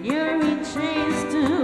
You're in chains too.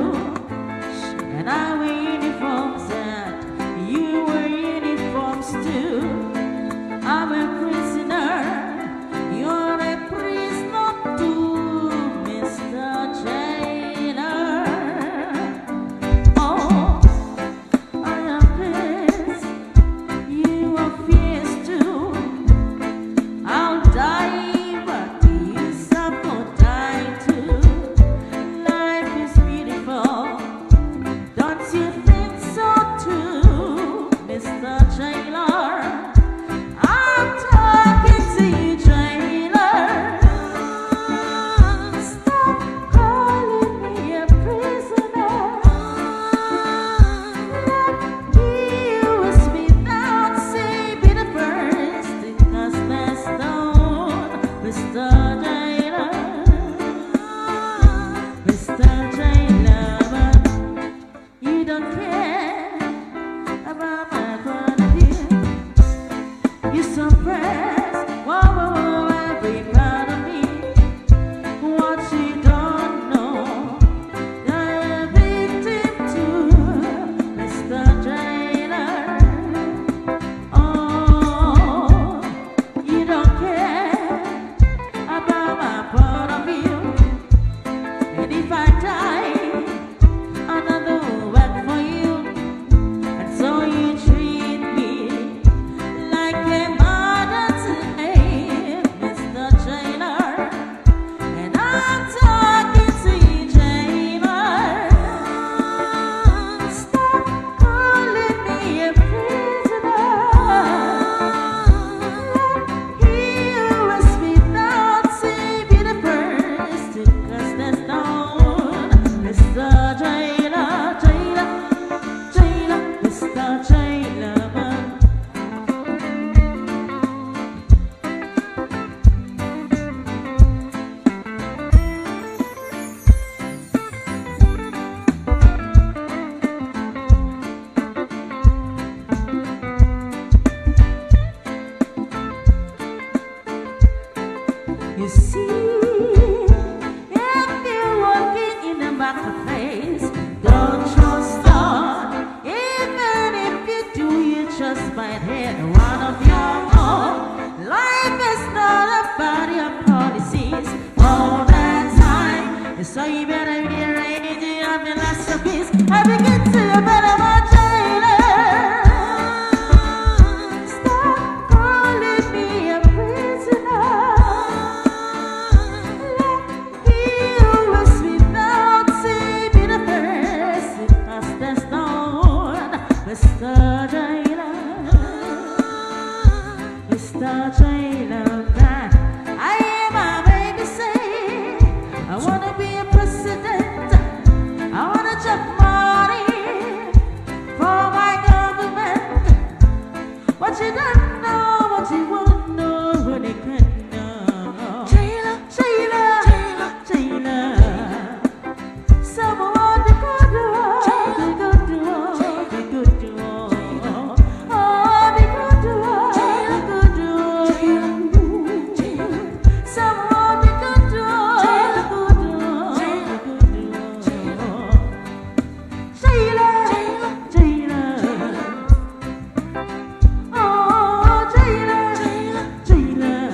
You see, if you're walking in the marketplace, don't trust God. Even if you do, you just might hit one of your own. Life is not about your policies all the time. So you better be ready to have your last of peace. I begin to you better watch it. Stop calling me a prisoner. Let you rest without saving a person. Because there's no one, Mr. Jailer. Mr. Jailer, I am a baby say, I wanna be a president. I wanna jump money for my government. What you don't know, what you won't know, when you can know. Jailer, jailer, jailer, jailer. Someone to go to, be good to, be good to, oh, be good to, be good to. Someone be good to, be good to, be good to. Jailer, jailer, oh, jailer, jailer.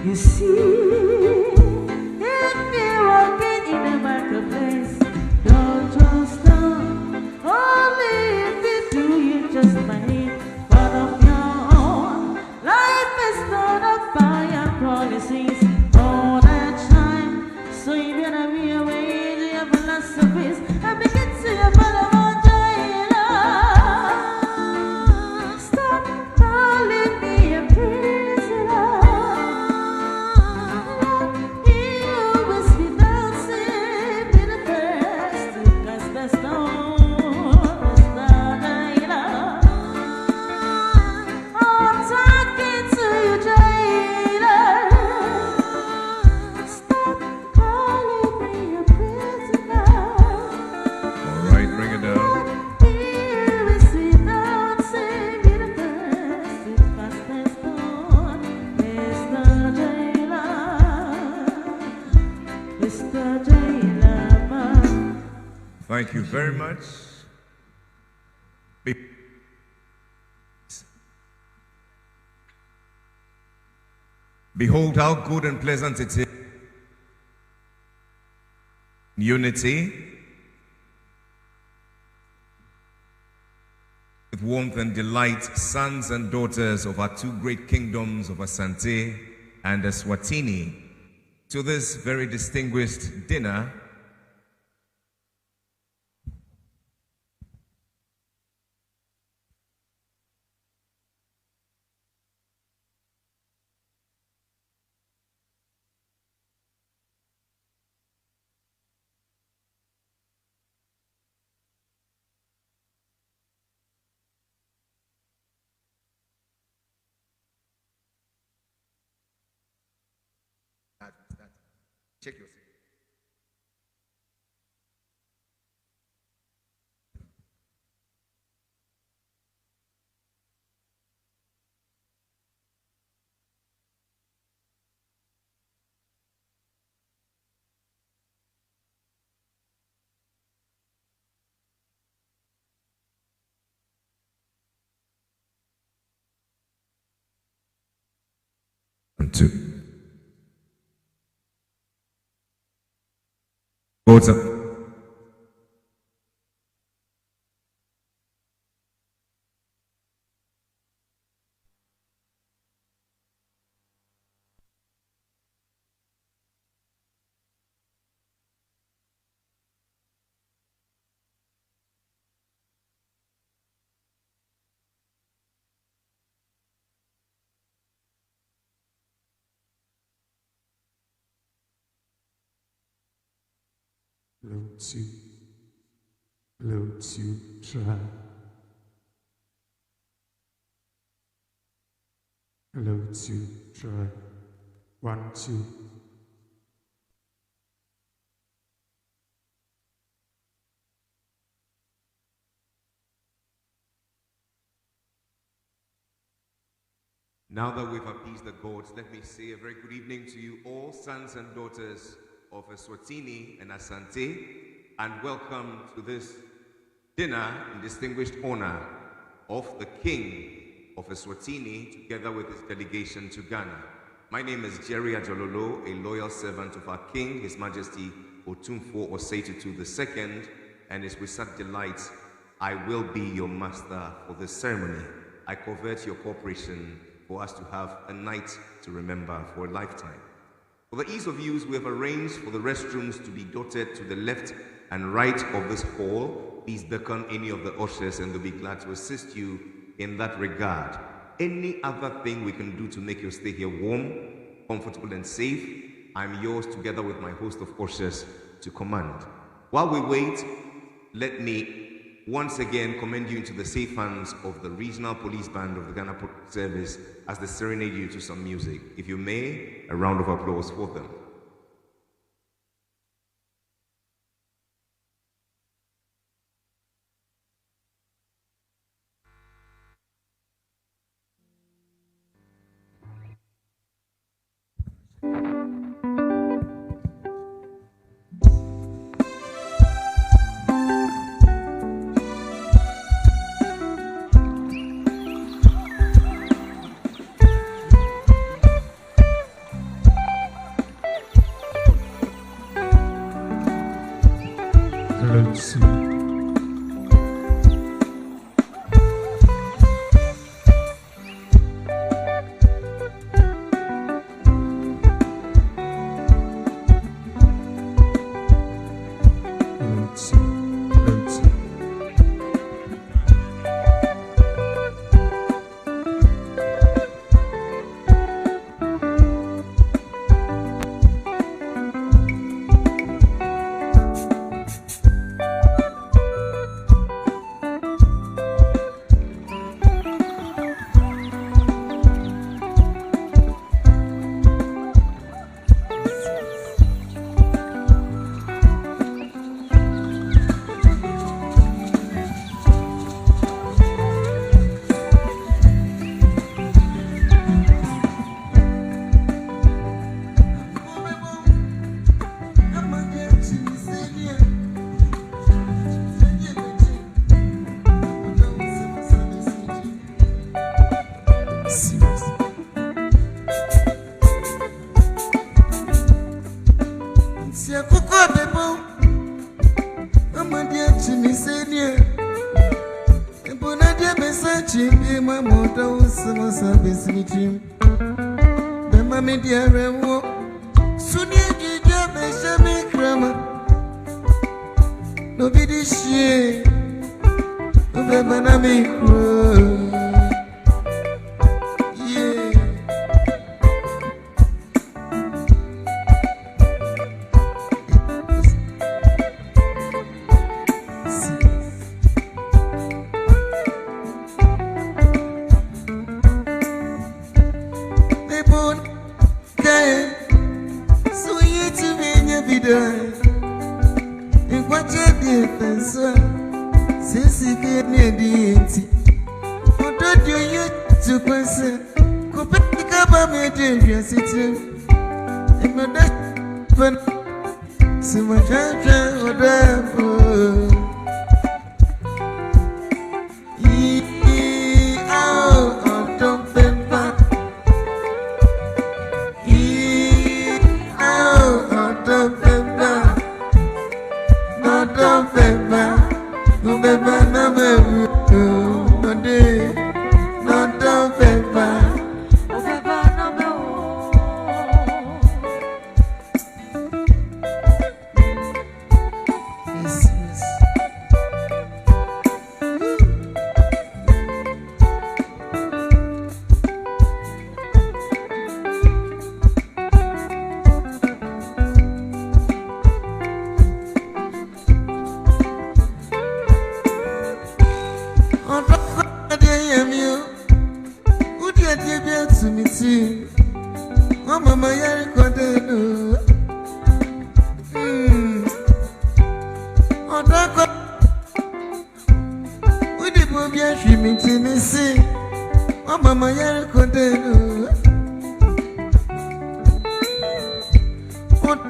You see, if you're walking in the marketplace, don't trust them. Only if you do, you just might hit one of your own. Life is not about your policies all the time. So you better be aware of your philosophies and begin to your fellow jailer. Stop calling me a prisoner. Let you rest without saving the best. Because there's no Mr. Jailer. I'm talking to you, jailer. Stop calling me a prisoner. All right, bring it down. Here is without saving the best. Because there's no Mr. Jailer. Mr. Jailer. Thank you very much. Be- Behold how good and pleasant it is. Unity, with warmth and delight, sons and daughters of our two great kingdoms of Asante and Eswatini, to this very distinguished dinner. Check your seat. One, two. What's up? Loads you try. Loads you try. 1, 2. Now that we've appeased the gods, let me say a very good evening to you all, sons and daughters of Eswatini and Asante, and welcome to this dinner in distinguished honor of the King of Eswatini, together with his delegation to Ghana. My name is Jerry Ajololo, a loyal servant of our King, His Majesty Otumfuo Osei-Tutu II, and it's with such delight I will be your master for this ceremony. I covet your cooperation for us to have a night to remember for a lifetime. For the ease of use, we have arranged for the restrooms to be dotted to the left and right of this hall. Please beckon any of the ushers and they'll be glad to assist you in that regard. Any other thing we can do to make your stay here warm, comfortable and safe, I'm yours together with my host of ushers to command. While we wait, let me once again commend you into the safe hands of the Regional Police Band of the Ghana Police Service as they serenade you to some music. If you may, a round of applause for them. Mama yere kondenu. What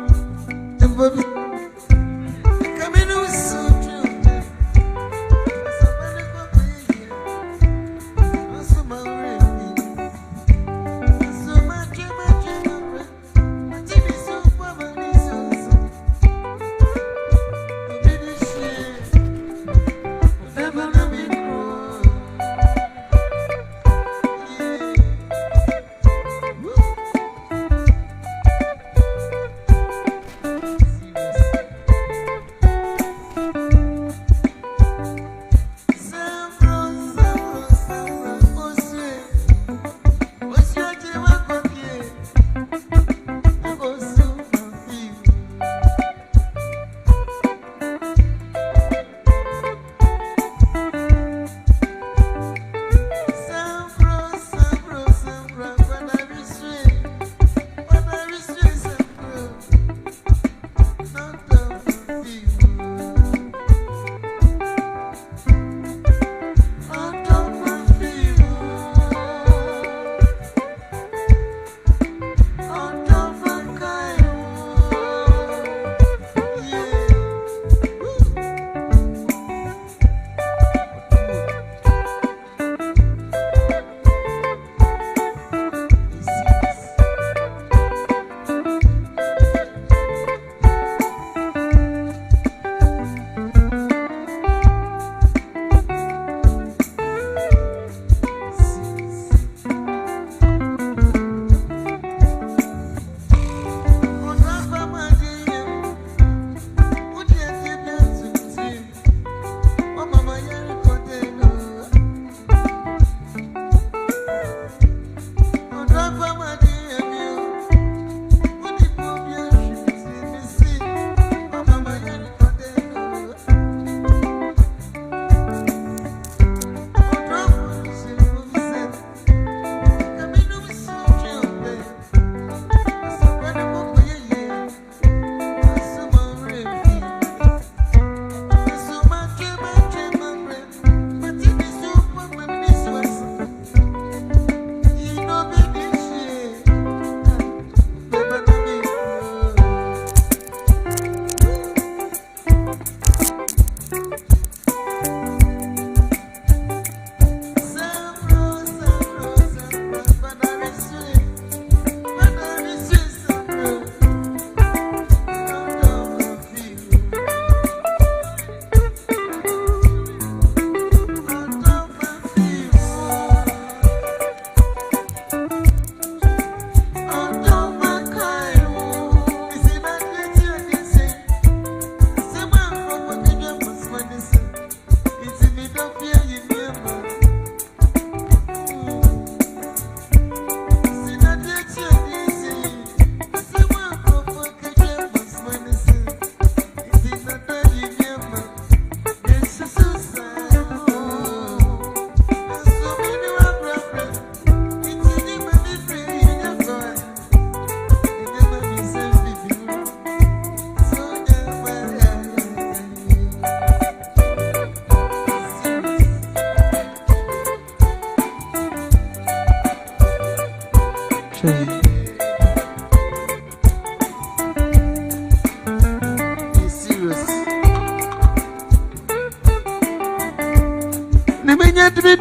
the baby? Come in with so true. So my baby. So much, my TV so mama so. Baby shit. Never let me grow.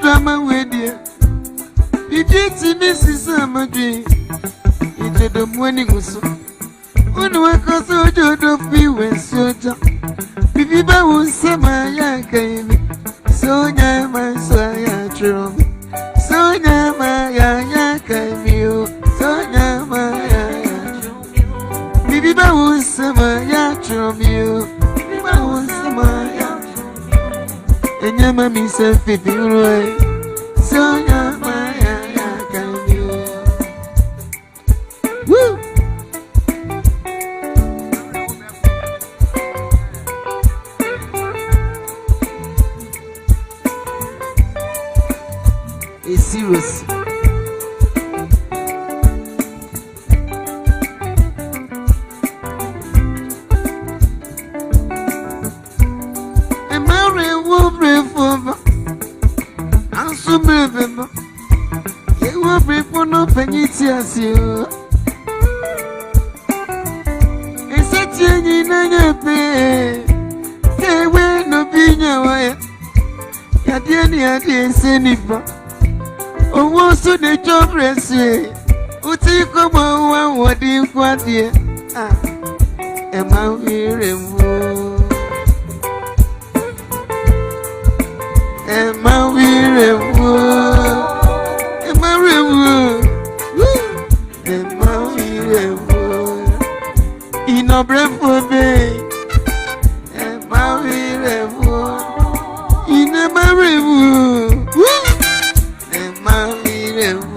Drama with you. Did you see this is my dream? Into the morning or so. When I cause so to be when so jump. If you won't say my yakay, so ya my soya drum. So ya my yakay, so ya my yakay. If you won't say my yakay, if you won't say my and your mommy said, "If you right, so your Maya can you." Woo! It's serious. tears you. It's a change in your pay. Say, when no being your way. Yadiani, Senipa. Oh, what's to the job recipe? Uti come on, what do you want here? Am I hearing? Am I hearing? Am I hearing? Am I hearing? In a breath for me. Am I hearing? In a hearing? Am I hearing?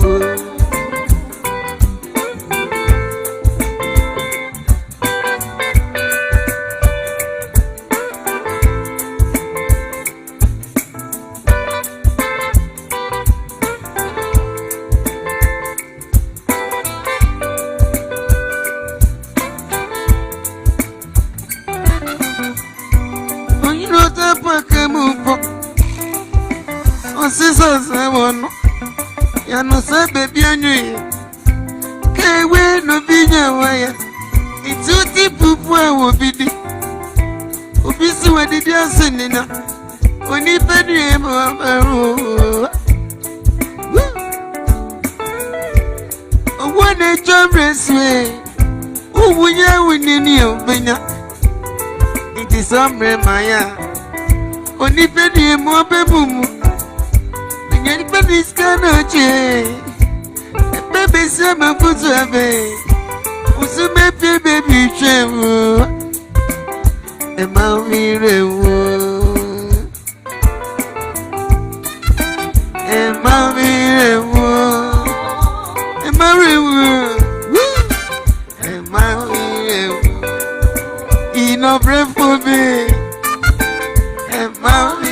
Ya no say baby anyu ke we no binya waya ituti pupu awo bidi obisi wadidi asenina oni pedu emo abaru owo na chomreswe uwunya winini obenya iti somre maya oni pedu emo abemumu this kind of change, baby, say my foot to be. Who's a baby, travel? Am I real? Am I real? Am I real? Am I real? Enough breath for me. Am I real?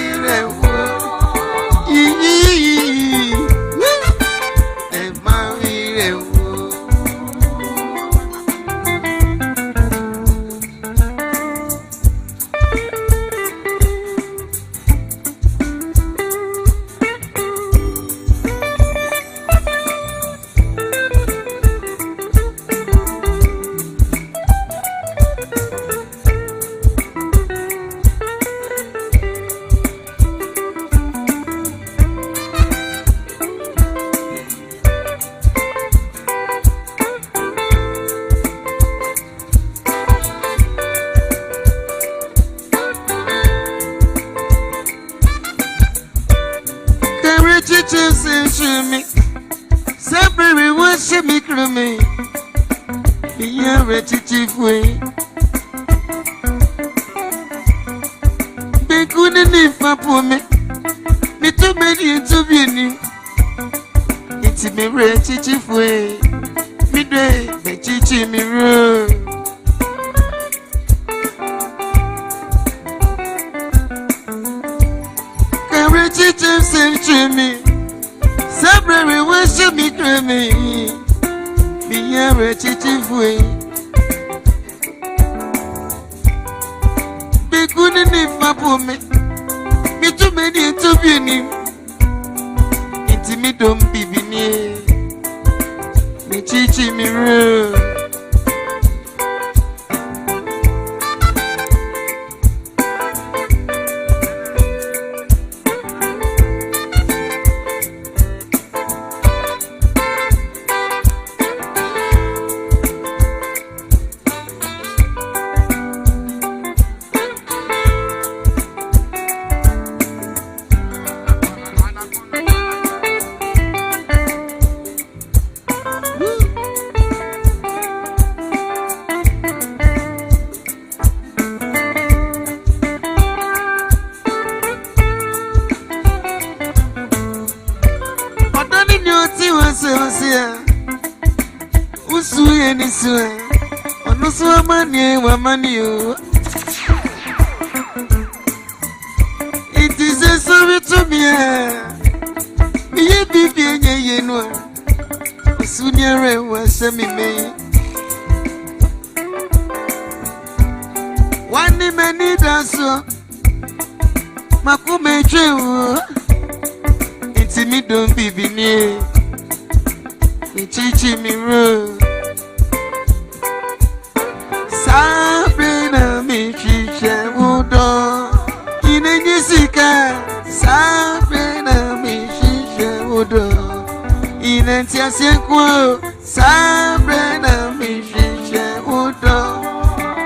It is a sorry to me. Sunyere was me. One many dancer Makume Chew. It's me don't be near. Chichi Miro Sabrina Mishisha Udo Ine Jessica Sabrina Mishisha Udo Ine Tiasienko Sabrina Mishisha Udo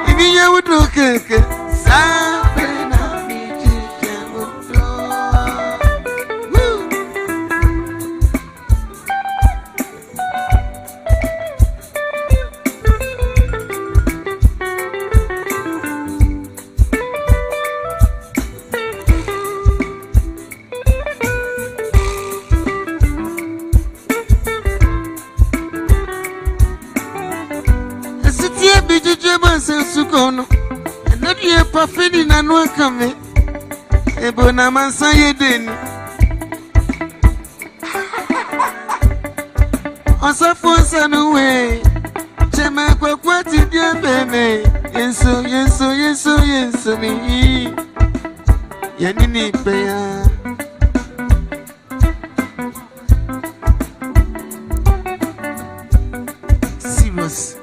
Ibiya Udo Keke Sabrina Mishisha Udo Sukono, and not ye perfidi na no come. Ebona mansa ye den. Osafonsa no way. Chema kwakwati dia beme. Yenso mi. Yanini peya. Serious.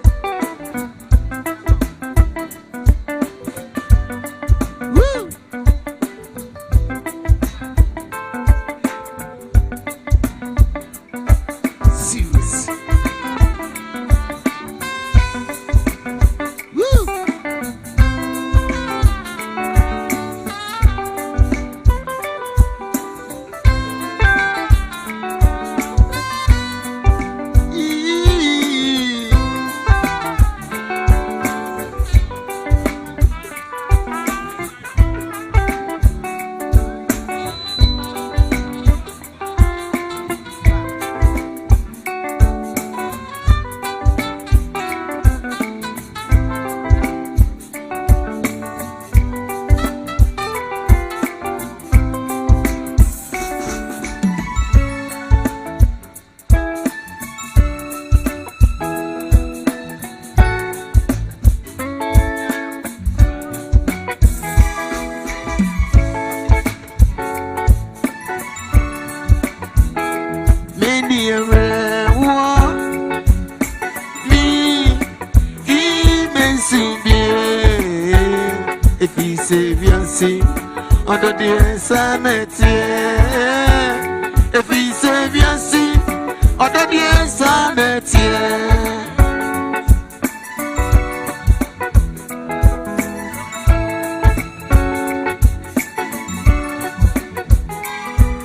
Under the Asante, if he save your sin, under the Asante.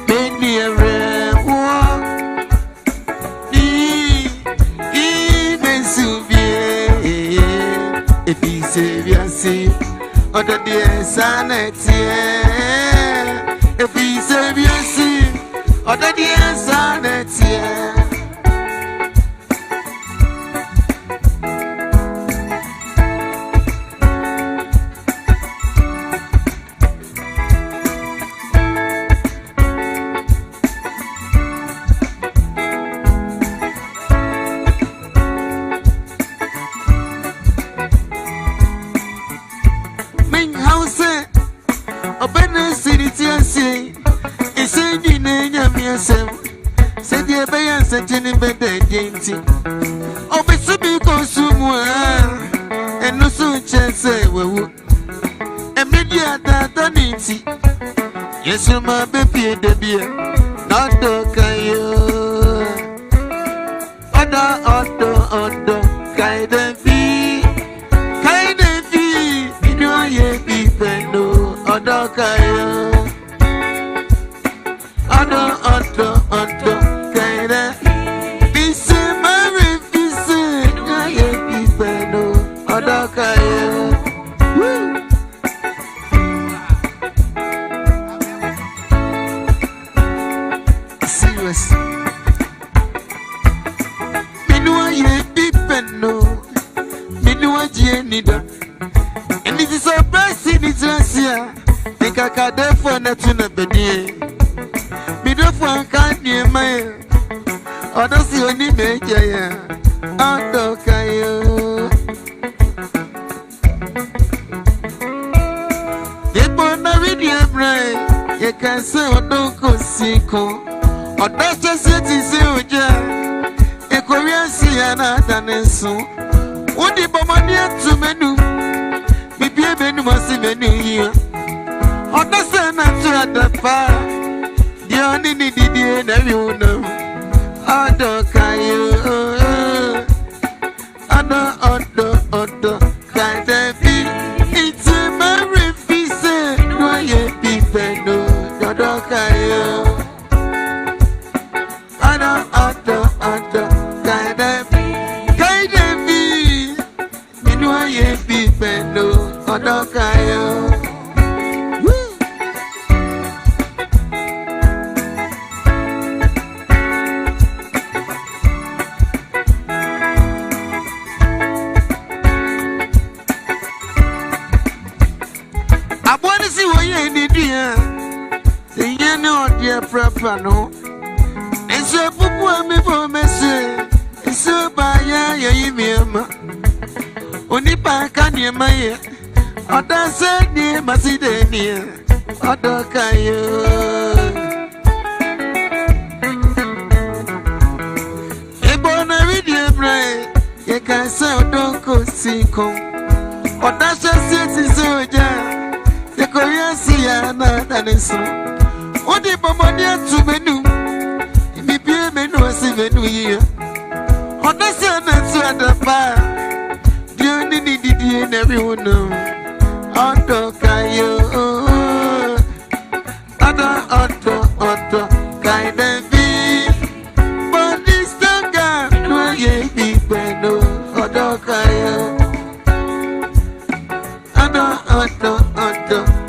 Make me a rare one, if he save your sin, under the Asante. If he save your sin, under the Asante. Said the Bayan Santini better dainty. Oh, but so be consumed and no so chance. And media that done it. Yes, my baby, the beer, not the Kayo. Other, kind of be, you know, ye be no other Kayo. Other, kind of be same, my revisit, ye be no other Kayo. Serious. Minua ye be no. And it is a best in its Russia. Think I got there for nothing a bed. Middle for can't near my or does he only make ya? Ando Kayo. Ye born a video brain, ye can say, or don't go sick. Or that's just it is you. see another so. What the bomania to menu? Maybe a menu must see menu here. Understand not to the fire. The only diddy and you know. I don't care. Other kind of be. It's a merry piece. No, ye people know. Other kind of be. You know, ye people know. Other kind proper no. And so Pupua me for message. And so by ya yimma. Only Pacan near my other said near Macedonia. Other Kayo. A bona video brain. You can say don't go see come. Or that's just it is so yeah. The Korean see another so. Odi bomania to menu. Me be menu si menu here. Oda say na to the fire. The only diddy and everyone know. Odo kayo. Odo kind of be. But this guy no ye be no. Odo kayo. Odo.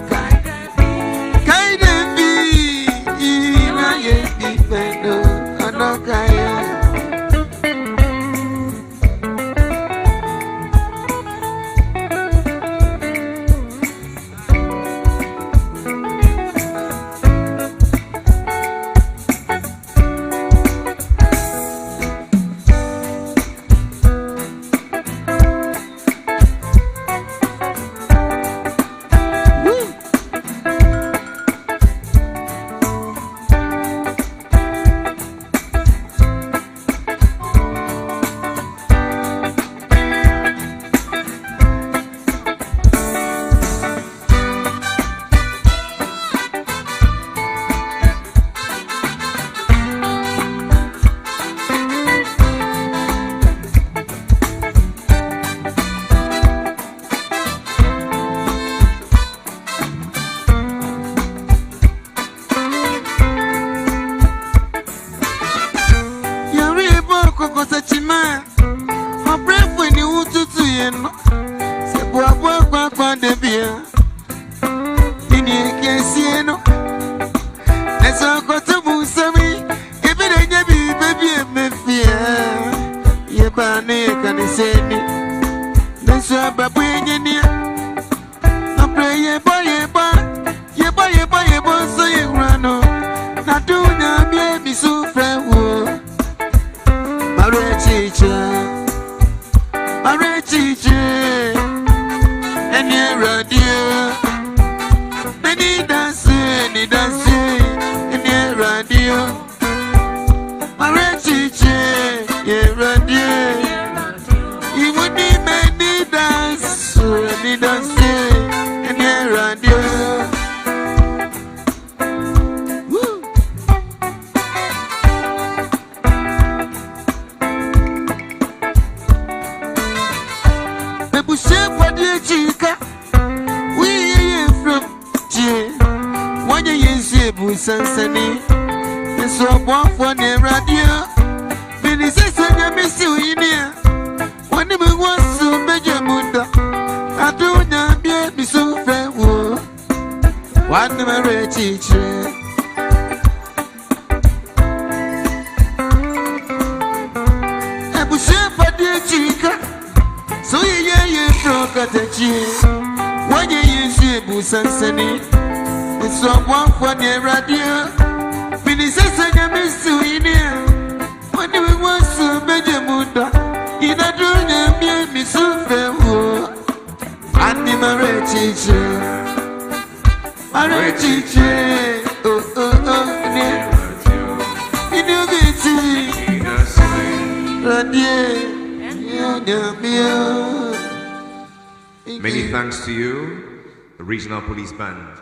Many thanks to you, the Regional Police Band.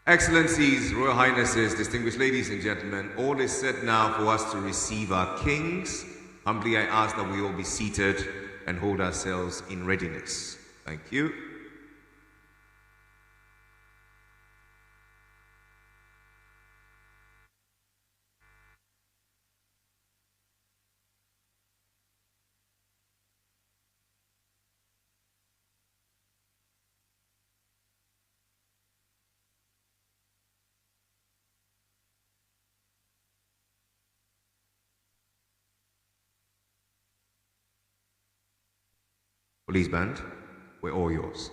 Excellencies, Royal Highnesses, distinguished ladies and gentlemen, all is set now for us to receive our kings. Humbly I ask that we all be seated and hold ourselves in readiness. Thank you. Police Band, we're all yours.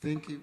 Thank you.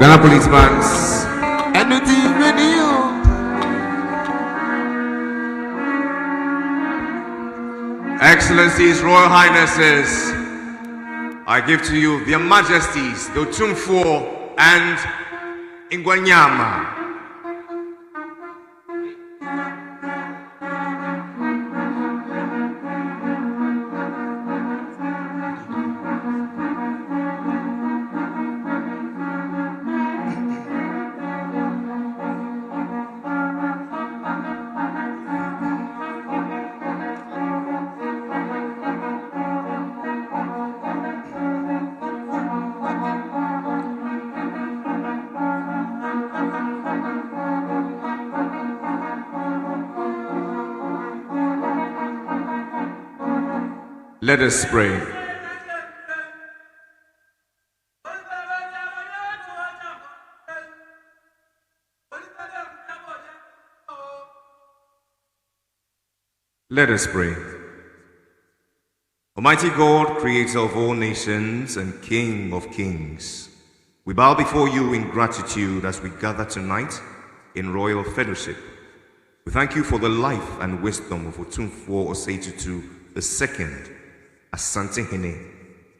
Ghana Police Bands. Excellencies, Royal Highnesses, I give to you their Majesties, the Otumfuo and Ingwanyama. Let us pray. Let us pray. Almighty God, creator of all nations and King of kings, we bow before you in gratitude as we gather tonight in royal fellowship. We thank you for the life and wisdom of Otumfuo Osei the second, Asantehene,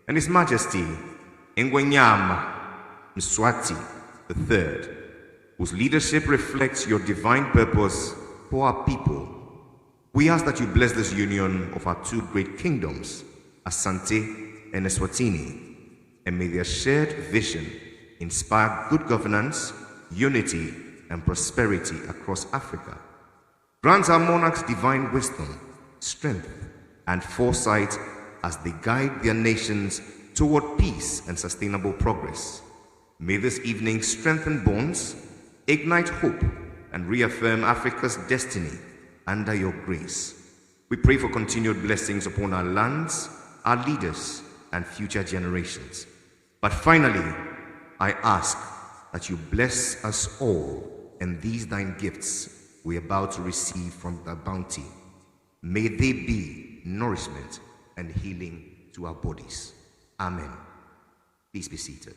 and His Majesty Ingwanyama Mswati the third, whose leadership reflects your divine purpose for our people. We ask that you bless this union of our two great kingdoms, Asante and Eswatini, and may their shared vision inspire good governance, unity, and prosperity across Africa. Grant our monarchs divine wisdom, strength, and foresight as they guide their nations toward peace and sustainable progress. May this evening strengthen bonds, ignite hope, and reaffirm Africa's destiny under your grace. We pray for continued blessings upon our lands, our leaders, and future generations. But finally, I ask that you bless us all and these thine gifts we are about to receive from thy bounty. May they be nourishment and healing to our bodies. Amen. Please be seated.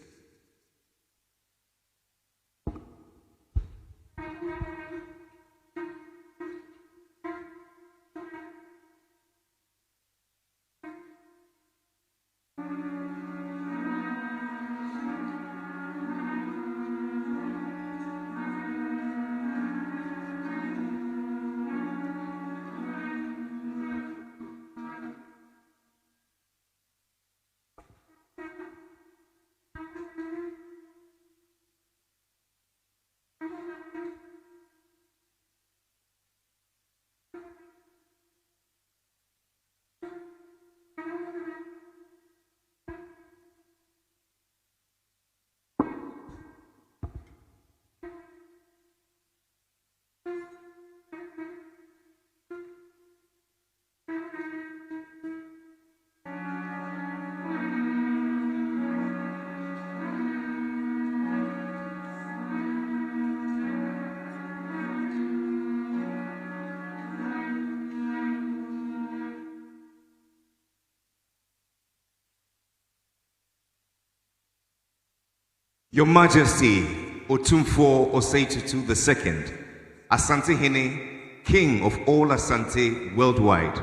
Your Majesty, Otumfuo Osei the second, Asantehene, King of all Asante worldwide,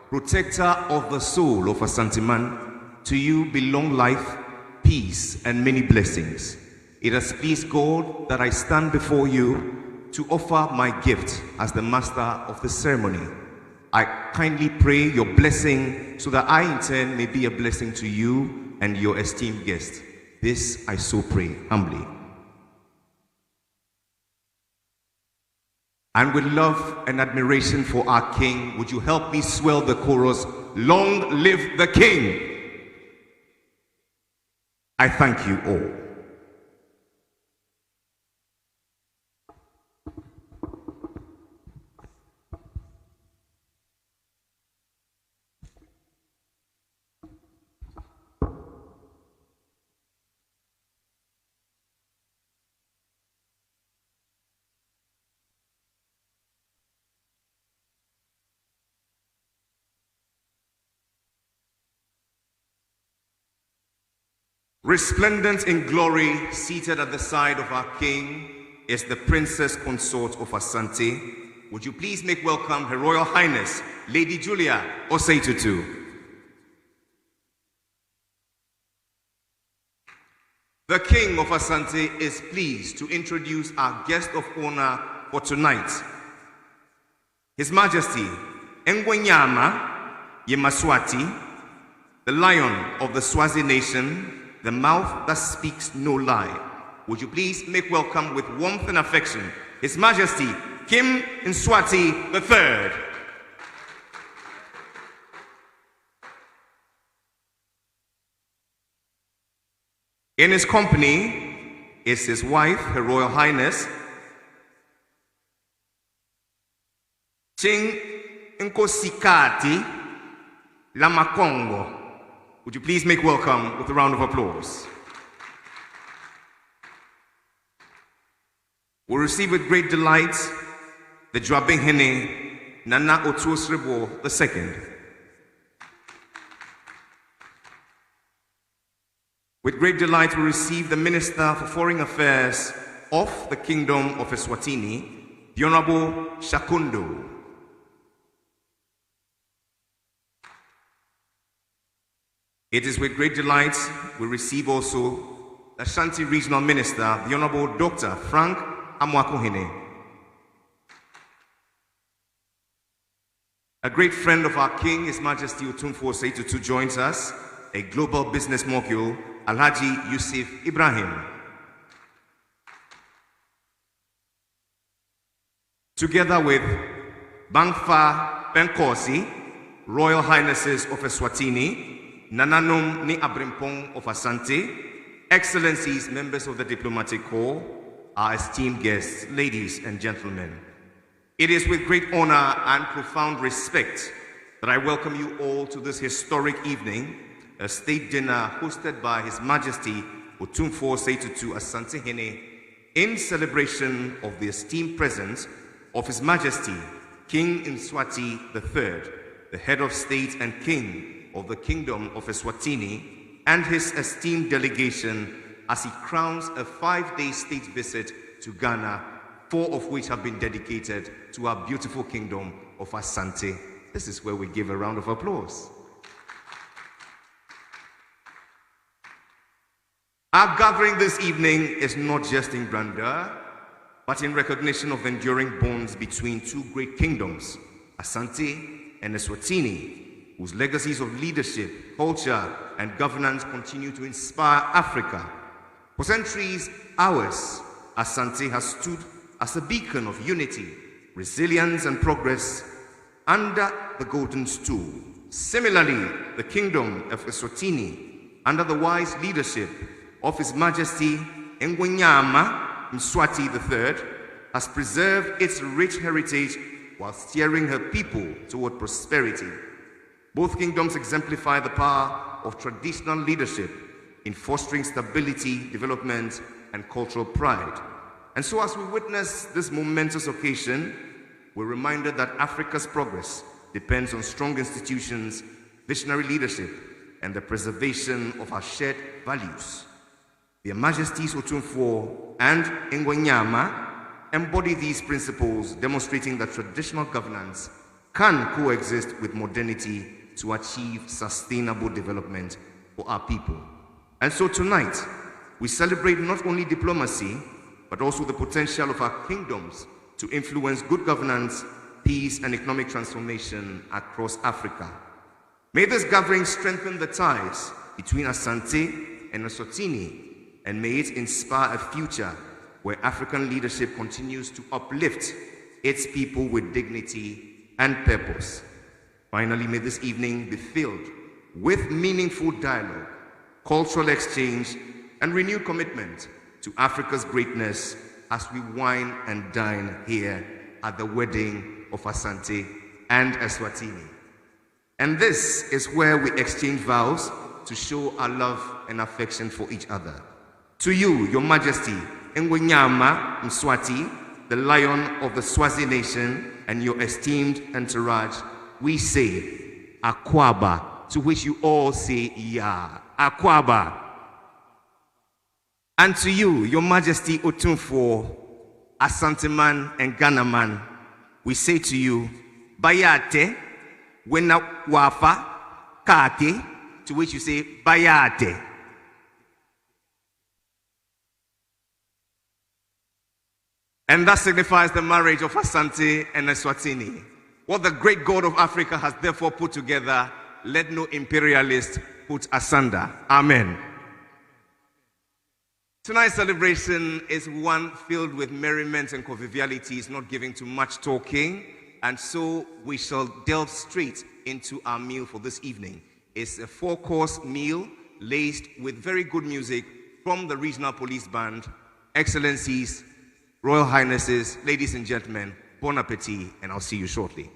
protector of the soul of Asanteman, to you belong life, peace, and many blessings. It has pleased God that I stand before you to offer my gift as the master of the ceremony. I kindly pray your blessing so that I in turn may be a blessing to you and your esteemed guest. This I so pray humbly. And with love and admiration for our King, would you help me swell the chorus, "Long live the King"? I thank you all. Resplendent in glory, seated at the side of our King, is the princess consort of Asante, would you please make welcome Her Royal Highness, Lady Julia Osei Tutu. The King of Asante is pleased to introduce our guest of honor for tonight, His Majesty Mswati, Mswati, the Lion of the Swazi Nation, the mouth that speaks no lie. Would you please make welcome with warmth and affection His Majesty King Mswati III. In his company is his wife, Her Royal Highness Ching Nkosikati Lamakongo. Would you please make welcome with a round of applause? We receive with great delight the Asantehene Nana Otuosrebo II. With great delight we receive the Minister for Foreign Affairs of the Kingdom of Eswatini, the Honorable Shakundo. It is with great delight we receive also the Ashanti Regional Minister, the Honorable Dr. Frank Amwakuhene. A great friend of our King, His Majesty Otumfuo Osei Tutu, joins us, a global business mogul, Alhaji Yusuf Ibrahim. Together with Bangfa Penkosi, Royal Highnesses of Eswatini, Nananum Ni Abrimpong of Asante, Excellencies, members of the Diplomatic Corps, our esteemed guests, ladies and gentlemen. It is with great honor and profound respect that I welcome you all to this historic evening, a state dinner hosted by His Majesty Otumfuo Osei Tutu Asantehene in celebration of the esteemed presence of His Majesty King Mswati III, the head of state and king of the Kingdom of Eswatini, and his esteemed delegation as he crowns a 5-day state visit to Ghana, 4 of which have been dedicated to our beautiful kingdom of Asante. This is where we give a round of applause. Our gathering this evening is not just in grandeur, but in recognition of the enduring bonds between two great kingdoms, Asante and Eswatini, whose legacies of leadership, culture, and governance continue to inspire Africa. For centuries, ours, Asante, has stood as a beacon of unity, resilience, and progress under the golden stool. Similarly, the Kingdom of Eswatini, under the wise leadership of His Majesty Mswati III, has preserved its rich heritage while steering her people toward prosperity. Both kingdoms exemplify the power of traditional leadership in fostering stability, development, and cultural pride. And so as we witness this momentous occasion, we're reminded that Africa's progress depends on strong institutions, visionary leadership, and the preservation of our shared values. Their Majesties Otumfuo and Ngwenyama embody these principles, demonstrating that traditional governance can coexist with modernity to achieve sustainable development for our people. And so tonight, we celebrate not only diplomacy, but also the potential of our kingdoms to influence good governance, peace, and economic transformation across Africa. May this gathering strengthen the ties between Asante and Eswatini, and may it inspire a future where African leadership continues to uplift its people with dignity and purpose. Finally, may this evening be filled with meaningful dialogue, cultural exchange, and renewed commitment to Africa's greatness as we wine and dine here at the wedding of Asante and Eswatini. And this is where we exchange vows to show our love and affection for each other. To you, Your Majesty, Ngwenyama Mswati, the Lion of the Swazi Nation, and your esteemed entourage, we say Akwaba, to which you all say Ya. Akwaba. And to you, Your Majesty Otumfuo, Asante man and Ghana man, we say to you, Bayate, wena wafa, kate, to which you say, Bayate. And that signifies the marriage of Asante and Eswatini. What the great God of Africa has therefore put together, let no imperialist put asunder. Amen. Tonight's celebration is one filled with merriment and conviviality. It's not giving too much talking. And so we shall delve straight into our meal for this evening. It's a 4-course meal laced with very good music from the Regional Police Band. Excellencies, Royal Highnesses, ladies and gentlemen, bon appetit, and I'll see you shortly.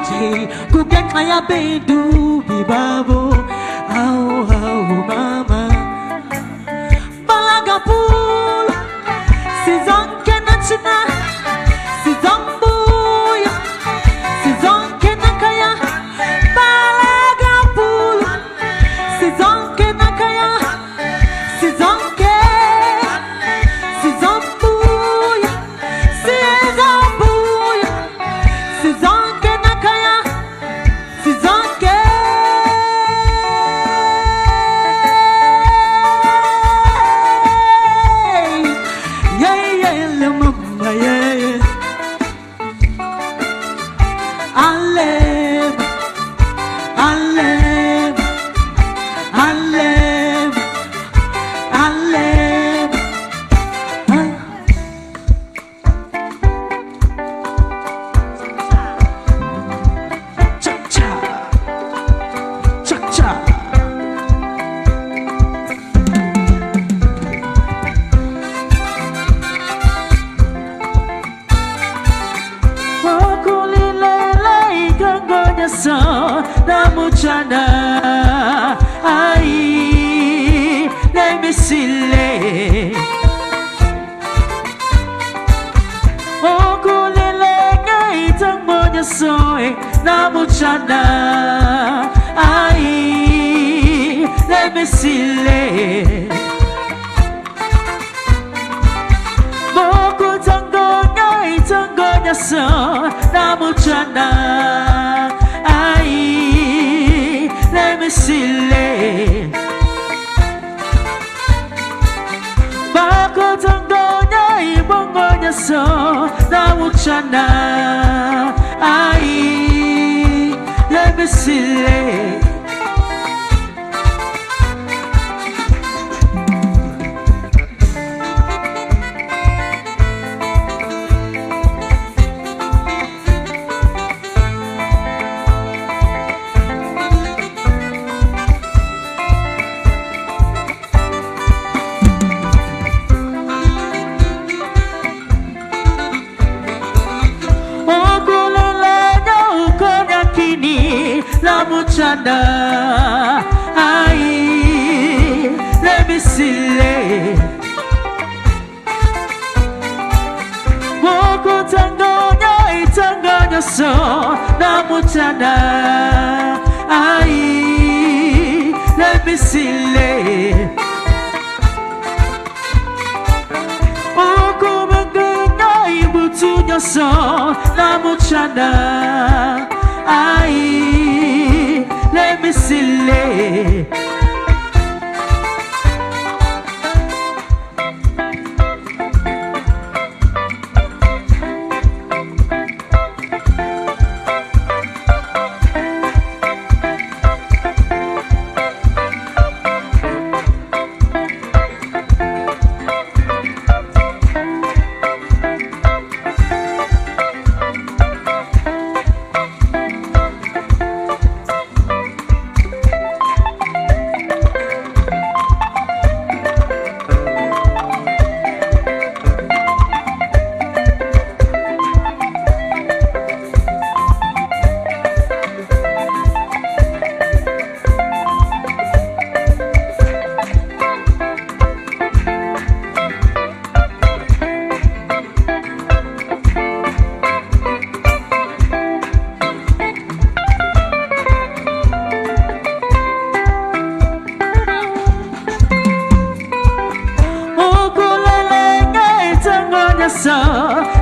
Jay, go get my baby, Bibabo. Oh, mama. Balagapul, Season Kenachina, Season Boy, Season Kenakaya, Balagapul, Season Kenakaya, Season Ke, Season Boy, Season Boy, Season Kenakaya, Season Ke. Ai, let me see. Oh, kulele ngai tangonya soe na muchana. Ai, let me see. Boku tangonya so na muchana. Let me see. Bako tangonya ibongonya so na uchana. Ai, let me see. Muchana, ai, let me see. Woko tangonya so na muchana, ai, let me see. Woko mangonya ibutunya so na muchana, ai, let me see.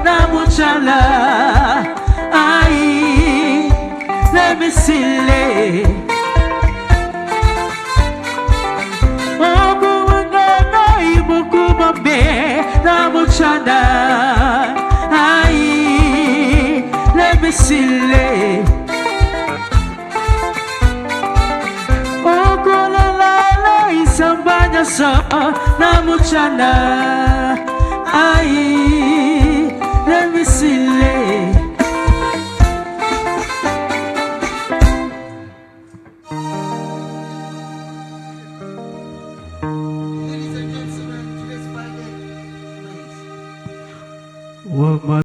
Na muchala, ai, let me see. Oh, kuwanga ibuku mabe na muchala, ai, let me see. Oh, kulala isambanya sa na muchala, ai, let me see. Ladies and gentlemen, today's Friday night. What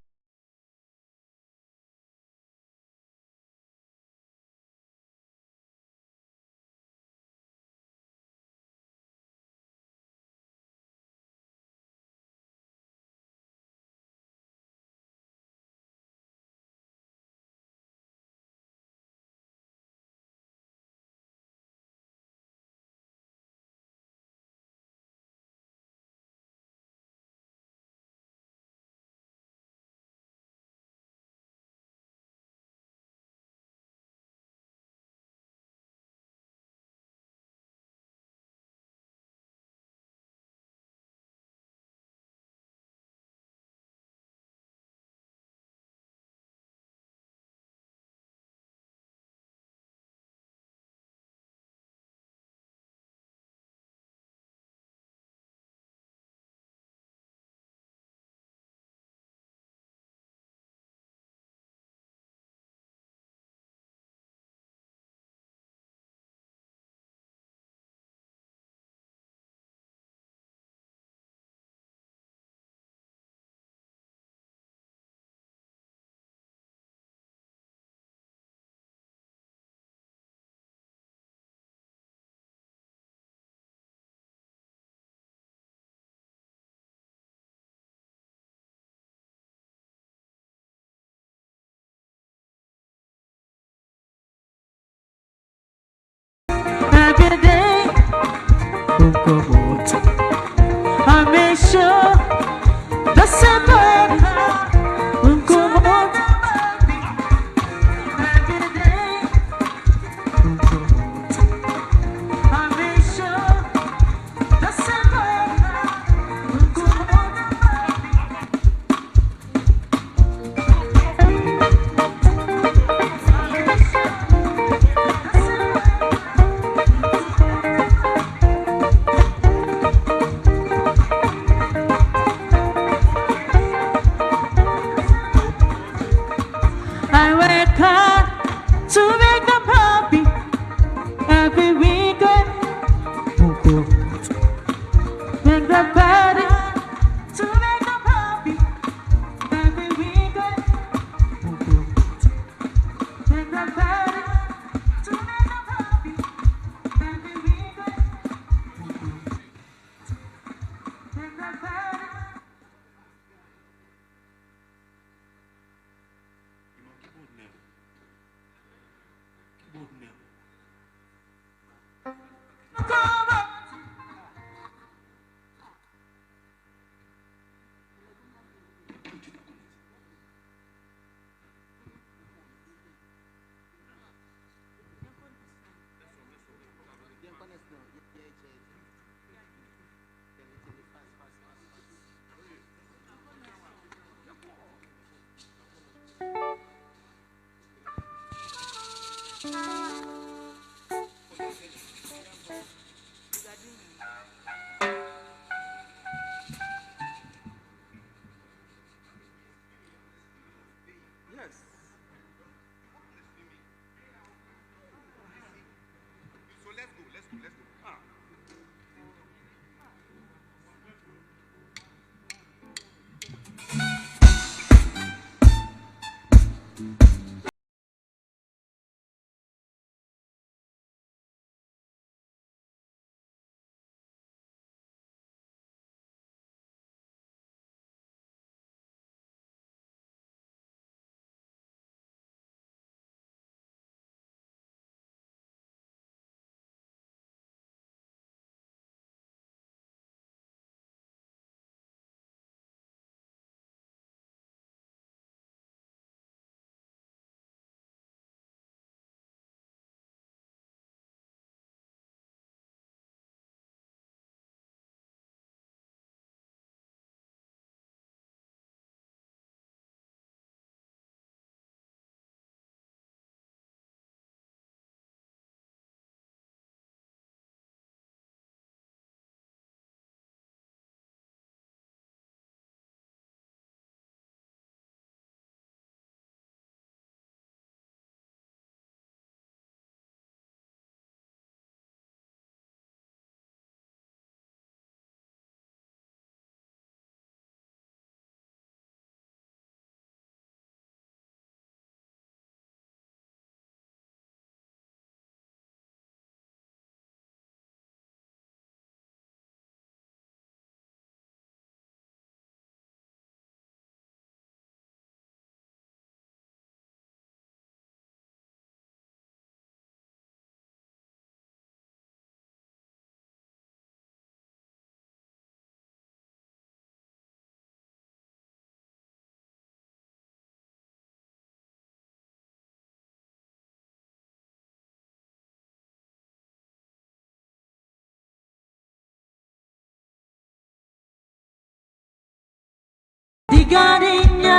Digarinya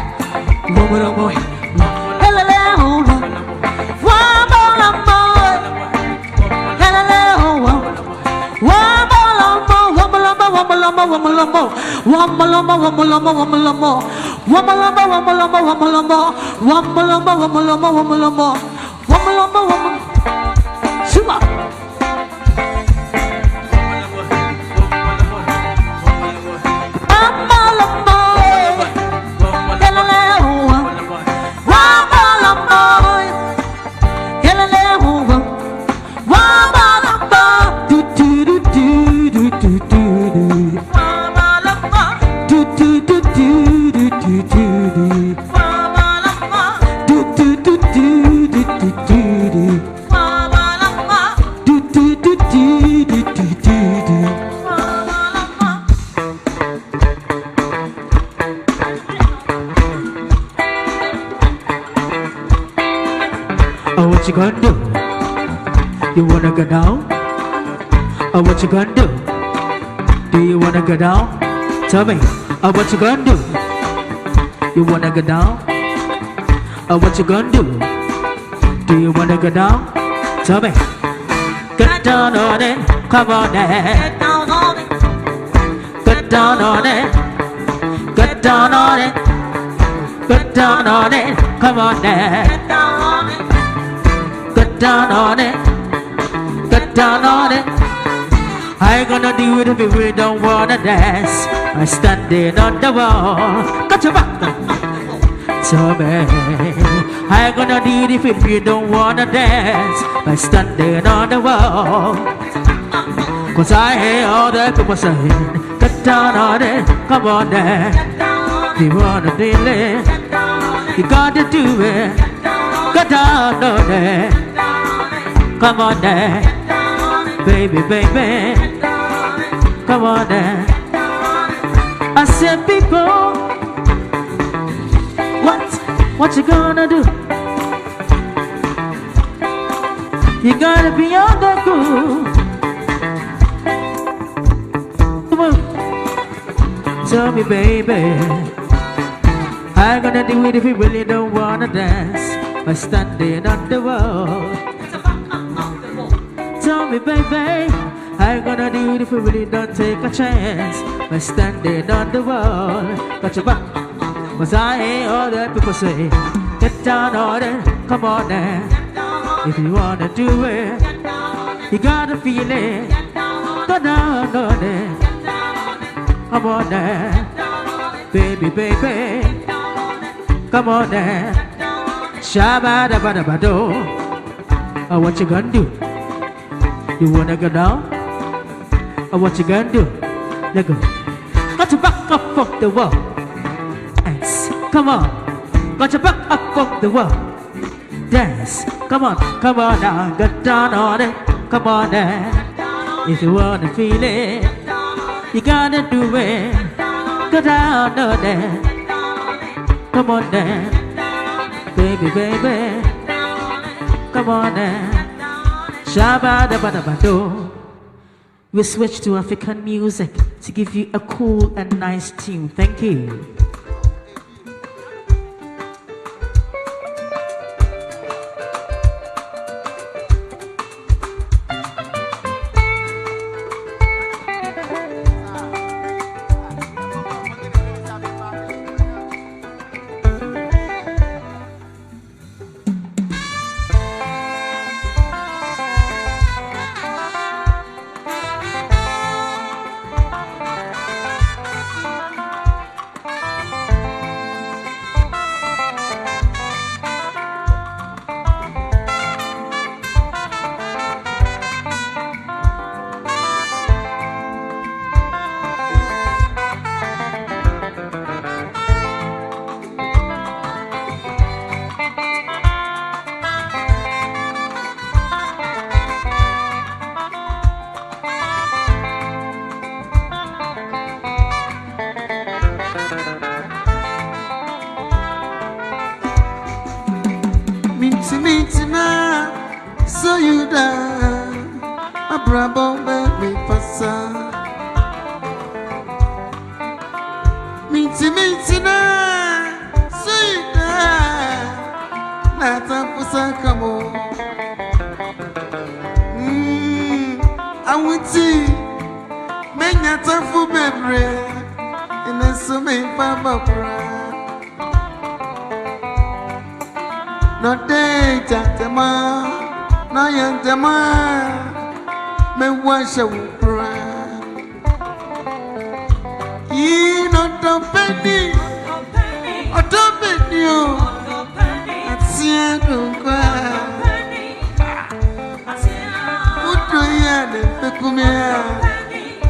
Wamalama, wamalama, wamalama. Wamalama, wamalama, wamalama. Wamalama, wamalama, wamalama. Wamalama, wamalama. Shuma. What you gonna do? You wanna go down? Oh, what you gonna do? Do you wanna go down? Tell me. Oh, what you gonna do? You wanna go down? Oh, what you gonna do? Do you wanna go down? Tell me. Get down on it. Come on, then. Get down on it. Get down on it. Get down on it. Get down on it. Come on, then. Get down on it. Get down on it, get down on it. I ain't gonna do it if you really don't wanna dance. I'm standing on the wall. Got your back. Tell me, I ain't gonna do it if you really don't wanna dance. I'm standing on the wall. Cause I hear all the people saying, get down on it, come on then. If you wanna feel it, you gotta do it. Get down on it. Come on there, baby, baby. Come on there. I said, people, what you gonna do? You gotta be on the cool. Come on, tell me, baby. I ain't gonna do it if you really don't wanna dance. By standing on the wall. Tell me, baby, I ain't gonna do it if we really don't take a chance. By standing on the wall. Got your back. Cause I hear all the people say, get down on it, come on then. If you wanna do it, you gotta feel it. Go down on it, come on then. Baby, baby, come on then. Shabba-dabba-dabba-do. Oh, what you gonna do? You wanna go down? Oh, what you gonna do? Let go. Got to back up off the wall. Dance, come on. Got to back up off the wall. Dance, come on now. Get down on it, come on now. If you wanna feel it, you gotta do it. Go down on it, come on now. Baby, baby, come on now. Shabba-dabba-dabba-do. We switch to African music to give you a cool and nice tune. Thank you. So you die, a bravo baby passa. Minty na, so you die, not a pussa come on. I would see, make a tough memory, Baba. No day, Jatama, no Yantama, me wash a whoopra. Ye not a penny, or don't bet you, at Seattle. What do you have, Pecumia?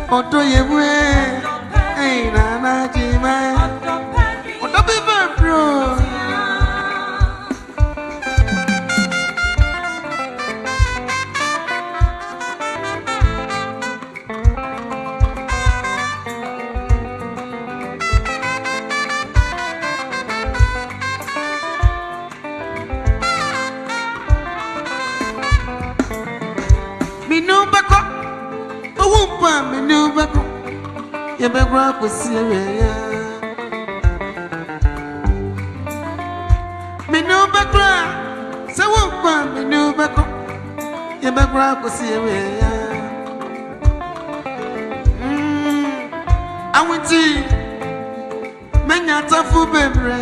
What do you wear? Ain't I, Jimmy? What do you bro? You be grab with Syria. Me no background, so what me no background. You be grab with Syria. I want to menya tafu bebre,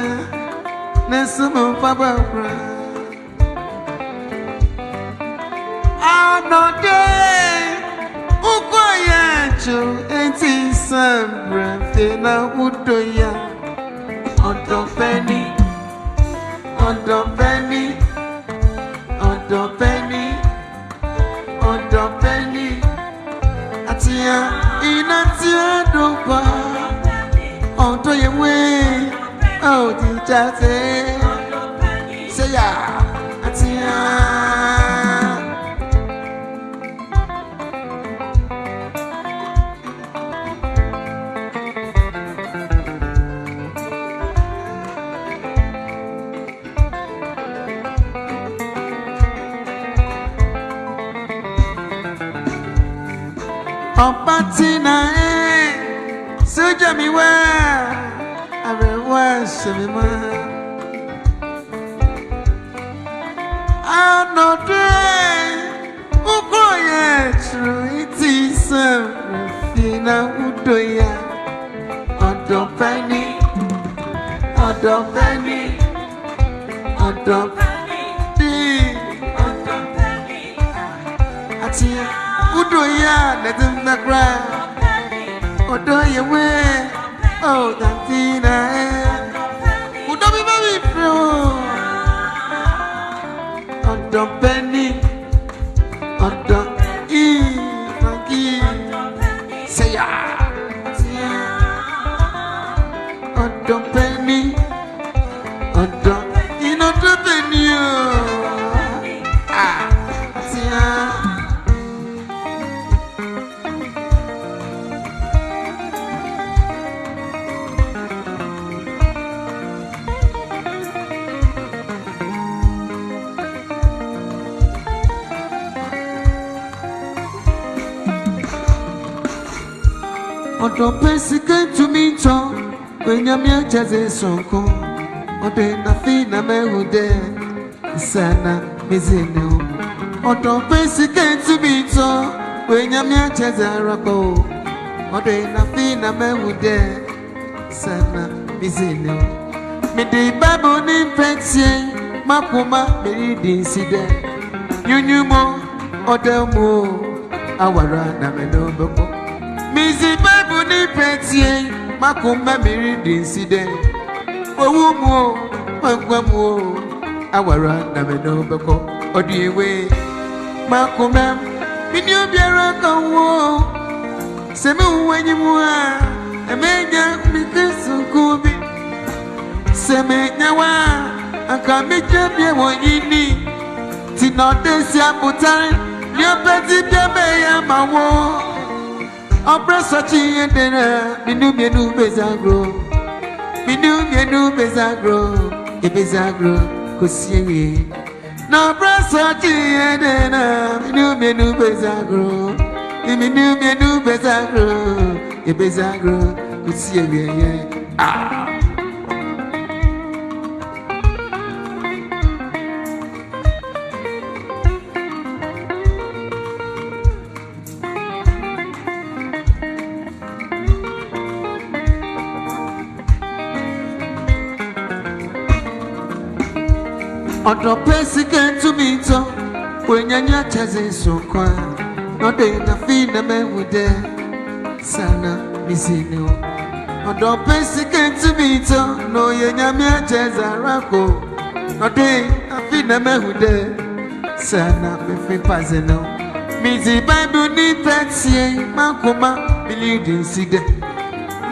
nesumo pababra. I know day, ukoyacho enti sambra fina udoya. Odo penny, odo penny, odo penny, odo penny. Atia inatia dopa, odo yewe, oh dijate. Say ya, atia. Patina, so Jamie, where I will wash him. I'm not there. Oh, boy, true, it is something I would do. Odo penny, odo penny, odo penny, odo penny. Atia. Udo ya let him the ground. Odo ye way. Oh, Dantina. Udo be very pro. Odo penny. Odo Maggie. Say ya. Odo penny. Odo Inodo penny. Ah. Odo pesike to me to when you me chaze sonko. Odo na fina me hude sana mizino. Odo pesike to me to when you me chaze rako. Odo na fina me hude sana mizino. Me di babu ni petse makuma me di side. Yunyumo odo mo awara na me no boko. Mizi babu ni peti makuma miri dinside owu mu magwamu awara na me no beko odiwe makuma mini obiara kanwo semi wanyimu a emenya mikesu kubi semenya wa akamija bie wonyini tinodesi aputare ni opeti bie ya mawo. Obrasachi endera minu bezagro minu bezagro ebezagro kosiewe na obrasachi endera minu bezagro ebezagro kosiewe ah. Odo pesi to meet when you're chasing so quiet. No day na fina me with there. Sana missing you. Odo pesi to meet no yenya chasing. No day, I feel na me hude. Sana me fi pazeno. Mizi Bible ni taxi, makoma believe in side.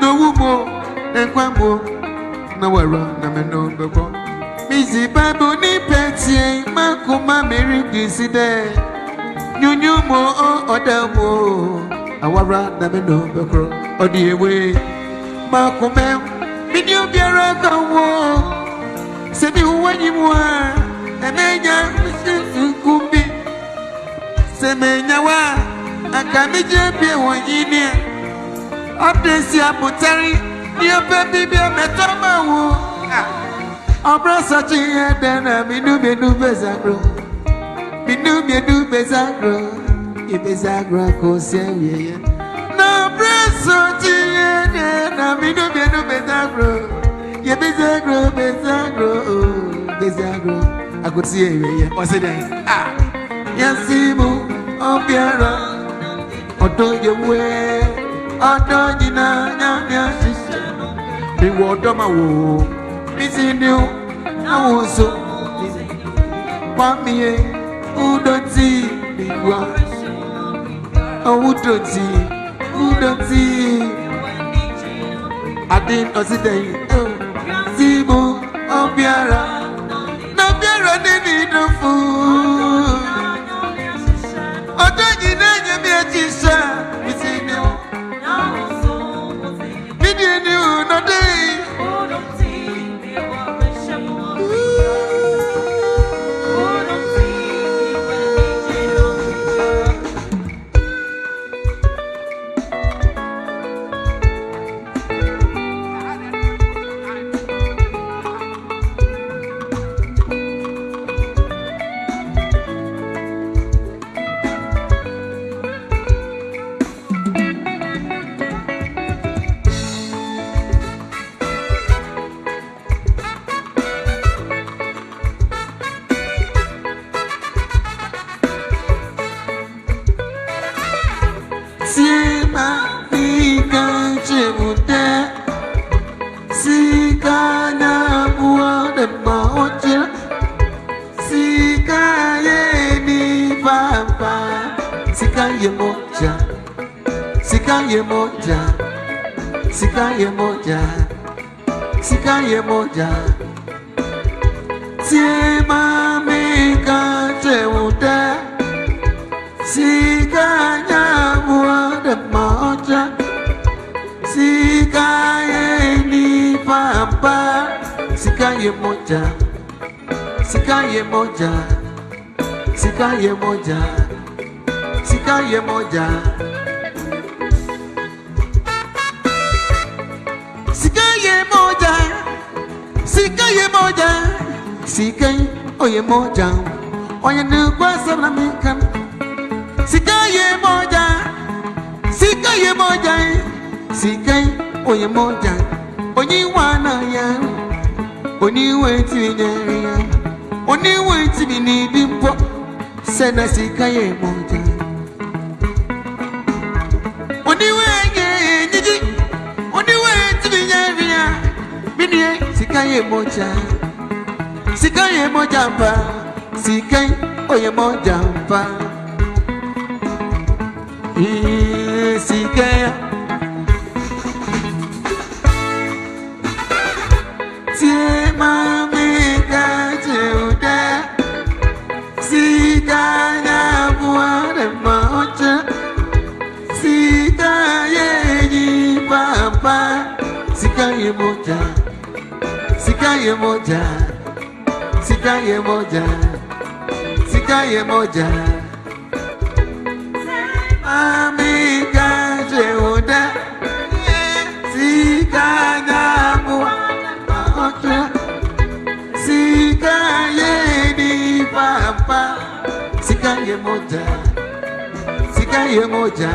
No wumo, enkwamo, na wara na me no bebo. Mizi Bible ni taxi, makoma believe in side. Nyunyu mo odamo, awara na me no bebo. Odi ewe, makoma, minyo biara kawo. Sebi uwanyi mwa, emenya kumbi. Semenya wa, akamije pie wanyini. Abdesi aputari, niyo pepi bia metoma wu. Abrasa chiye dena, minu bezagro. Minu bezagro, ibezagro kose yeye. Na abrasa chiye dena, minu bezagro. Ye bezagro, bezagro. I could see you. What's it then? Yasimu, Obiara, Odo Yewe, Odo Yina, the water my woe. Missing you, I was so. Pammy, who don't see me? Oh, who don't see? I didn't see the Simu, Obiara, Nobiara, they need no food. Odo Yina, you be a teacher, missing you. Media new, no day. Sikaye moja Sima mika chewuta Sikanya muade moja Sikaye ni pampa Sikaye moja Sikaye moja Sikaye moja Sikaye moja Sikai oye moja oye nukwa sabla mikan Sikai oye moja Oni wana ya Oni weti binyari ya Oni weti binidimpo Sena sikai moja Oni wenge njiji Oni weti binyari ya Binie sikai moja Sikai moja mpa, sikai oye moja mpa. Sikai Sima mika cheuda Sikanya buare moja Sikai yi papa Sikai moja Sikai moja Sikaye moja Amika jeuda Sikanya moja Sikaye ni papa Sikaye moja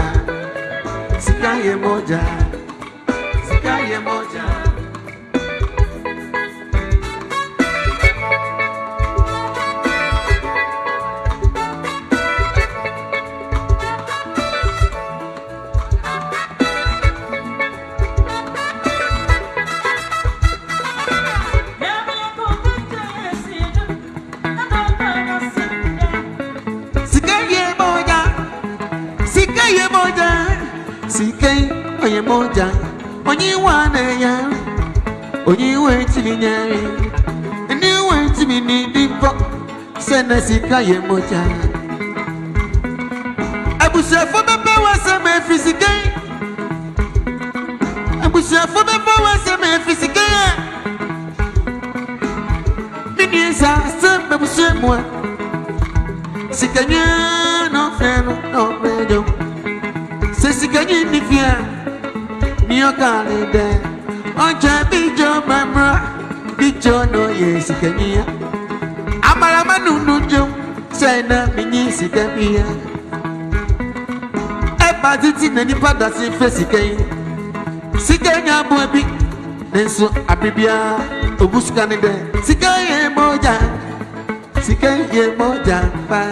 Oye moja, onye wane ya, onye wenti minyari, ni wenti mini dipo, sena sika ye moja. Abusefo bebe wase me fisike, abusefo bebe wase me fisike. Mini sa sembe busemo, sikanya no feno no redo, se sikanya ni fia. Niyokalide, onja bijo mamra, bijo no yesi kenya. Amara manunujo, sena minyi sikapia. Eba titi nani pada si fesi kenya. Sikenya buebi, nenso abibia, obuskanide. Sikeye moja pa.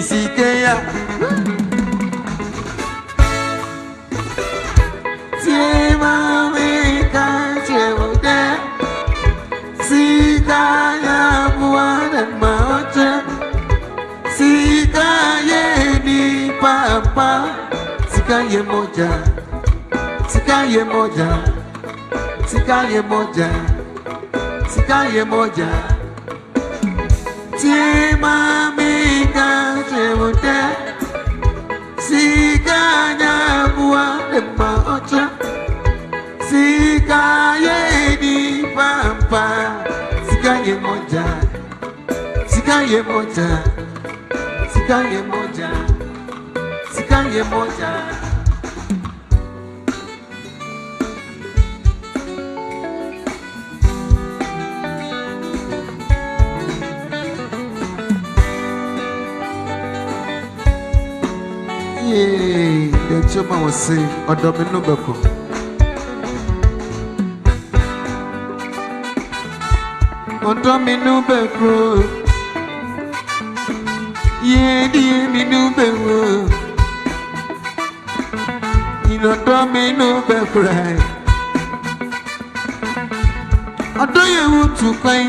Sikeya. Mami kanchewote, sikaya buana maote, sikaye ni papa, sikaye moja, sikaye moja, sikaye moja, sikaye moja. Mami kanchewote, sikaya buana maote. Sikaye ni papa, sikaye moja, sikaye moja, sikaye moja, sikaye moja. Yeah, the chuma was saying, or domino beko. Odo mi nube bro, ye di mi nube bro. Odo mi nube cry. Odo ye wutu kwai,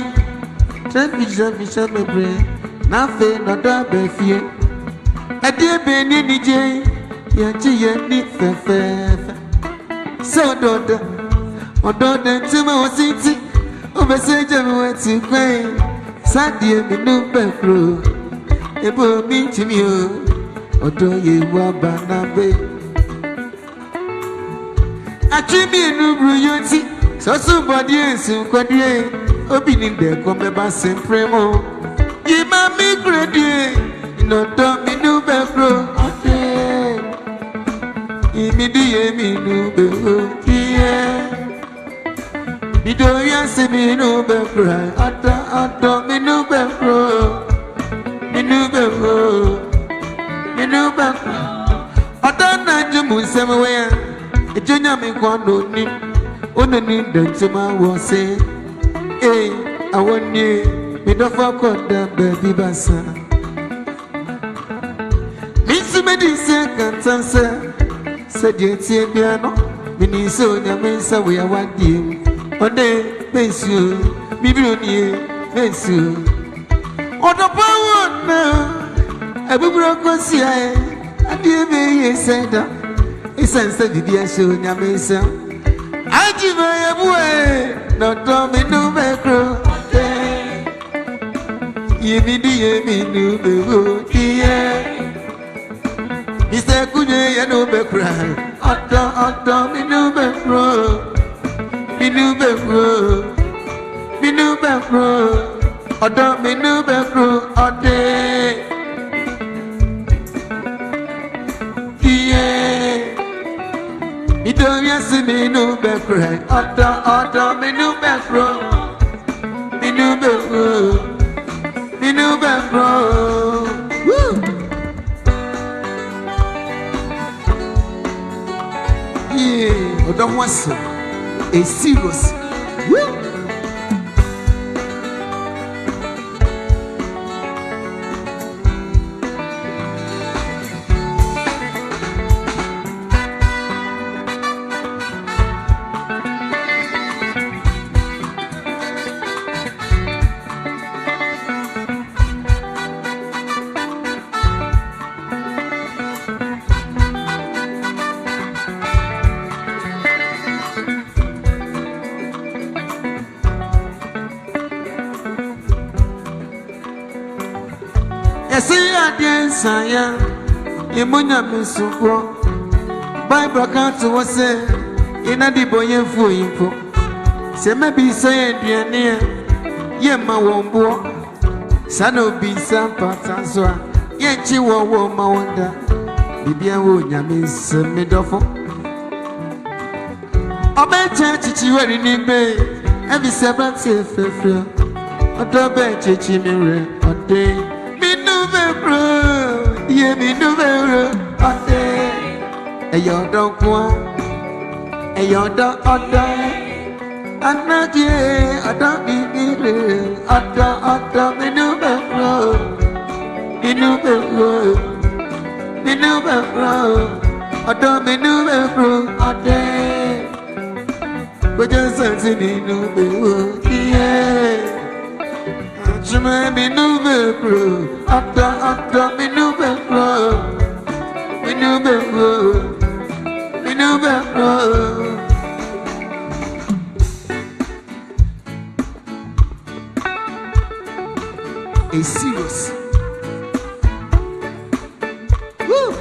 trebi me bre. Na fe odo be fie. Ade be ni nije, ye chi ye ni fe. So odo de tima ositi. Obeseja mwati kwe Sadie minu bekro Ebo minti miyo Odo ye wabana be Achimi enubru yoti Sosu body ensu kwadye Obi ninde kome basi premo Yima mi kredye Inodo minu bekro Ode Imidi ye minu bekro Yeah Idoya se minu bekro, ata minu bekro, minu bekro. Ata na jumu semewe, ejonya mi kwano ni, onani dentema wose. Awoni mi dofa koda baby basa. Misu medise kantanse, sedieti biano, miniso nyamensa we awadi. Ode bensu bibioni bensu odo pawo na ebubro kosia ade be yeseda isense bibia so nyamesa ajiba yebuwe no to me no bekro yemi no bego ise kunye ye no bekra odo me no bekro Minu bekro, odo minu bekro, ode. Yeah, idoya si minu bekro, odo minu bekro, minu bekro. Woo! Yeah, odo waso. A serious. Woo! see a dance, I am. You munya me so pro. Bible can't was say, in a deboyan for info. Say, maybe say, dear near, Yemma won't walk. Son of be some parts and so on. Yet you won't wonder. Bibia wonya miss midofo. Obe church you ready in bay. Every 7 safe. Odobe church in a day. Me no bro. Ye me no bro. A day. A yodon kwa. A yodon oda. Anadi. Oda me. Oda me no bro. Me no bro. Me no bro. Oda me no bro. A day. But just something no bro. Yeah. Me no bro. Oda me no bro. Me no bro. Me no bro. A serious. Woo.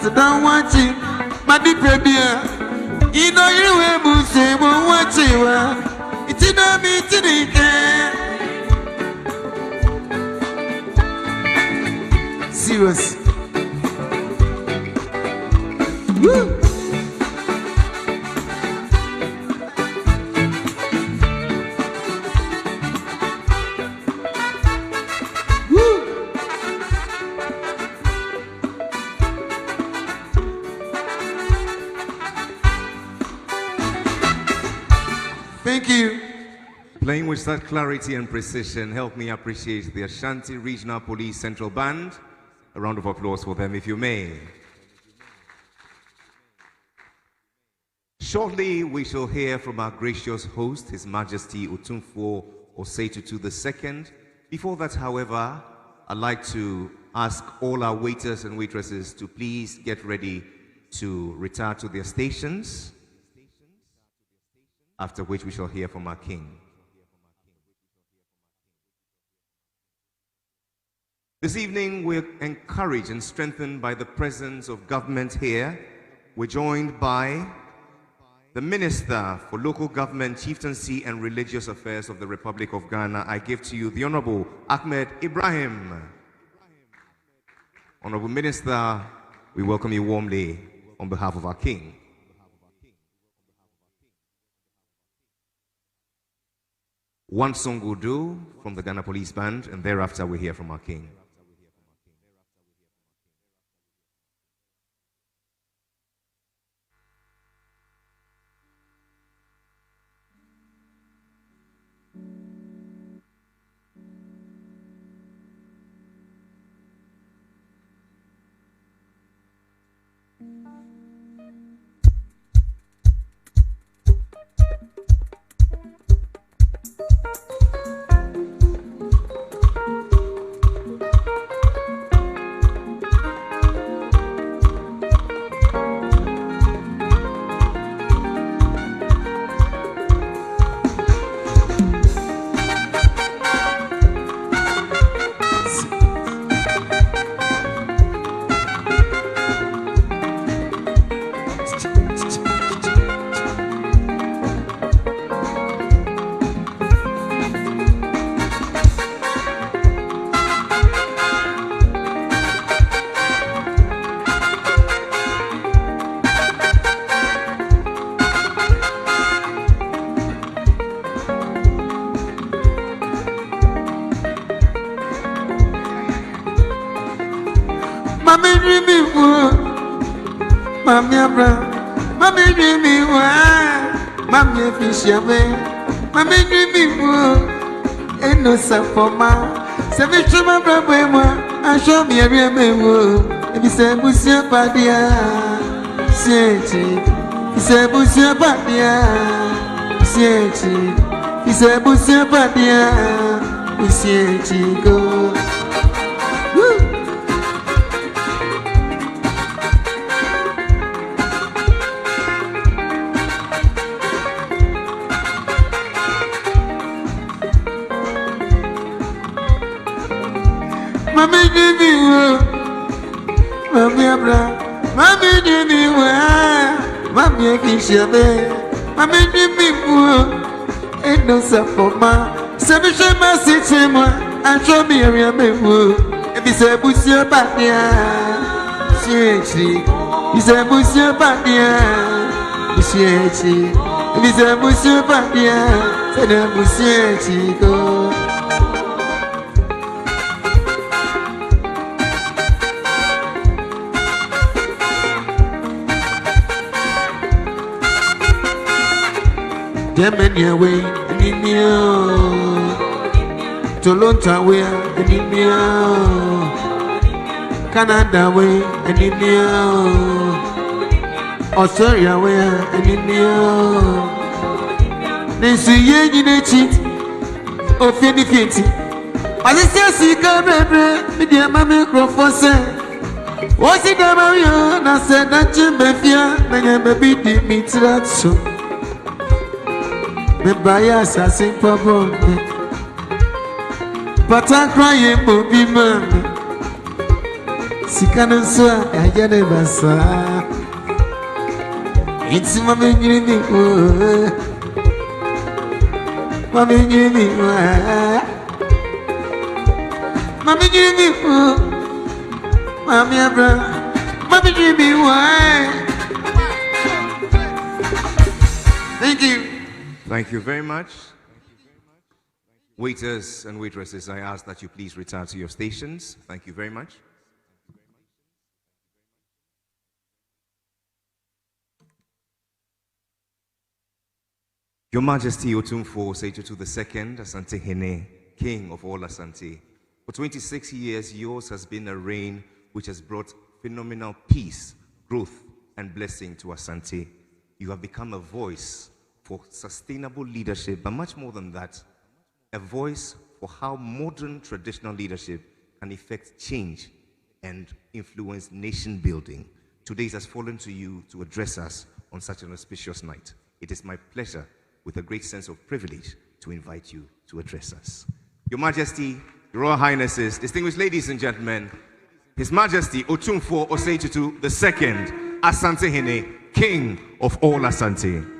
Don't watch it, but the premier. You know you will say, won't watch it. It's in a meeting. Serious. Woo. Thank you. Playing with such clarity and precision, help me appreciate the Ashanti Regional Police Central Band. A round of applause for them, if you may. Shortly, we shall hear from our gracious host, His Majesty Otumfuo Osei-Tutu II. Before that, however, I'd like to ask all our waiters and waitresses to please get ready to retire to their stations, after which we shall hear from our King. This evening, we're encouraged and strengthened by the presence of government here. We're joined by the Minister for Local Government, Chieftaincy and Religious Affairs of the Republic of Ghana. I give to you the Honorable Ahmed Ibrahim. Honorable Minister, we welcome you warmly on behalf of our King. One song will do from the Ghana Police Band, and thereafter we hear from our King. Mami dreamy wo, mami abra, mami dreamy wo, mami fishabe, mami dreamy wo, eno sapoma, sevichuma brabemo, I show me a real wo, if you say Monsieur Padia, Sieti, he said Monsieur Padia, Sieti, he said Monsieur Padia, Sieti go. Mami Jimmy, Mami Abra, Mami Jimmy, Mami Fishabe, Mami Jimmy, ain't no support. Seven my city, and show me a real memo. If he said, Monsieur Batia, he said, Monsieur Batia, if he said, Monsieur Batia, said, Monsieur Chico. Germany way, and in you, Toronto way, and in you, Canada way, and in you, Australia way, and in you. They see you in a cheat of 50. As I say, come, media mammy microphone say, what's it about you? And I said that you may fear, and baby did me to that so. Me bias as in problem, but I'm crying for me, man. Sikan so I never saw. It's Mami Jimmy, Mami Jimmy, Mami Jimmy, Mami Abra, Mami Jimmy, thank you. Thank you very much. Waiters and waitresses, I ask that you please return to your stations. Thank you very much. Your Majesty Otumfo Seitutu II, Asantehene, King of all Asante. For 26 years, yours has been a reign which has brought phenomenal peace, growth, and blessing to Asante. You have become a voice for sustainable leadership, but much more than that, a voice for how modern traditional leadership can effect change and influence nation building. Today it has fallen to you to address us on such an auspicious night. It is my pleasure, with a great sense of privilege, to invite you to address us. Your Majesty, Your Royal Highnesses, distinguished ladies and gentlemen, His Majesty Otumfo Osei-Tutu II, Asantehene, King of all Asante.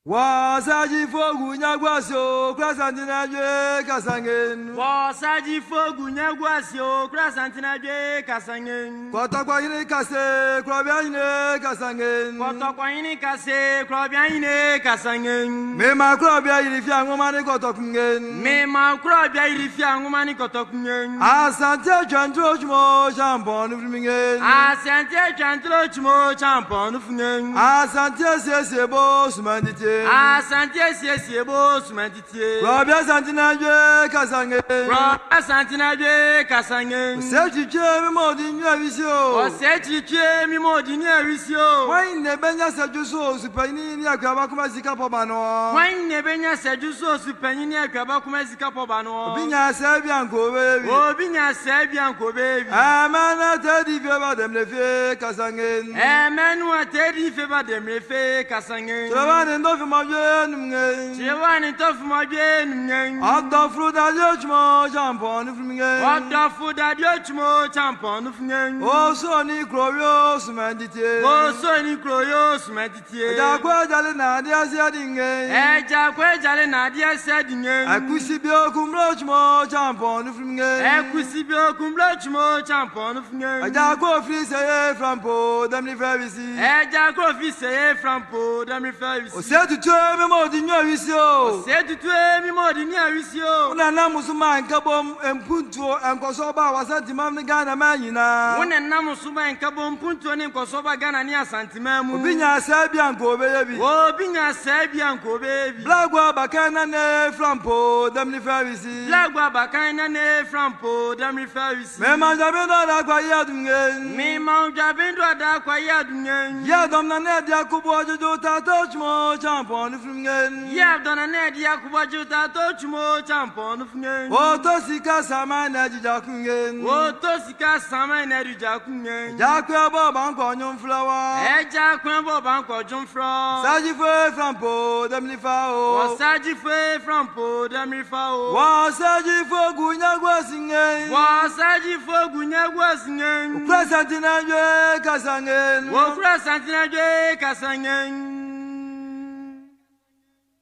Wasaji fogu nyagwasyo krasantina je kasangen. Wasaji fogu nyagwasyo krasantina je kasangen. Kotokwa yini kase krobya yini kasangen. Kotokwa yini kase krobya yini kasangen. Mema krobya yini fia ngomani kotokungen. Mema krobya yini fia ngomani kotokungen. Asante chantro chumo champon ufringen. Asante chantro chumo champon ufringen. Asante sesebo sumandite. Asante siesiebo sumandite. Krobya santina je kasangen. Krobya santina je kasangen. Sechiche mimodi nyavisyo. Osechiche mimodi nyavisyo. Wine nebenya sejuso supanyini ni akwaba kumazika pobano. Wine nebenya sejuso supanyini akwaba kumazika pobano. Obinya sebia nkobebi. Obinya sebia nkobebi. Amana tedi feba demlefe kasangen. Amenu atedi feba demlefe kasangen. Trabane ndo fema je Madgen, Giovanni Tofumagen, After fruit at Yochmo, Champon from me. what the food at Yochmo, Champon of Yang, Also, Nicroyos, Medite. also Nicroyos, Meditate, Jaquajalina, dear Setting. Jaquajal Nadia said in I could see Biokum Rochmo, Champon from me. Equisibio Cumblachmo, Champon of I Yang, Jaco Frise from Po, Damni Favisi. Jacofi from Po, Dammy Favis. Said to tell me more than you is Said to me more than you. Una Musuma and Kabom and Punto and Kosoba was at the Mamma Manina. When a Namusuma and Cabon Punto and Kosoba Ganania Santimamu, Binya Sabianco, baby. oh, being a Sabianco, baby. Blagua Bacana from Po, Damni Favisi. Lagua Bacana from Po, Dammy Favis. Mema Jabena Quayadungen. Me Mount Javendra da Quayadungen. Yadam Nadia Kubojo Touchmo, Champon from Gen. Yab done a Ned Yakubajuta Touchmo, Champon of Yang. O Tosika Samana Jakungen. Oh, Tosika Sama Ned Jakungen. Jacqua Bob on flower. Eja Quambo Banco John Fro. Sajife from Po, Damni Fao. Sajife from Po, Dammy Fao. Was Sajifo Gunyagua singing. Wasaji Fogunya was Yang. Presentina Casangen. Wokra Santina Kasangan.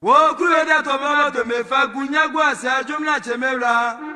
Wo Kueda Toba de Mefa Gunyagua Sajumla Chemera.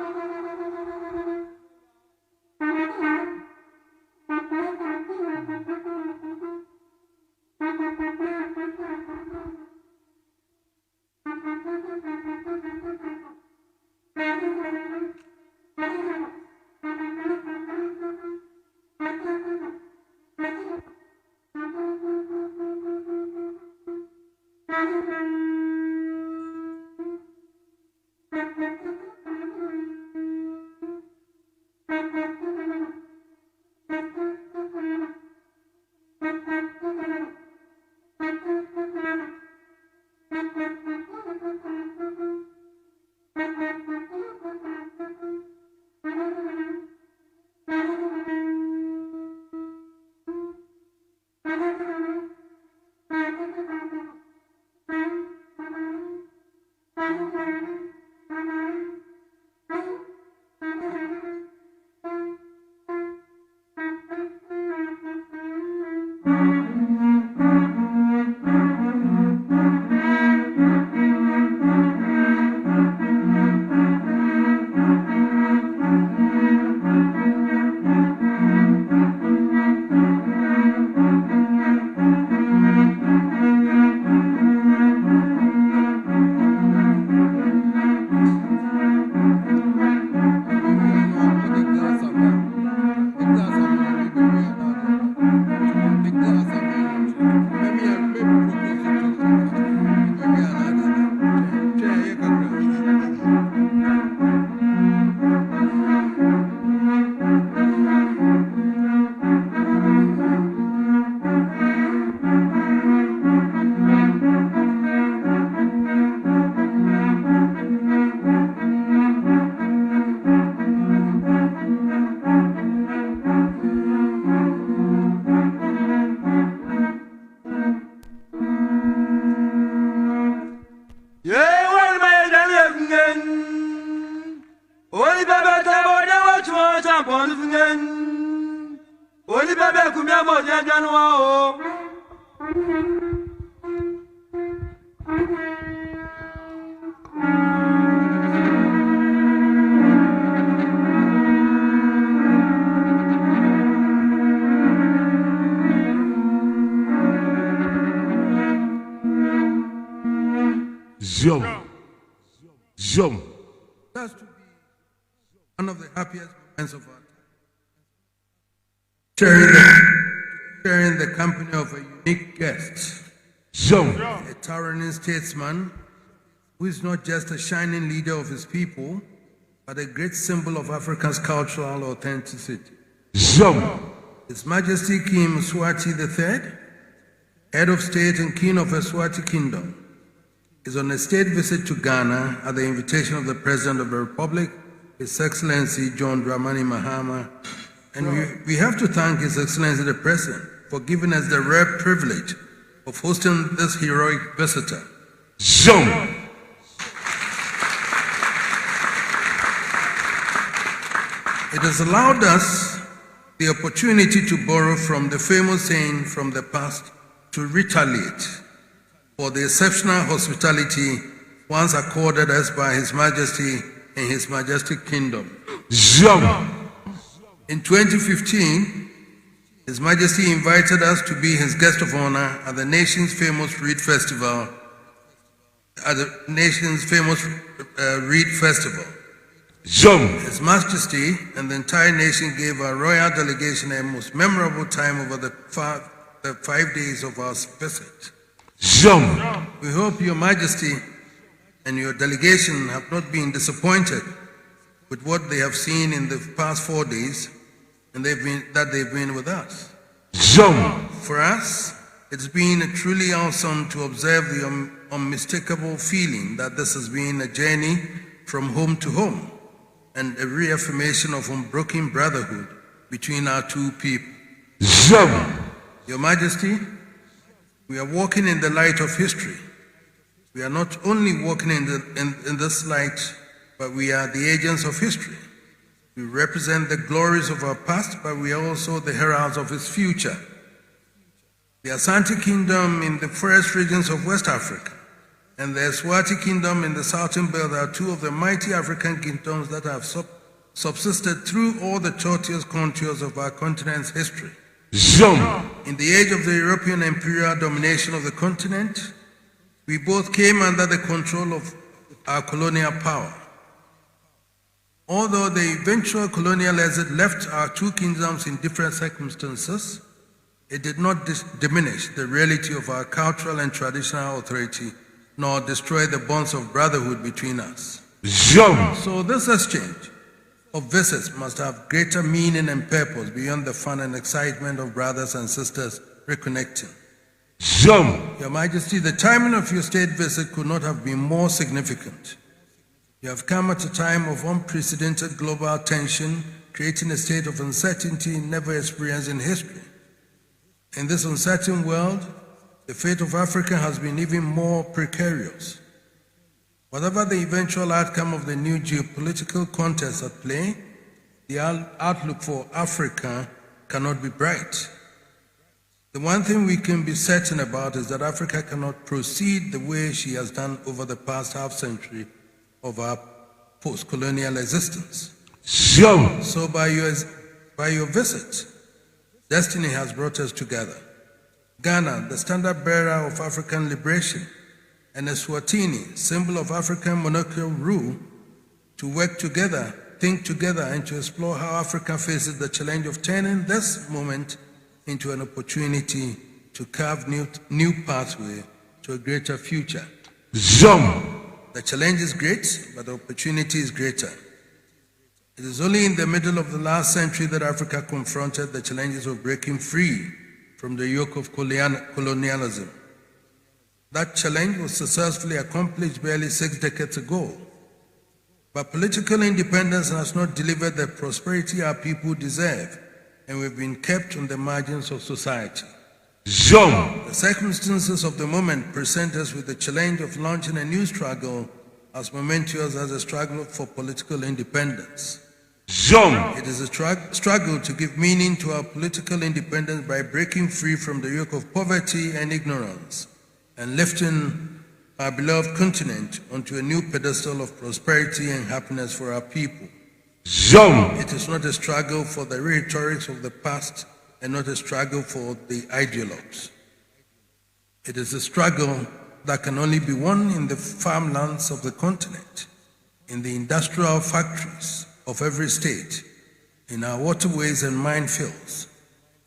Zoom. That's to be one of the happiest moments of our time. Sharing the company of a unique guest. Zoom. A towering statesman who is not just a shining leader of his people, but a great symbol of Africa's cultural authenticity. Zoom. His Majesty King Mswati III, head of state and king of Eswatini Kingdom, is on a state visit to Ghana at the invitation of the President of the Republic, His Excellency John Dramani Mahama. And we have to thank His Excellency the President for giving us the rare privilege of hosting this heroic visitor. Zoom. It has allowed us the opportunity to borrow from the famous saying from the past to retaliate for the exceptional hospitality once accorded us by His Majesty in His Majestic Kingdom. In 2015, His Majesty invited us to be his guest of honor at the nation's famous Reed Festival. His Majesty and the entire nation gave our royal delegation a most memorable time over the 5 days of our visit. We hope Your Majesty and your delegation have not been disappointed with what they have seen in the past 4 days and they've been with us. For us, it's been truly awesome to observe the unmistakable feeling that this has been a journey from home to home and a reaffirmation of unbroken brotherhood between our two people. Your Majesty, we are walking in the light of history. We are not only walking in this light, but we are the agents of history. We represent the glories of our past, but we are also the heralds of its future. The Asante Kingdom in the forest regions of West Africa and the Eswatini Kingdom in the southern belt are two of the mighty African kingdoms that have subsisted through all the tortuous contours of our continent's history. In the age of the European imperial domination of the continent, we both came under the control of our colonial power. Although the eventual colonial exit left our two kingdoms in different circumstances, it did not diminish the reality of our cultural and traditional authority, nor destroy the bonds of brotherhood between us. So this exchange of visits must have greater meaning and purpose beyond the fun and excitement of brothers and sisters reconnecting. Your Majesty, the timing of your state visit could not have been more significant. You have come at a time of unprecedented global tension, creating a state of uncertainty never experienced in history. In this uncertain world, the fate of Africa has been even more precarious. Whatever the eventual outcome of the new geopolitical contest at play, the outlook for Africa cannot be bright. The one thing we can be certain about is that Africa cannot proceed the way she has done over the past half-century of our post-colonial existence. So by your visit, destiny has brought us together. Ghana, the standard bearer of African liberation, and Eswatini, symbol of African monarchical rule, to work together, think together, and to explore how Africa faces the challenge of turning this moment into an opportunity to carve new pathway to a greater future. The challenge is great, but the opportunity is greater. It is only in the middle of the last century that Africa confronted the challenges of breaking free from the yoke of colonialism. That challenge was successfully accomplished barely 6 decades ago. But political independence has not delivered the prosperity our people deserve, and we've been kept on the margins of society. The circumstances of the moment present us with the challenge of launching a new struggle as momentous as a struggle for political independence. It is a struggle to give meaning to our political independence by breaking free from the yoke of poverty and ignorance and lifting our beloved continent onto a new pedestal of prosperity and happiness for our people. It is not a struggle for the rhetorics of the past and not a struggle for the ideologues. It is a struggle that can only be won in the farmlands of the continent, in the industrial factories of every state, in our waterways and minefields.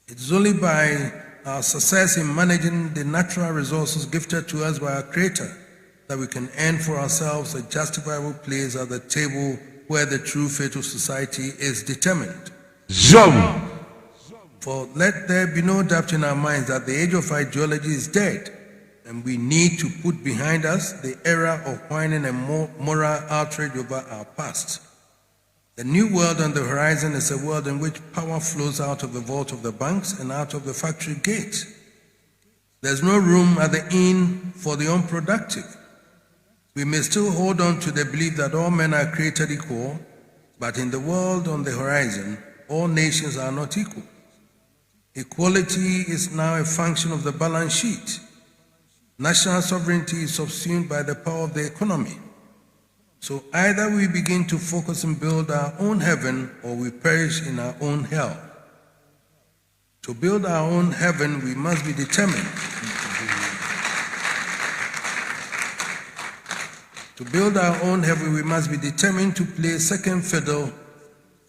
It is only by our success in managing the natural resources gifted to us by our Creator that we can earn for ourselves a justifiable place at the table where the true fate of society is determined. For let there be no doubt in our minds that the age of ideology is dead, and we need to put behind us the era of whining and moral outrage over our past. The new world on the horizon is a world in which power flows out of the vault of the banks and out of the factory gate. There's no room at the inn for the unproductive, We may still hold on to the belief that all men are created equal, but in the world on the horizon, all nations are not equal. Equality is now a function of the balance sheet. National sovereignty is subsumed by the power of the economy. So either we begin to focus and build our own heaven, or we perish in our own hell. To build our own heaven, we must be determined. To build our own heaven, we must be determined to play second fiddle,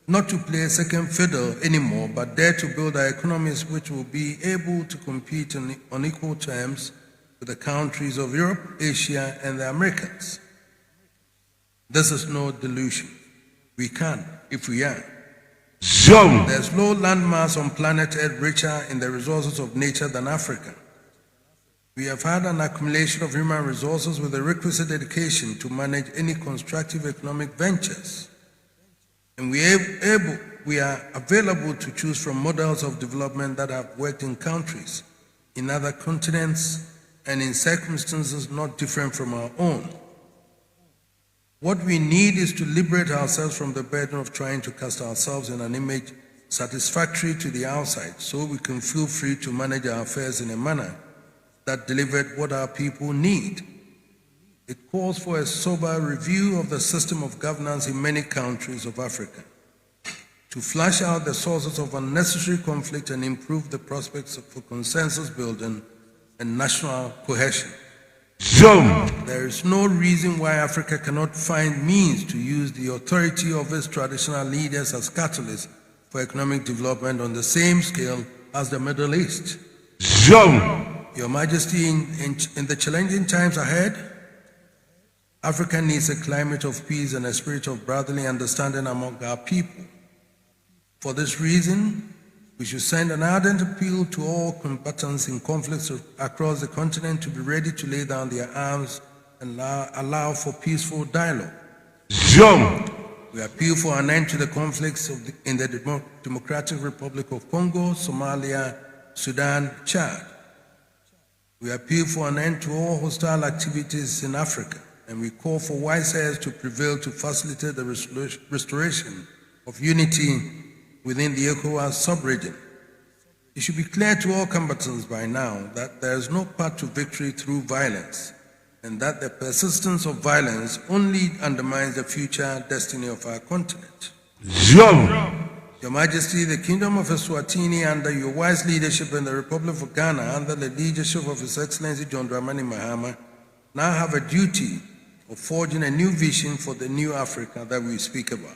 not to play second fiddle anymore, but dare to build our economies which will be able to compete on equal terms with the countries of Europe, Asia, and the Americans. This is no delusion. We can, if we are. There's no landmass on planet Earth richer in the resources of nature than Africa. We have had an accumulation of human resources with the requisite dedication to manage any constructive economic ventures. And we are available to choose from models of development that have worked in countries, in other continents, and in circumstances not different from our own. What we need is to liberate ourselves from the burden of trying to cast ourselves in an image satisfactory to the outside, so we can feel free to manage our affairs in a manner that delivered what our people need. It calls for a sober review of the system of governance in many countries of Africa, to flush out the sources of unnecessary conflict and improve the prospects for consensus building and national cohesion. There is no reason why Africa cannot find means to use the authority of its traditional leaders as catalysts for economic development on the same scale as the Middle East. Your Majesty, in the challenging times ahead, Africa needs a climate of peace and a spirit of brotherly understanding among our people. For this reason, we should send an ardent appeal to all combatants in conflicts across the continent to be ready to lay down their arms and allow for peaceful dialogue. We appeal for an end to the conflicts in the Democratic Republic of Congo, Somalia, Sudan, Chad. We appeal for an end to all hostile activities in Africa, and we call for wise heads to prevail to facilitate the restoration of unity within the ECOWAS sub-region. It should be clear to all combatants by now that there is no path to victory through violence, and that the persistence of violence only undermines the future destiny of our continent. Your Majesty, the Kingdom of Eswatini, under your wise leadership, and the Republic of Ghana, under the leadership of His Excellency John Dramani Mahama, now have a duty of forging a new vision for the new Africa that we speak about.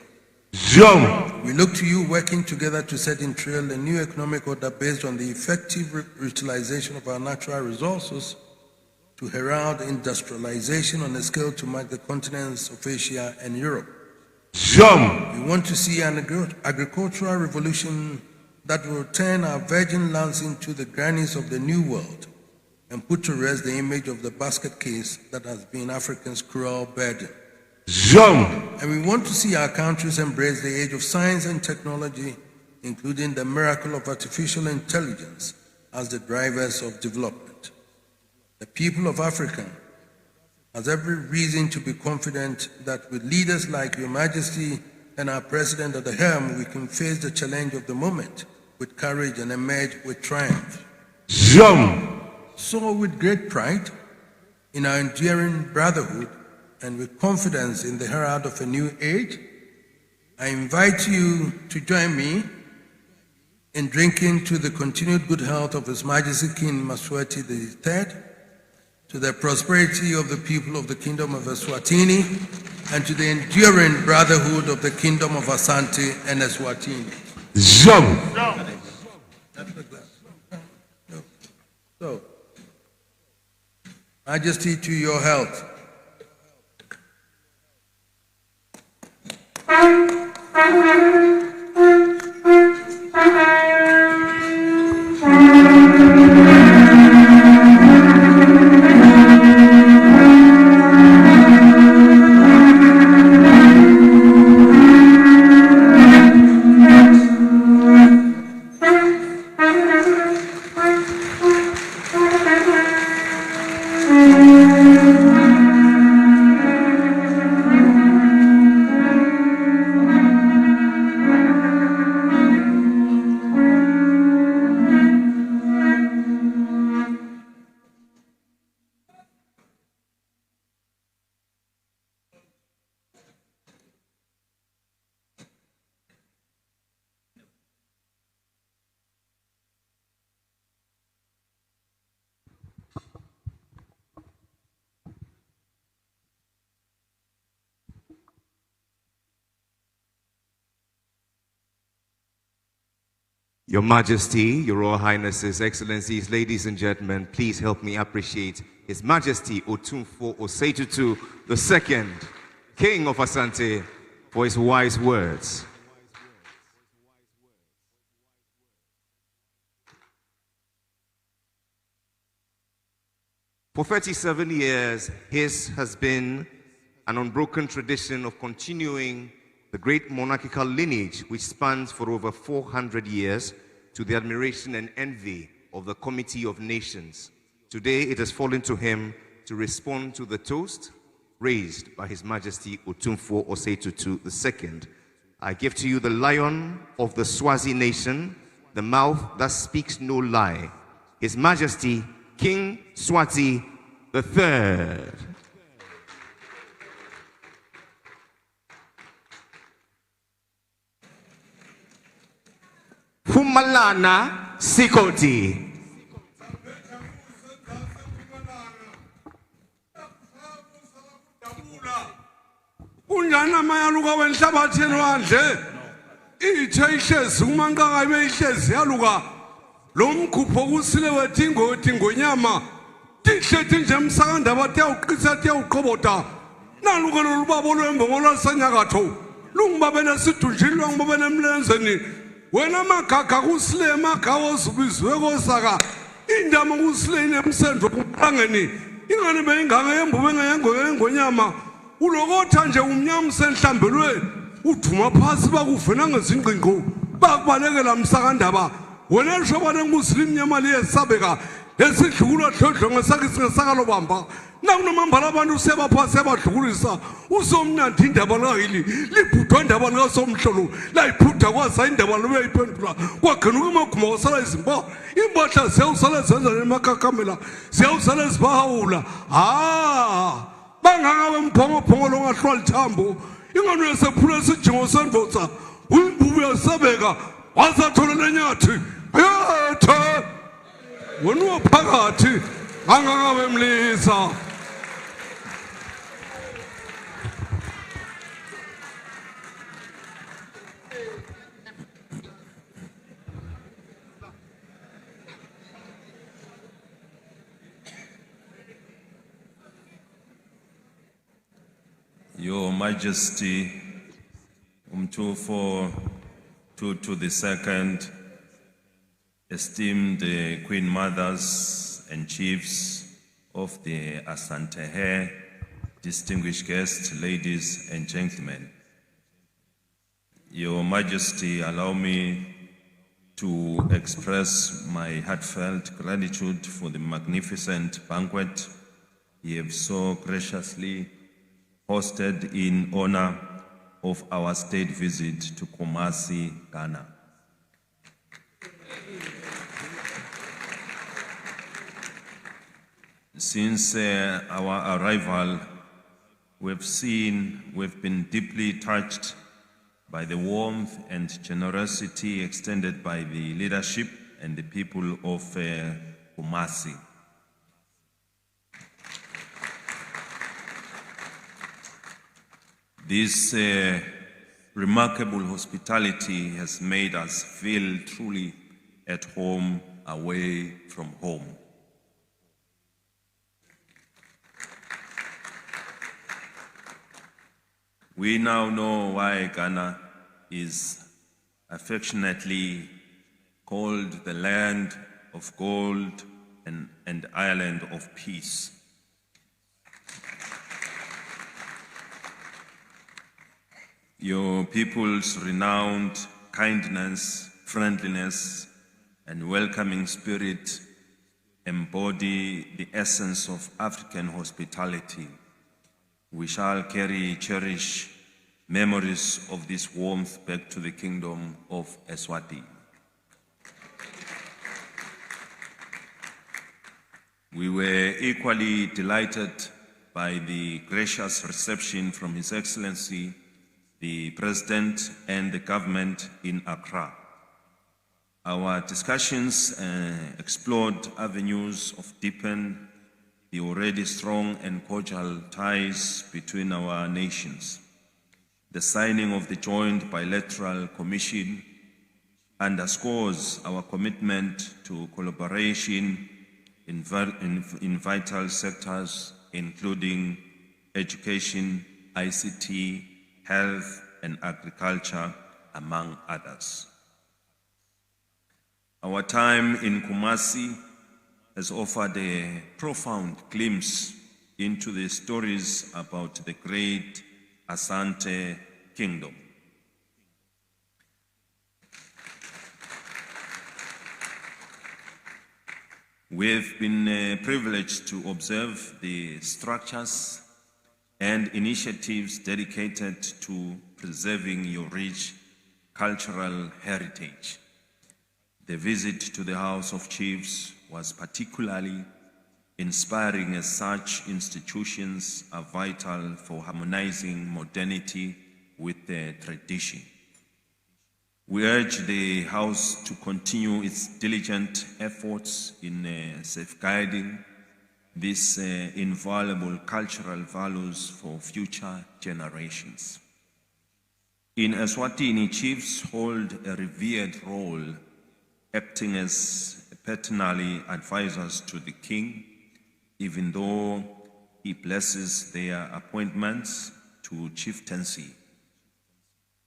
We look to you working together to set in trail a new economic order based on the effective utilization of our natural resources to herald industrialization on a scale to match the continents of Asia and Europe. We want to see an agricultural revolution that will turn our virgin lands into the grannies of the new world and put to rest the image of the basket case that has been Africa's cruel burden. And we want to see our countries embrace the age of science and technology, including the miracle of artificial intelligence, as the drivers of development. The people of Africa has every reason to be confident that with leaders like Your Majesty and our President at the helm, we can face the challenge of the moment with courage and emerge with triumph. So with great pride in our enduring brotherhood and with confidence in the herald of a new age, I invite you to join me in drinking to the continued good health of His Majesty King Mswati III, to the prosperity of the people of the Kingdom of Eswatini, and to the enduring brotherhood of the Kingdom of Asante and Eswatini. So, Majesty, to your health. Your Majesty, Your Royal Highnesses, Excellencies, ladies and gentlemen, please help me appreciate His Majesty Otumfuo Osei-Tutu II, King of Asante, for his wise words. For 37 years, his has been an unbroken tradition of continuing the great monarchical lineage which spans for over 400 years to the admiration and envy of the Committee of Nations. Today, it has fallen to him to respond to the toast raised by His Majesty Otumfuo Osei-Tutu II. I give to you the lion of the Swazi nation, the mouth that speaks no lie, His Majesty King Mswati III. Fumalana Sikoti. Unjana mayaluka wenhlabathi elwandle ithe ihlezi umanqaka ibe ihlezi yaluka lo mkhupho kusile wethu ingoti ngonyama tihlethi nje emsakanda bathi awuqisa thi awuqhobota naluka lolubabo lwembongo lwasenyakatho lungibabene sidunjini lwangibabene emlenzeni wena magaga kusile magawo ozubizwe kosaka indama kusile inemsendvo kuqangeni ingane beyinganga yembube ngengonyama ulokotha nje umnyama senhlambelwe uduma phasi bakuvena ngezingqinqo bakubalekela msakandaba wena lishobane ngusile imnyama liyesabeka esidlula hlodlo ngesakisi ngesakalo bamba nakunomambala abantu sebaphasi abadlukulisa usomnandi indaba lakili libhudwa indaba likasomhlolo layiphutha kwaza indaba lobe yayiphendula kwagenuka amaguma wasala izimba impahla ziyawusala zenza nemakhakamela ziyawusala ezibahawula bangakabe mphongophongo longahlwa lithambo ingano yesephula isijingo sendvoza uyimbubu yasabeka wasathola lenyathi yethe wena uwaphakathi angakabe mlisa. Your Majesty, Otumfuo II, esteemed Queen Mothers and Chiefs of the Asantehene, distinguished guests, ladies and gentlemen. Your Majesty, allow me to express my heartfelt gratitude for the magnificent banquet you have so graciously hosted in honor of our state visit to Kumasi, Ghana. Since our arrival, we've been deeply touched by the warmth and generosity extended by the leadership and the people of Kumasi. This remarkable hospitality has made us feel truly at home, away from home. We now know why Ghana is affectionately called the land of gold and island of peace. Your people's renowned kindness, friendliness, and welcoming spirit embody the essence of African hospitality. We shall cherish memories of this warmth back to the kingdom of Eswatini. We were equally delighted by the gracious reception from His Excellency, the President and the government in Accra. Our discussions explored avenues of deepen the already strong and cordial ties between our nations. The signing of the Joint Bilateral Commission underscores our commitment to collaboration in vital sectors, including education, ICT, health, and agriculture, among others. Our time in Kumasi has offered a profound glimpse into the stories about the great Asante Kingdom. We've been privileged to observe the structures and initiatives dedicated to preserving your rich cultural heritage. The visit to the House of Chiefs was particularly inspiring, as such institutions are vital for harmonizing modernity with the tradition. We urge the House to continue its diligent efforts in safeguarding these invaluable cultural values for future generations. In Eswatini, chiefs hold a revered role, acting as paternally advisors to the king, even though he blesses their appointments to chieftaincy.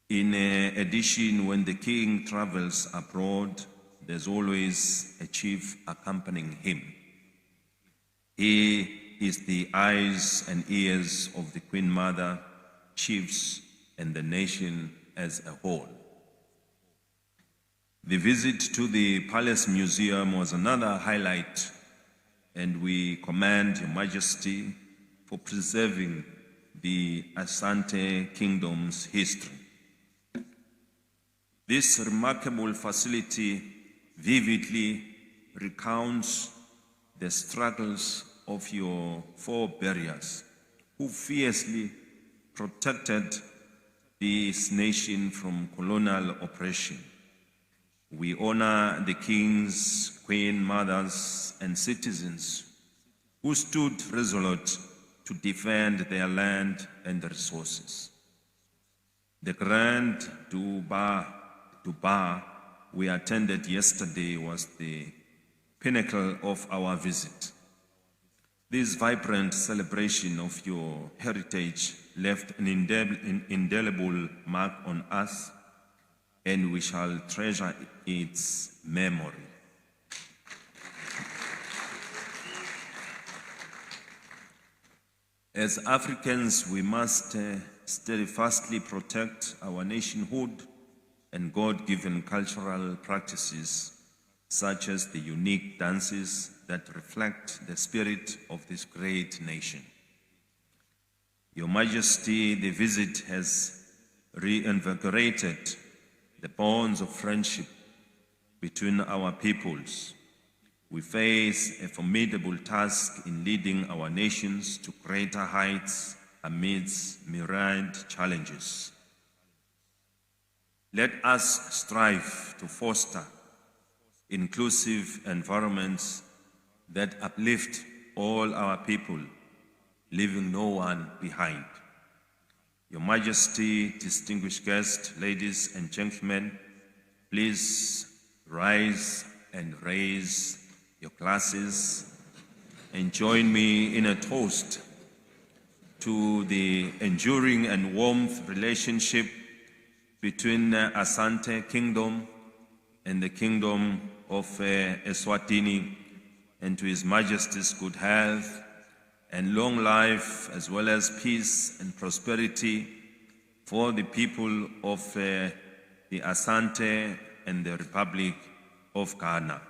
In addition, when the king travels abroad, there's always a chief accompanying him. He is the eyes and ears of the Queen Mother, chiefs, and the nation as a whole. The visit to the Palace Museum was another highlight, and we commend Your Majesty for preserving the Asante Kingdom's history. This remarkable facility vividly recounts the struggles of your forebears who fiercely protected this nation from colonial oppression. We honor the kings, queen mothers, and citizens who stood resolute to defend their land and resources. The Grand Dubar we attended yesterday was the pinnacle of our visit. This vibrant celebration of your heritage left an indelible mark on us, and we shall treasure its memory. As Africans, we must steadfastly protect our nationhood and God-given cultural practices, such as the unique dances that reflect the spirit of this great nation. Your Majesty, the visit has reinvigorated the bonds of friendship between our peoples. We face a formidable task in leading our nations to greater heights amidst myriad challenges. Let us strive to foster inclusive environments that uplift all our people, leaving no one behind. Your Majesty, distinguished guests, ladies and gentlemen, please rise and raise your glasses and join me in a toast to the enduring and warm relationship between Asante Kingdom and the Kingdom of Eswatini, and to His Majesty's good health and long life, as well as peace and prosperity for the people of the Asante and the Republic of Ghana.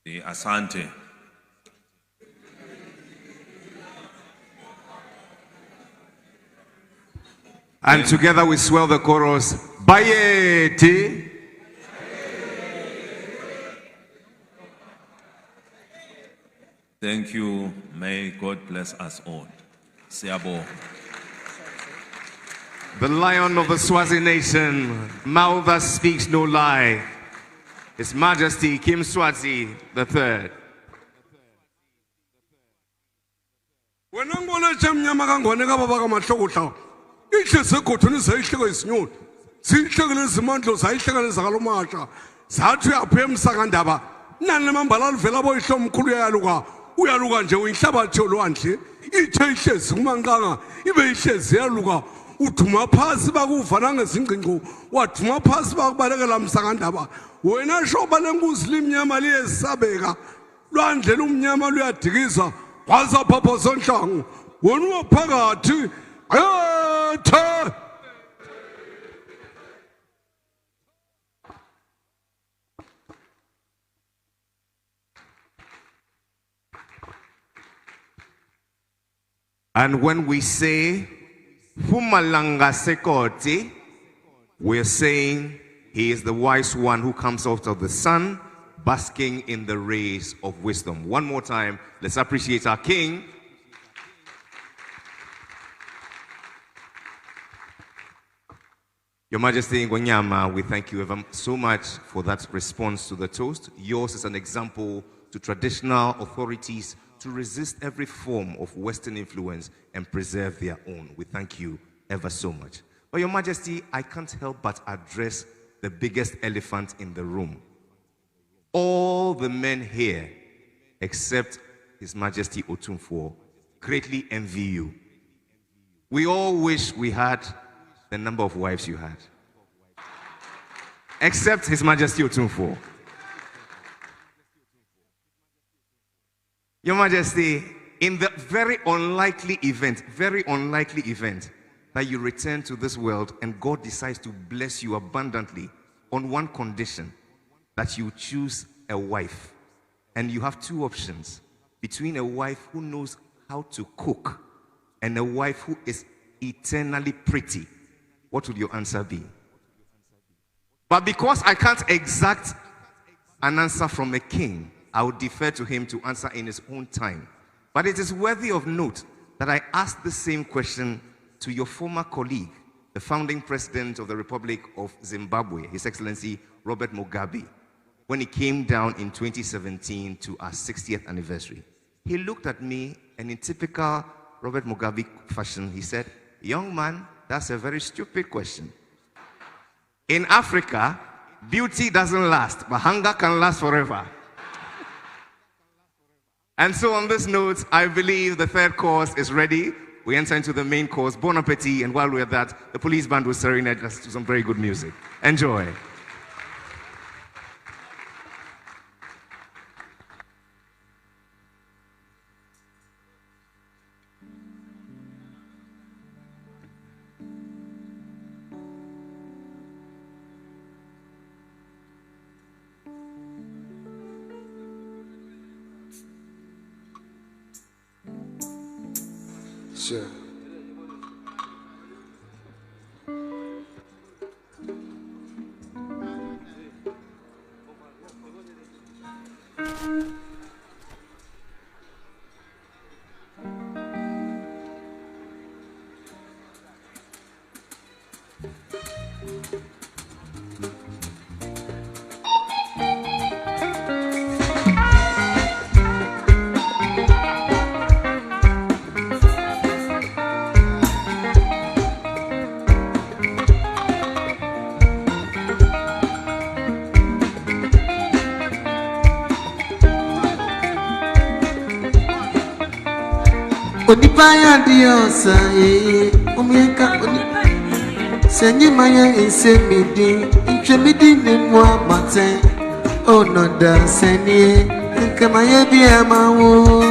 The Asante. And together we swell the chorus, Bayeti. Thank you. May God bless us all. Siabo. The Lion of the Swazi Nation, mouth that speaks no lie, His Majesty King Mswati III. When I'm going to jam Yamagan, when I have a matlokota, each is a cotton is a sugar is new. sihlekeleza imandlo sayihlekeleza kalomasha zathi uyapha emsakandaba nani mambala livela boyihlomkhulu uyaluka nje uyinhlabathi olwandle ithe ihlezi kumankanga ibe ihlezi yaluka uthuma phasi bakuvana ngezingqingqo wathuma phasi bakubalekela msakandaba wena shoba lenkuzi limnyama liyesabeka lwandle lumnyama luyadikiza waza phapha sonhlangu wena uphakathi ayethe. And when we say Fumalanga Sekoti, we're saying he is the wise one who comes out of the sun, basking in the rays of wisdom. One more time, let's appreciate our king. Your Majesty Ngonyama, we thank you ever so much for that response to the toast. Yours is an example to traditional authorities to resist every form of Western influence and preserve their own. We thank you ever so much. But Your Majesty, I can't help but address the biggest elephant in the room. All the men here, except His Majesty Otumfuo, greatly envy you. We all wish we had the number of wives you had, except His Majesty Otumfuo. Your Majesty, in the very unlikely event that you return to this world and God decides to bless you abundantly on one condition, that you choose a wife, and you have two options between a wife who knows how to cook and a wife who is eternally pretty, what would your answer be? But because I can't exact an answer from a king, I would defer to him to answer in his own time. But it is worthy of note that I asked the same question to your former colleague, the founding president of the Republic of Zimbabwe, His Excellency Robert Mugabe, when he came down in 2017 to our 60th anniversary. He looked at me and in typical Robert Mugabe fashion, he said, "Young man, that's a very stupid question. In Africa, beauty doesn't last, but hunger can last forever." And so on this note, I believe the third course is ready. We enter into the main course. Bon appetit. And while we're at that, the police band will serenade us to some very good music. Enjoy. Sure. Onipaya diosa umieka senyi maya insemidi inchemidi ni mwa mate onoda senye kama yebi amawo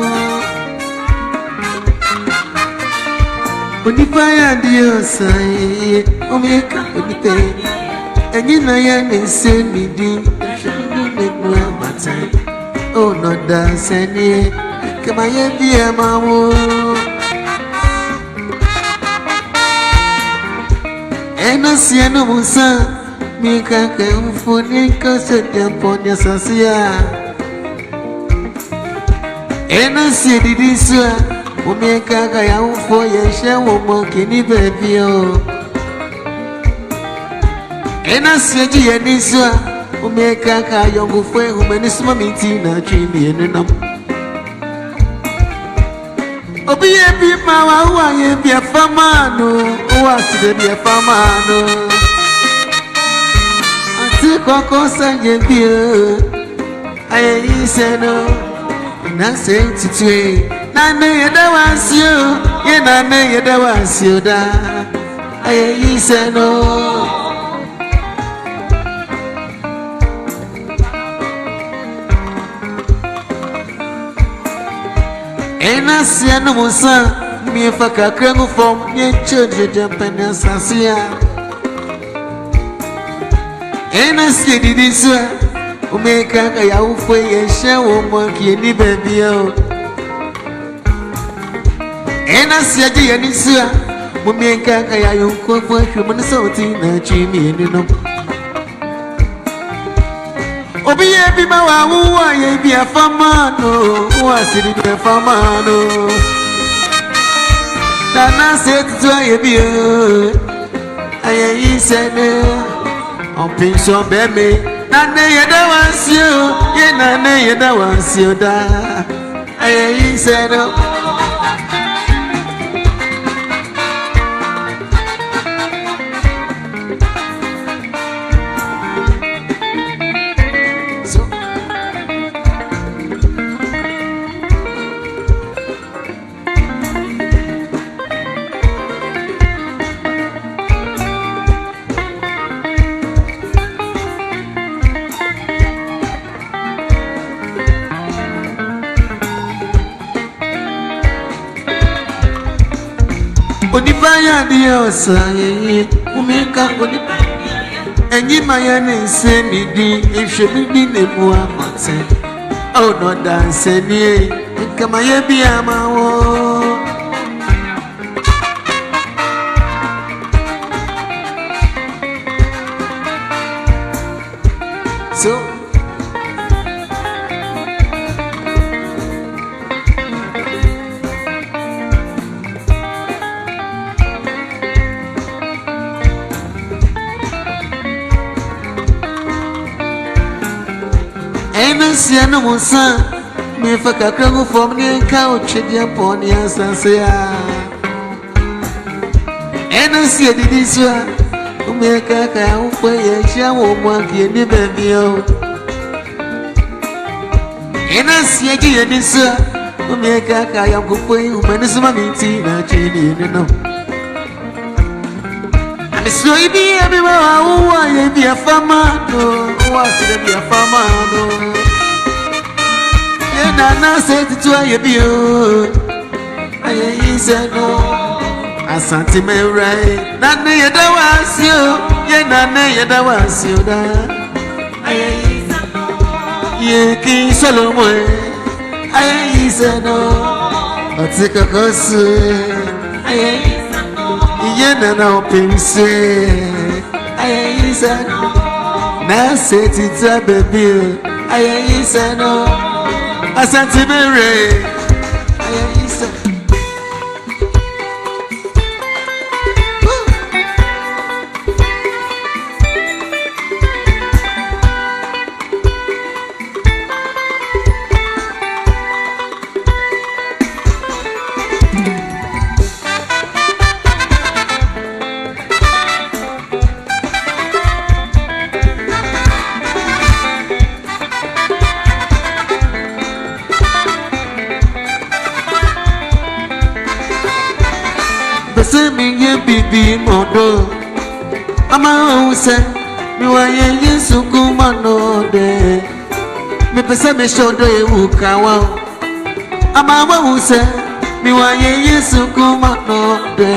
Onipaya diosa umieka onipe enyi na ya insemidi inchemidi ni mwa mate onoda senye kama yebi amawo Eno sieno musa mika ke ufuni kase temponya sasia Eno siedidiswa umika kaya ufo yeshe wumokini bebio Eno sieji yeniswa umika kaya ngufwe umenisuma mitina chini yenenam Obi ebi mawa uwa yebi afamano Uwa sidebi afamano Coco Sanya Beer. I said, no, and say to tree. Nane, that was you. Nane, that was you. I said, no. And I see no son, me if I can come from your church, Japanese Asia. And I see this, who make a young way and show monkey any baby. And I see a Dianissa, who make a young cook for human salty, and Jimmy, and you know. Obi ebi ma wa wuwa ye bi afamano wa siri bi afamano Dana se tu ye bi aye isene on pinso beme nane ye da wansio ye nane ye da wansio da aye isene Onibaya Dios, Umeka Onibaya, and you my send me if she be in the Muamate. Oh, no dance any, come I be a man. So Siano Musa, me for Kakango from the couch, Japan, Asante. And I see this one, who make a cow for a shower monkey in the baby. And I see a this one, who make a kayak for you, when it's my meeting, you know. I'm so be everywhere, who I be a farmer, who was to be a farmer. Nana said to you, I said, no, Asante me right. Nana, you don't want you, Nana, you don't want you. I said, no, you can't solo me. I said, no, I'll take a course. I said, no, you know, Pinsay. I said, no, now say it's a baby. I said, no. Asantehene, Bibi modo ama use mi wa ye suku mano de mi pese me shodo e ukawa ama wa use mi wa ye suku mano de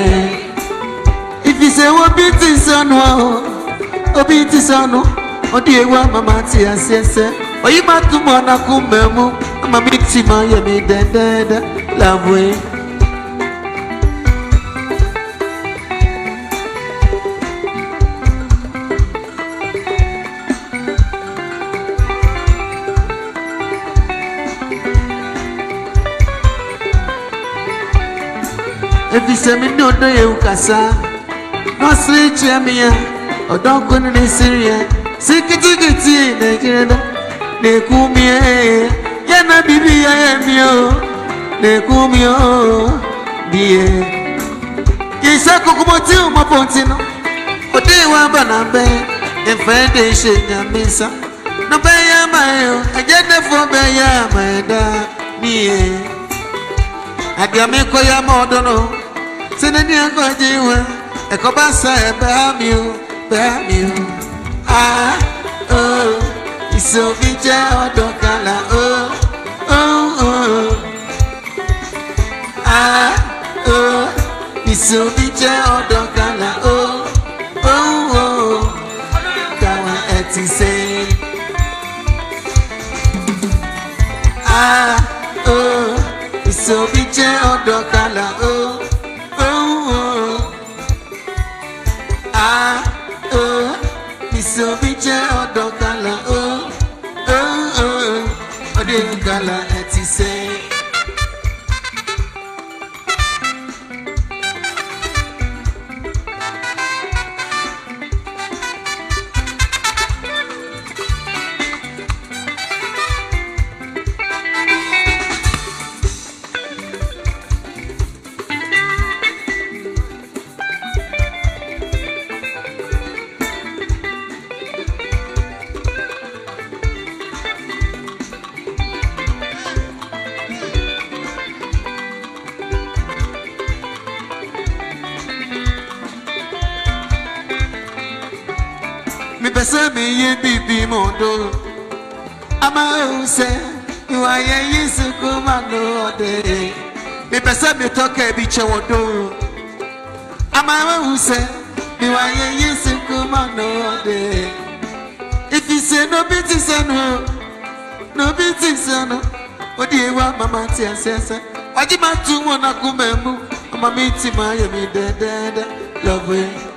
if you say obiti sano odi ewa mama ti asese oyi matumo na kumemu ama mi ti ma ye mi dede lavwe. If you say me no do you kasa, no switch me or don't go in Syria. Sikiti Nigeria, ne kumie, yana bibi ya mio, ne kumio, die. Kisa kukumoti umapontino, ode wa banabe, If I did shit, I miss her. No, by my I get the for by my dad. I can make a model. Send a near God, you a cobasa, bear you. Ah, oh, it's so big, Docala. Oh. Ah, oh, it's so big, Docala. Oh. Kawa eti say. Ah, oh, it's so big, Docala. Oh. Ah, oh, it's so big, Docala. Oh. Odekala eti say. Me ye bibi mondo ama use you are yesu kumano de me pesa me toke bi chewodo ama use you are yesu kumano de if you say no biti sano odi ewa mama ti asese waji matu wona kumemu mama mi ti ma ye mi de love you.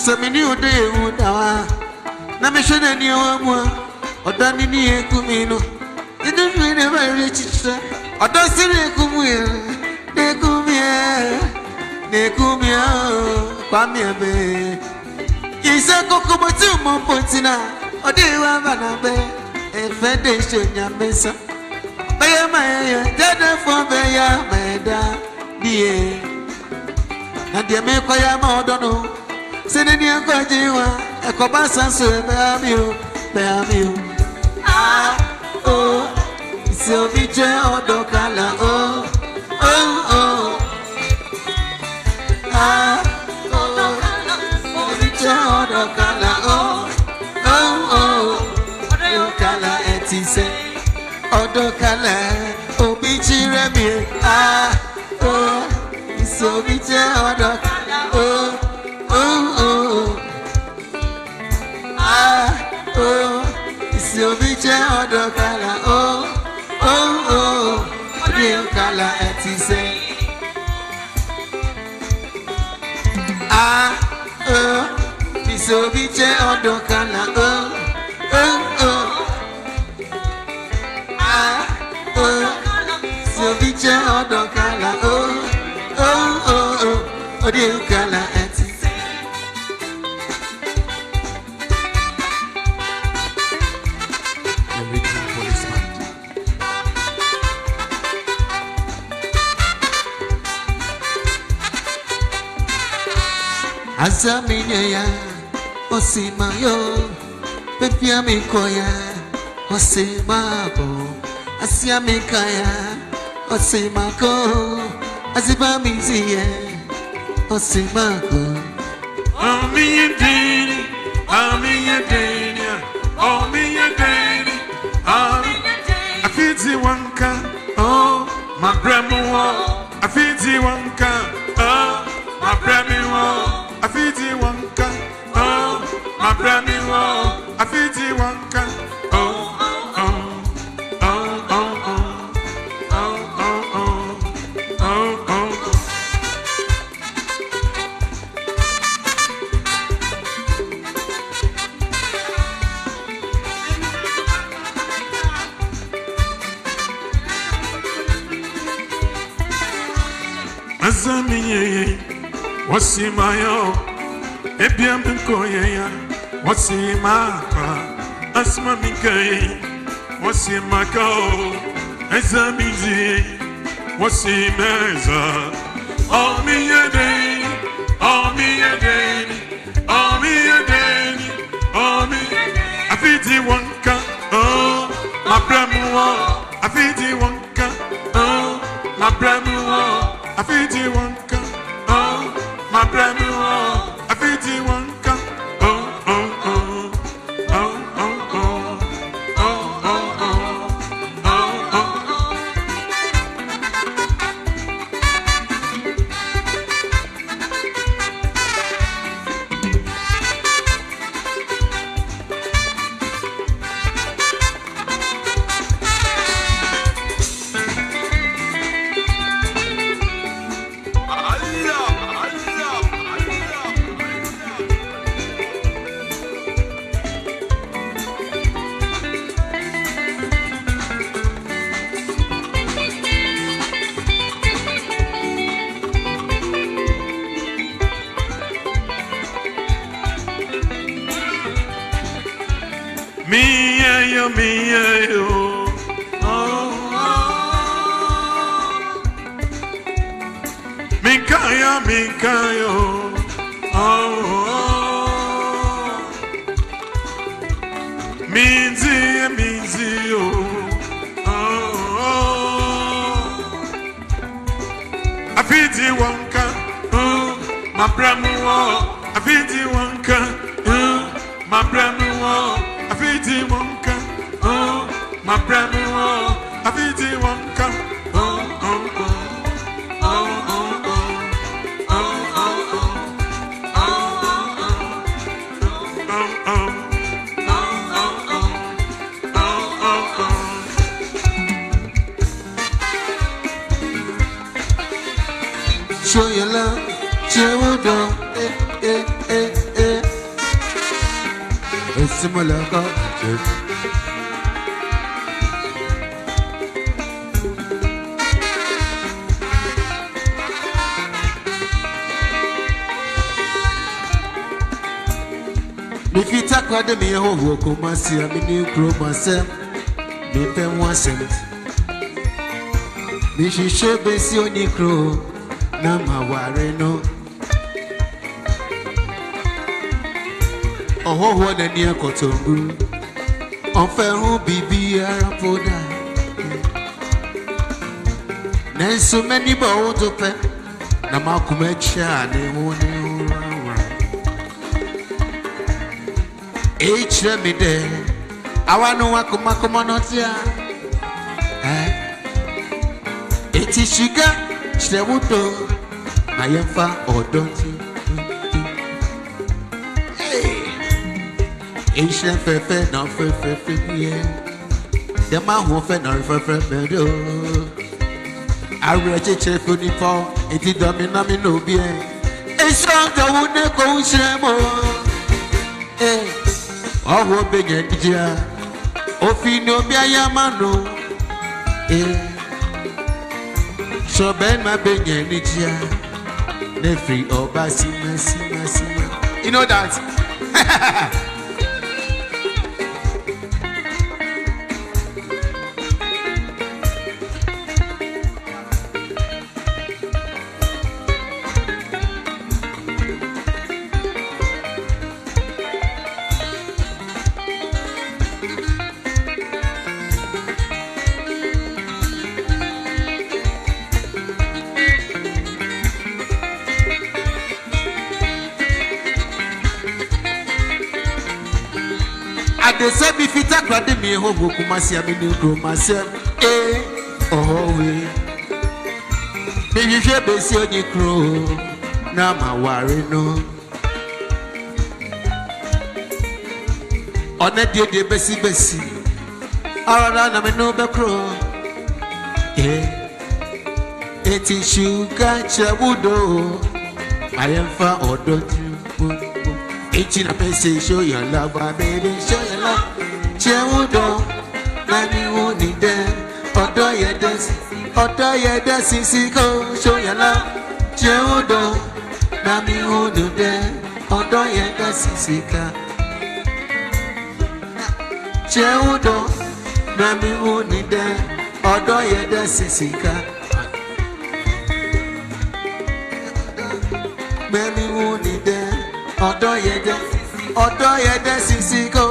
Samini ode udawa na meshana ni wamwa odani ni ekumino idu ni very chicha odosiri ekumwe nekumia kwa miebe isa kokomoti mo pontina ode wa banabe efede shonya mesa baya maya dada fo baya meda die na die me kwa ya modono Send you a cobasa, bear you. Ah, oh, so be jail, Docala. Oh. Ah, oh, be jail, Docala. Oh, Docala, and he say, oh, Docala, oh, be cheering. Ah, oh, so be jail, Docala. Oh. Ah, oh, it's your bitch, Docala. Oh, real color at his say. Ah, oh, it's your bitch, Docala. Oh. Ah, oh, it's your bitch, Docala. Oh, real color at his say. Azaminya osimayo pepia mikoya osimako asiamikaya osimako azibamizie osimako Amiyedeni afiti wanka oh my grandma afiti wanka oh my grandma Afiti wanka, oh, my brand new, Afiti wanka, oh. Azamiye, wasimayo, ebiam koya, What's in my car? As my Mickey. What's in my go? As a busy. What's in Meza? Oh, me a day. Oh, me a day. Oh, me a day. Oh, me. I feel the one car. Oh, my brother. I feel the one car. Oh, my brother. I feel the one car. Oh, my brother. I feel the one car. Oh, oh, oh. Oh, oh, oh. Oh, oh, oh. Oh, oh, oh. Me, yo. Oh, oh. Mikayo. Oh, oh. Minzi, yo. Oh, oh. I feel the wanka. Oh, my bramu. I feel the wanka. Oh, my bramu. I feel the wanka. Oh, my brand new I feel the wanka. Oh, oh, oh. Oh, oh, oh. Oh, oh, oh. Oh, oh, oh. Oh, oh. Oh, oh, oh. Show your love, show your love, It's similar culture. If you talk about the me who come and see me new crew myself, me pay 1 cent. Me she show be see on the crew, na ma worry no. Oh, what a near cotton. On fair bibi arapoda. There's so many bones open. Namakumecha, they won't. H. me there. I want to walk on not here. It is sugar, Shewuto. I am far or don't you? Asian fefe no fefe yeah. The man who fe no fefe do. I reach a chef uniform. It is domina me no bien. A strong the one that goes shamo. Eh, oh, what big idea. Ofino bia yamano. Eh, so ben my big idea. Nefri obasi mercy. You know that. They said if you talk about me, who go kumasi a mini grow myself. Eh, oh we. Maybe you be see on your crew. Now my worry no. On a day de besi. All around me no be crow. Eh, it is sugar chawudo. I am far or don't you? It's in a place, show your love, baby, show your love. Chewudo, Nani won't need them. Odo ye dance, go, show your love. Chewudo, Nani won't do them. Odo ye dance, Cheudo, Mami Unide, Odo Yede Sisika. Mami Unide, Odo Yede Sisiko.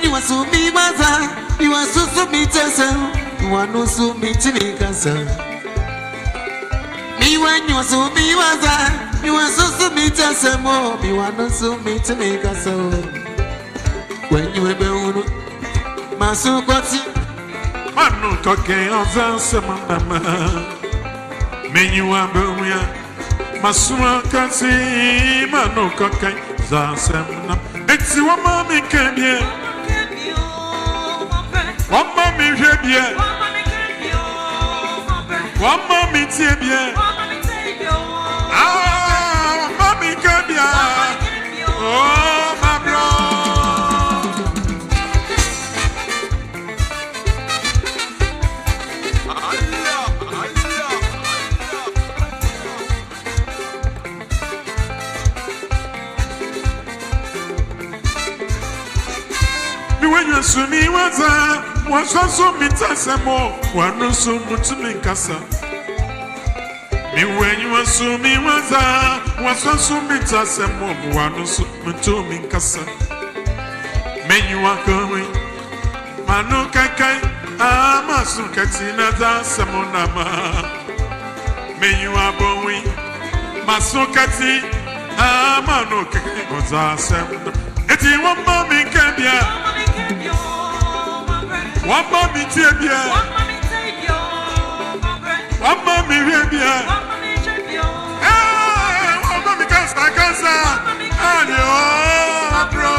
You are so me, Maza. You are so me, Tessa. You are no so me, Tinicasa. Me when you are so me, Maza. You are so me, Tessa. More, you are not so me, Tinicasa. When you were born, Masu Quati, Manu Coque, Azansamama. Me you are Buria. Masuma Kasi, Manu Coque, Zansamana. It's your mommy came here. One mommy, bien. One mommy, bien. Ah, mommy, bien. Oh, my bro. Me when you see me, what's that? Was also me tasamo, one no so much me casa. Me when you assume me was also me tasamo, one no so much me casa. Me you are going, Manu Kakai, Amasu Katina Samonama. Me you are going, Masukati, Amano Kakai was awesome. It's in one mommy can one mommy take you. One mommy here be. Eh, one mommy cancer. And you, bro.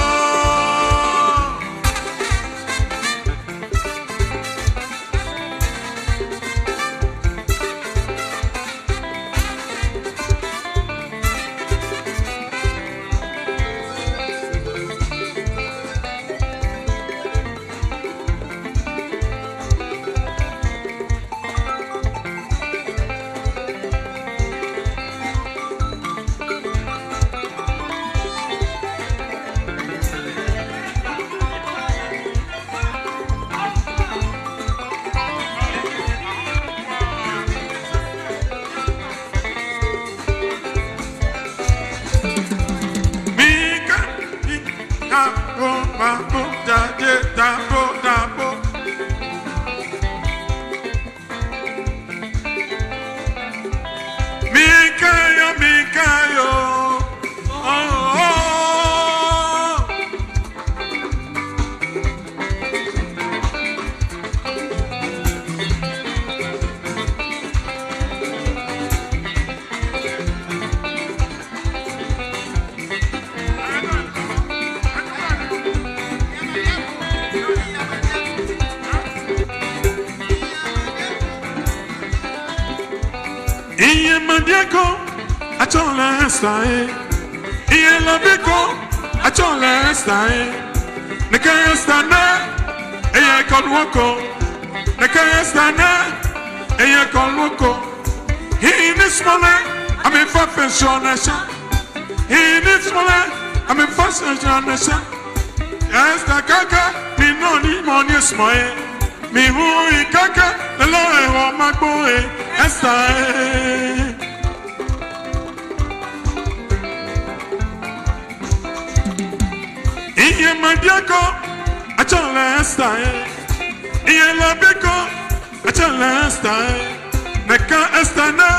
Il la bico, a chola stai. Ne kaya stana, e ya kolwoko. Ne kaya stana, e ya kolwoko. He needs money, I'm in fashion. He needs money, I'm in fashion. Yes, the kaka, me no need money smile. Me who kaka, the Lord my boy, Esther. Iye madiako, achala style. Iye labiko, achala style. Neka estana,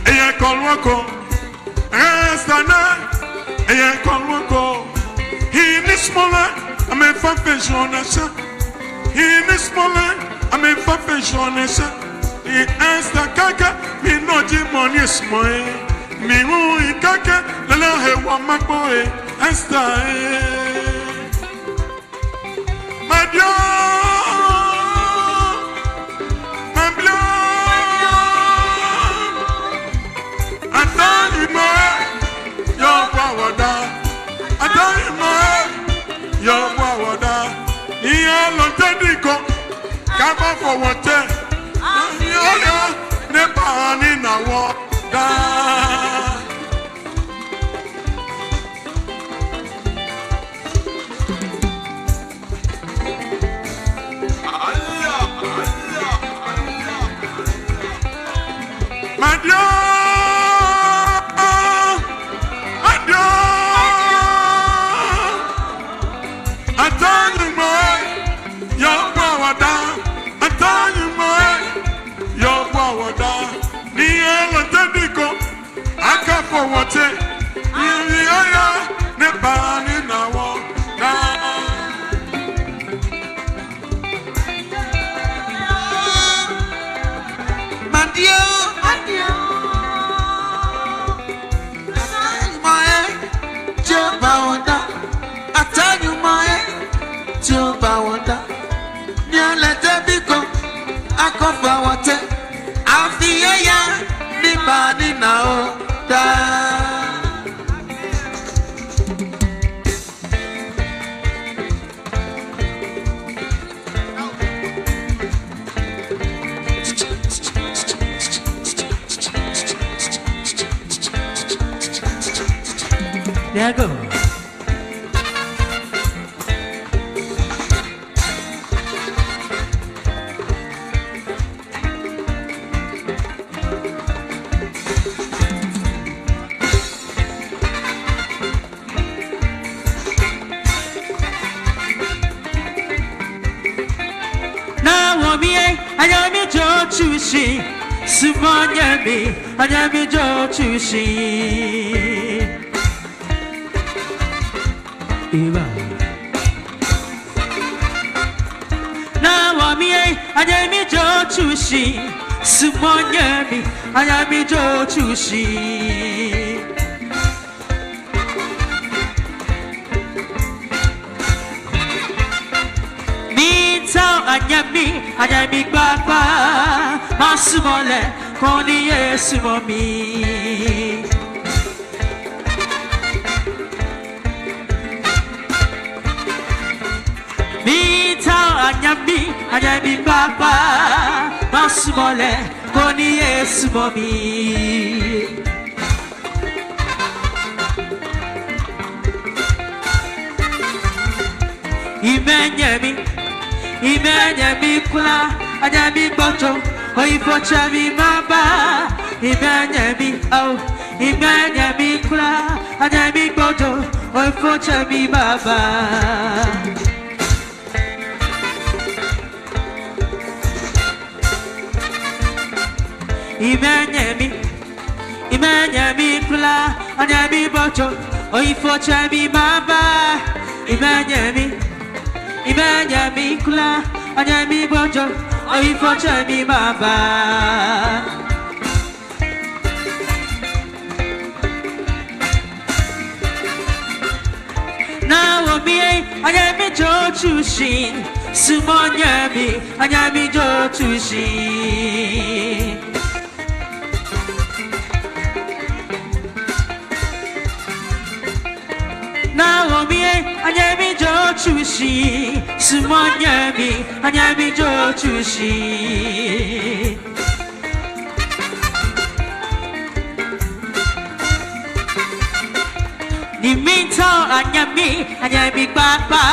iye kolwako. Estana, iye kolwako. He needs money, I'm in fashion. He needs money, I'm in fashion. He Esther kaka, me no money smile. Me who kaka, the Lord my boy, Esther. Your yellow tedico, come on for water. Nepal in a water. For what it Nepal in a water. Madio, my Jobawanda. I tell you, my Jobawanda. Near let it be go. I cover water. I'll be a young Nepal now. There you go. Chushi, Sumanyami, Anyami Jo Chushi. Eva. Now I'm here, Anyami Jo Chushi, Sumanyami, Anyami Jo Chushi. Anyami Baba, Masumole, Koni Eswatini. Mita Anyami Baba, Masumole, Koni Eswatini. Imanyami kula, anyami boto, oifochami maba. Imanyami kula, anyami boto, oifochami maba. Imanyami kula, anyami boto, oifochami maba. Imanyami kula, anyami bojo, oifochami baba. Now me, anyami jo chushin, sumonyami, anyami jo chushin. Now me, anyami jo chushi, sumanyami, anyami jo chushi. Niminto anyami baba,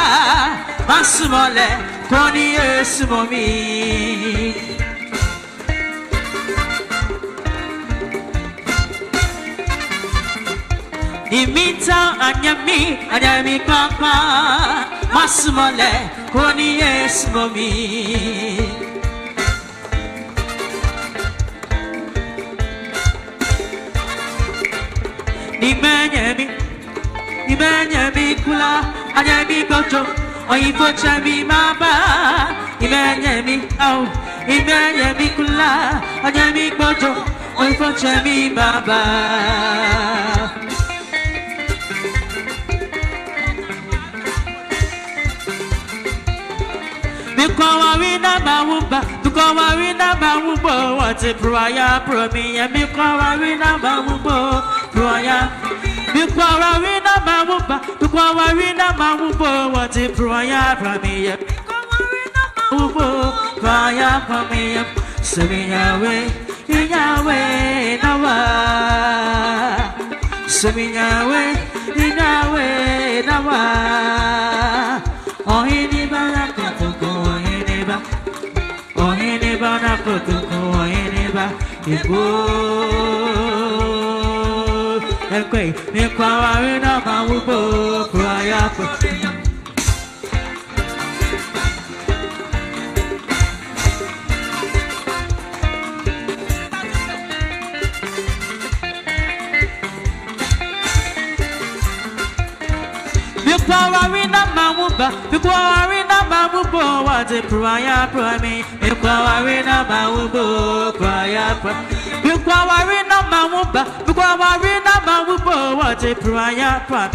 masumole, koni esmomi. Niminto anyami baba, masumole, koni esmomi. Imanyami kula, anyami boto, oifochami maba. Imanyami kula, anyami boto, oifochami maba. Because we na mawumbo, what's a prayer, promi, and because we na mawumbo, prayer. Because we na mawumbo, what's a prayer, promi. wubo, fire for me, Semiyawe, Inawe, Nawa, Semiyawe, Inawe, Nawa, Ohiniba, Ohiniba, Ohiniba, Ohiniba, Ibo, Ekwe, Mikwawarina, Mawubo, fire for me. Warina Mamuba, Warina Mamubo, what a prior prime, Warina Mamubo, prior prime, Warina Mamuba, Warina Mamubo, what a prior prime,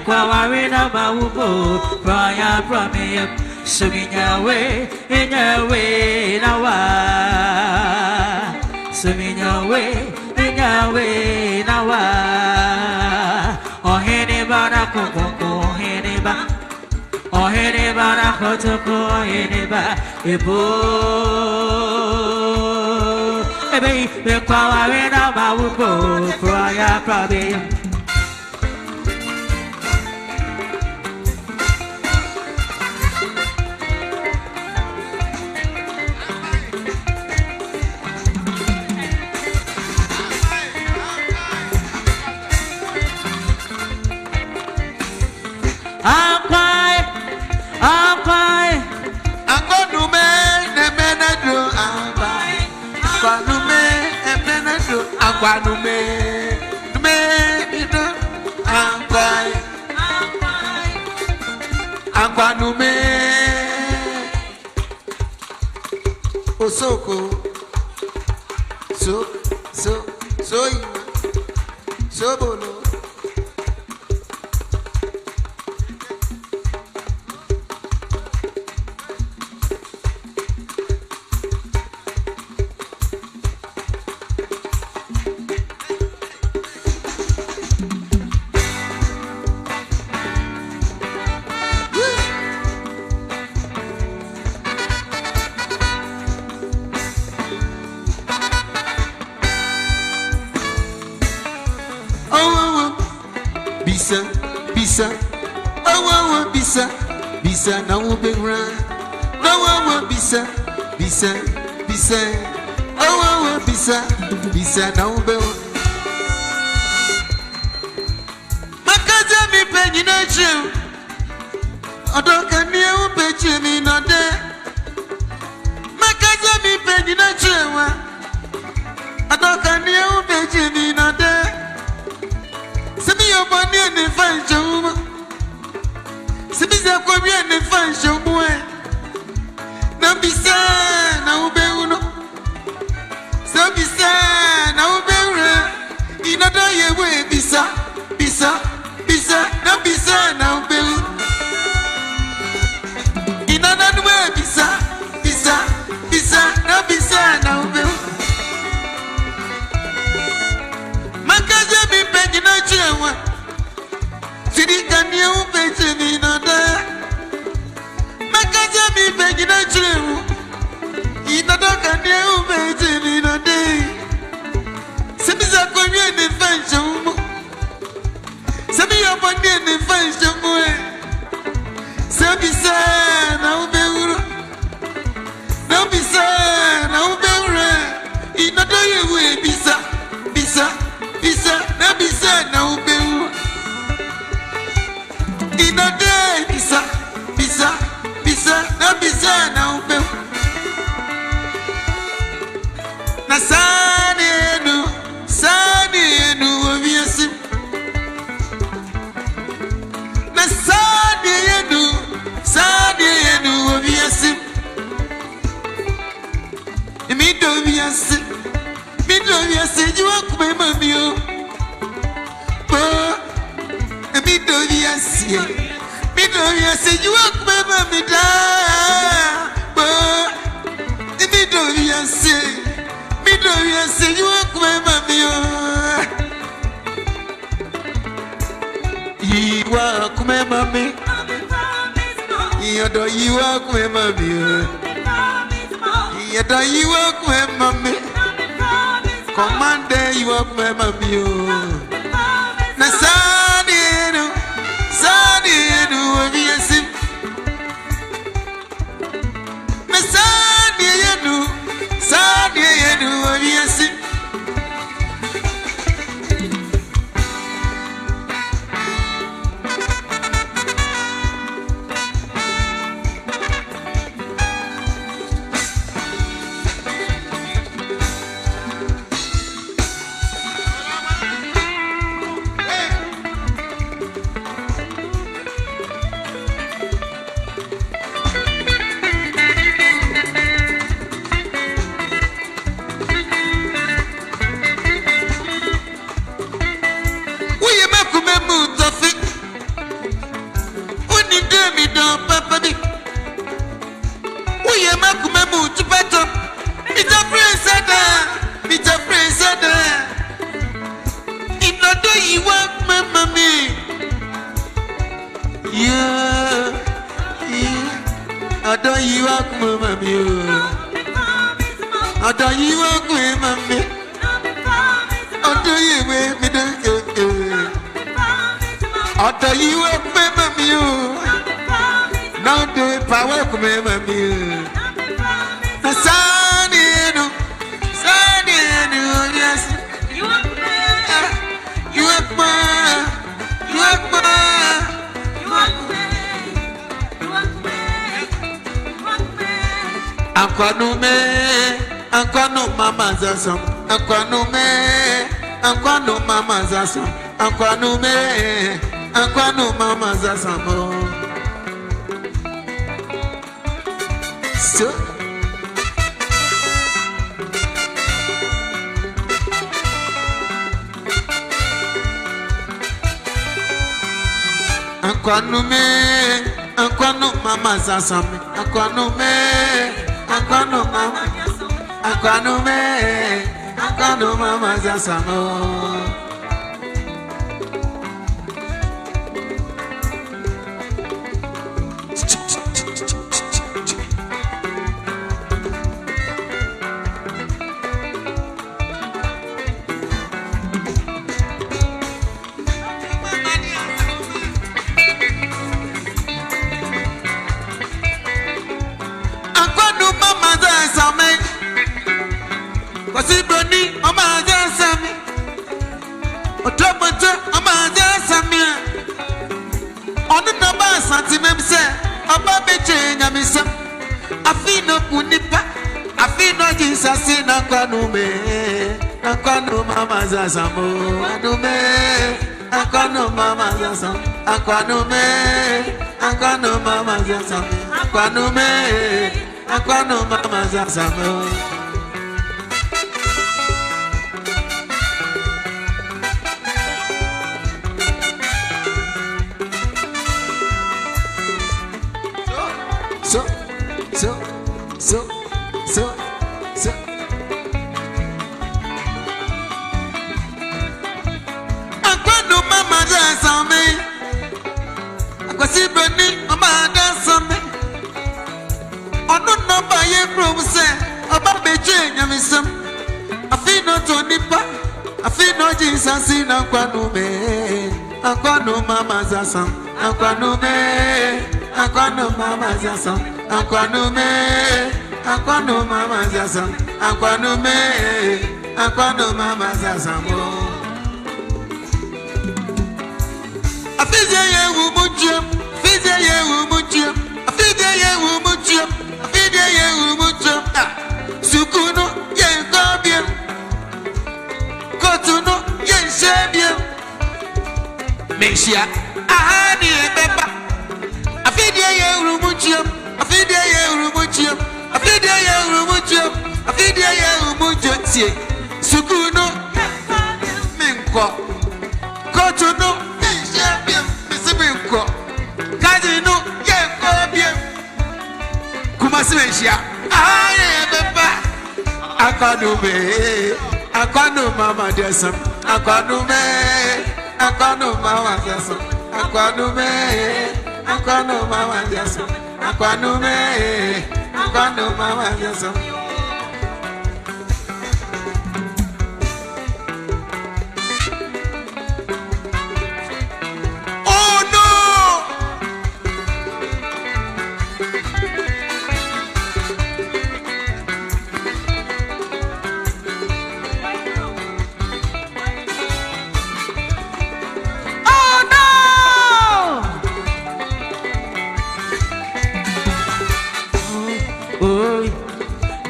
Warina Mamubo, prior prime, Swimming away, in your way, now, swimming away, in your way, now, oh, anybody, oh, anybody, Kotoko, anybody, Ibo, baby, the power in our boat, prior, probably. Aquanume, Aquanume, Osoko, so bolo. Bisa, now we'll be run. No one will bisa. Oh, bisa, now we'll be. Makaza mi penny na chill. Odoka ni u pechi mi no de. Makaza mi penny na chill. Odoka ni u pechi mi no de. Semi yo boni ni fan chuma. Sibiza kwa bien ne fansho mwe na bisa na ubeuno Sabisa na ubeure inada yewe bisa na bisa na ubeu inada nwe bisa na bisa na ubeu Makaje mi pengi na chewa Sirika ni upeche ni nada Makaja mi pengi na chewu Inadaka ni upeche ni nada Sebiza kwa mye ni fansha umu Sebi ya mwani ni fansha mwe Sebisa na ubeuru Na bisa na ubeuru Inada yewe bisa na bisa na ubeuru Inade bisa na bisa na ubeuru Na sani enu obiyesi Na sani enu obiyesi Mido obiyesi jiwa kumema miyo Mido obiyesi jiwa kumema mida Mido obiyesi jiwa kumema miyo Yiwa kumema mi Yodo yiwa kumema miyo Yada you work with mommy. Commander, you work with mommy. Nasani, Sani, yes. Nasani, Sani, yes.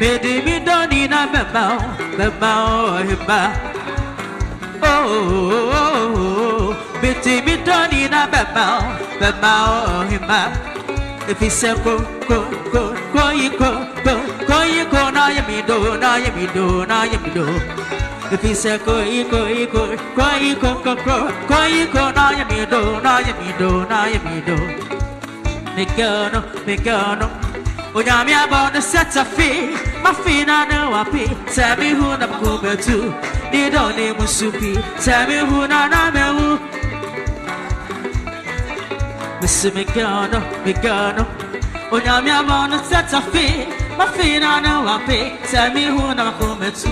Mede me doni na beba himba. Oh, mede me doni na beba himba. If he said go na yemi do. If he said go na yemi do. Me girl no. Onyami about the set of fee, my fina no api. Tell me who na kume tu, ni don't name musupi. Tell me who na me. Miss me girl no. Onyami about the set of fee, my fina no api. Tell me who na kume tu,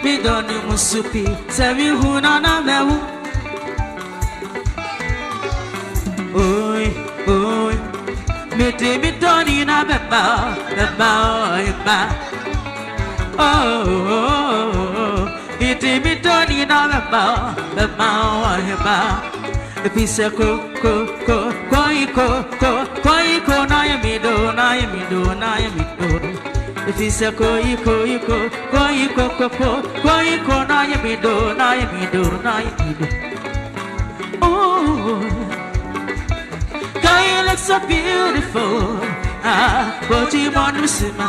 ni don't name musupi. Tell me who na me. Oi. Me doni na beba. Oh, me doni na beba. If he said go na yemi do. If he said go na yemi do. Oh. You look so beautiful, but you want to see my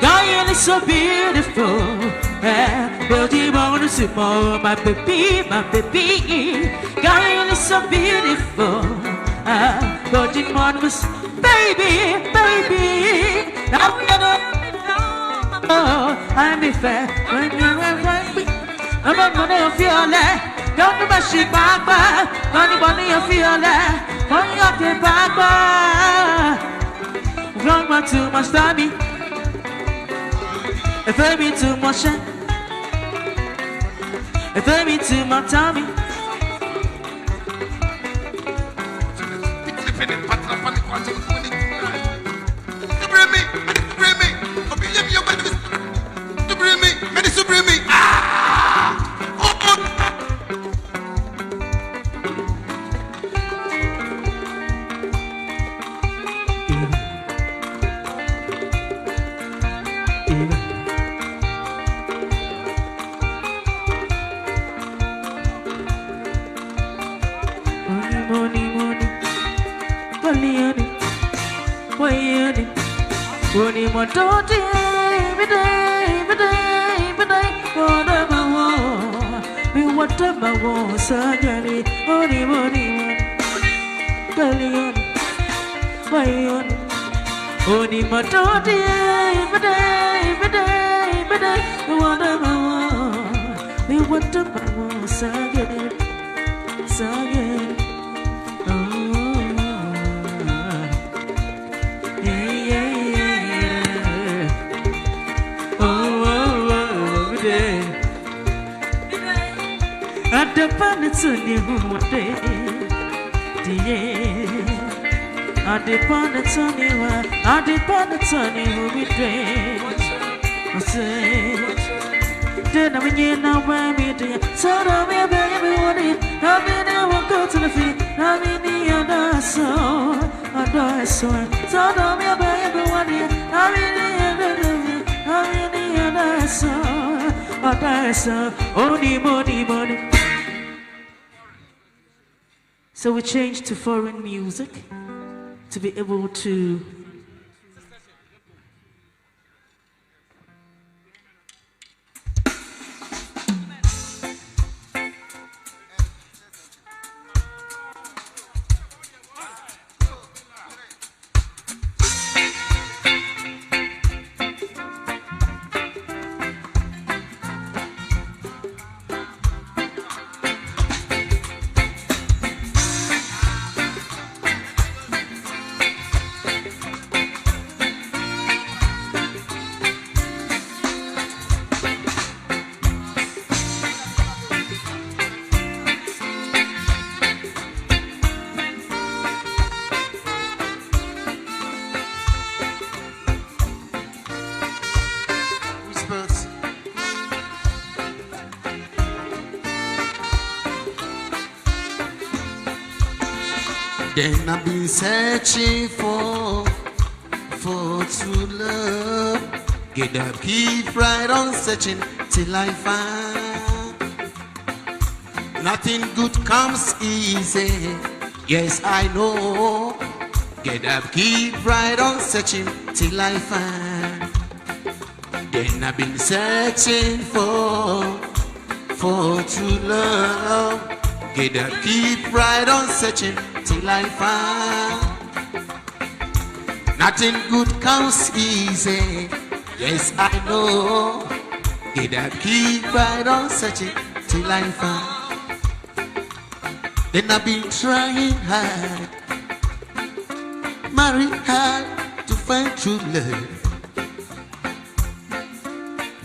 God, you look so beautiful, but you want to see more, my baby. God, you look so beautiful, but you want to see, baby. I'm a fan when you're I'm gonna feel that. Don't be mashing back. Anybody you feel that? When you get back. Wrong one too much time. If I be too much, if I be too much time. So we changed to foreign music to be able to Then I've been searching for for true love. Get up, keep right on searching till I find. Nothing good comes easy, yes I know. Get up, keep right on searching till I find. Then I've been searching for true love. Get up, keep right on searching till I find. Nothing good comes easy, yes I know. Get up, keep right on searching till I find. Then I've been trying hard, marry hard to find true love.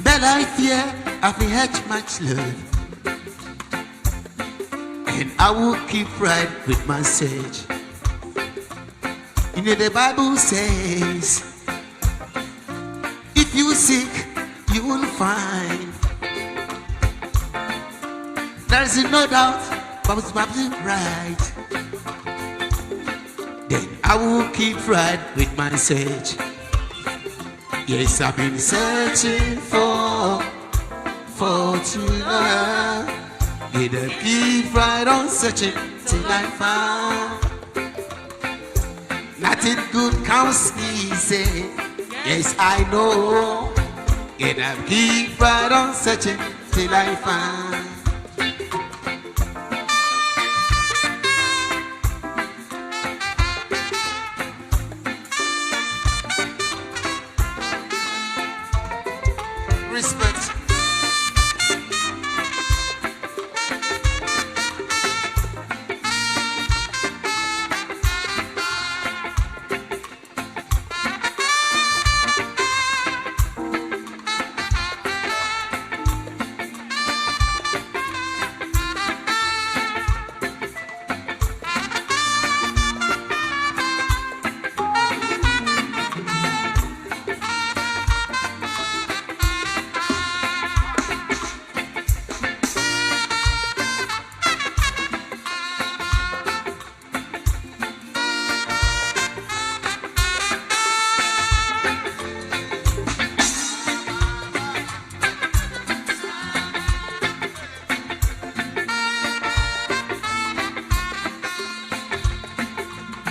But I fear I've had much love, and I will keep right with my search. You know the Bible says, if you seek, you will find. There is no doubt, but it's right. Then I will keep right with my search. Yes, I've been searching for true love. Get up, keep right on searching till I find. Nothing good comes easy, yes I know. Get up, keep right on searching till I find. Respect.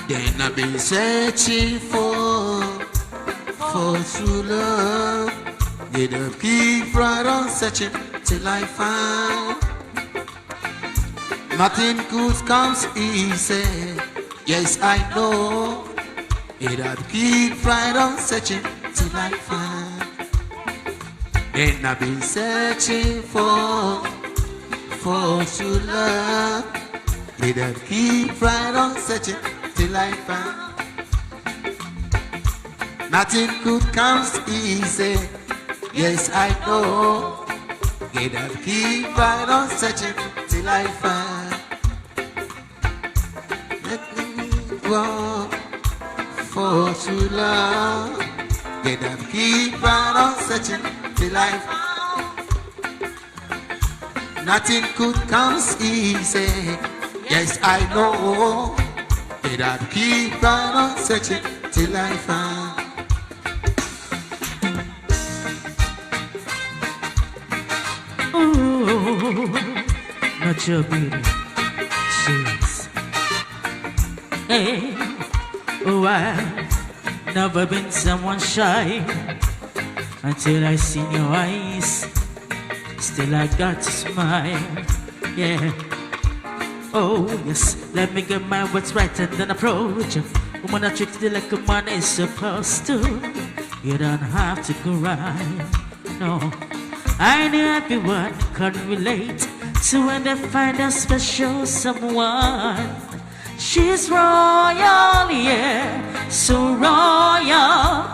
Then I've been searching for true love. Get up, keep right on searching till I find. Nothing good comes easy, yes I know. Get up, keep right on searching till I find. Then I've been searching for true love. Get up, keep right on searching till I find. Nothing good comes easy, yes I know. Get up, keep right on searching till I find. Let me go for true love. Get up, keep right on searching till I find. Nothing good comes easy, yes I know. Get up, keep right on searching till I find. Oh, not your beauty, she's. Hey, oh, I've never been someone shy until I seen your eyes. Still I got to smile, yeah. Oh yes, let me get my words right and then approach you. Woman, I treat you like a man is supposed to. You don't have to cry, no. I know everyone can relate to when they find a special someone. She's royal, yeah, so royal.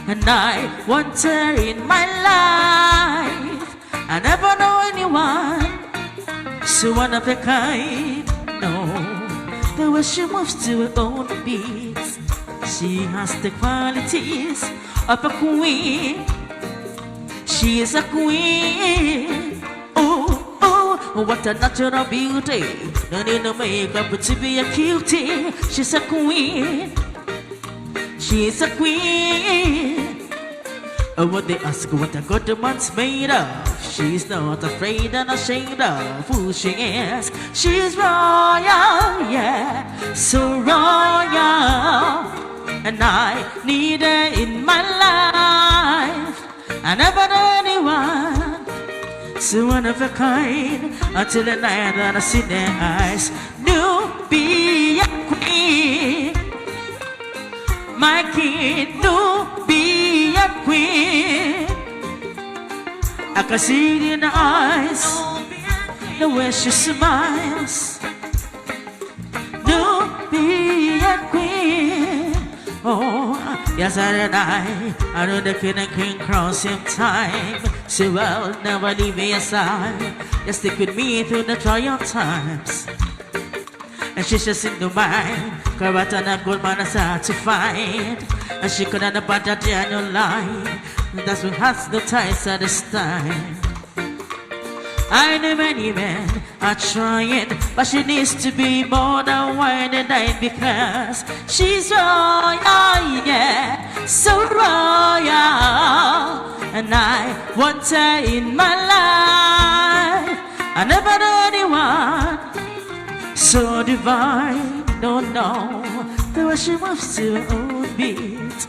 And I want her in my life. I never know anyone so one of a kind, no. The way she moves to her own beat, she has the qualities of a queen. She is a queen. Oh, oh, what a natural beauty. No need no makeup to be a cutie. She's a queen. she's a queen. When they ask what a good woman's made of, she's not afraid and ashamed of who she is. She's royal, yeah, so royal. And I need her in my life. I never knew anyone so one of a kind until the night that I see their eyes. No, be a queen, my king. No, be a queen. I can see it in her eyes, the way she smiles. No, be a queen. Oh, yes, I know the king and queen cross in time. So I'll never leave me aside. Just stick with me through the trial times. And she's just in Dubai, Karat and a good man is hard to find. And she couldn't about that Daniel line. That's what has the ties at this time. I know many men are trying, but she needs to be more than wine and dine because she's royal, yeah, so royal. And I want her in my life. I never knew anyone so divine. Don't know the way she moves to her own beat.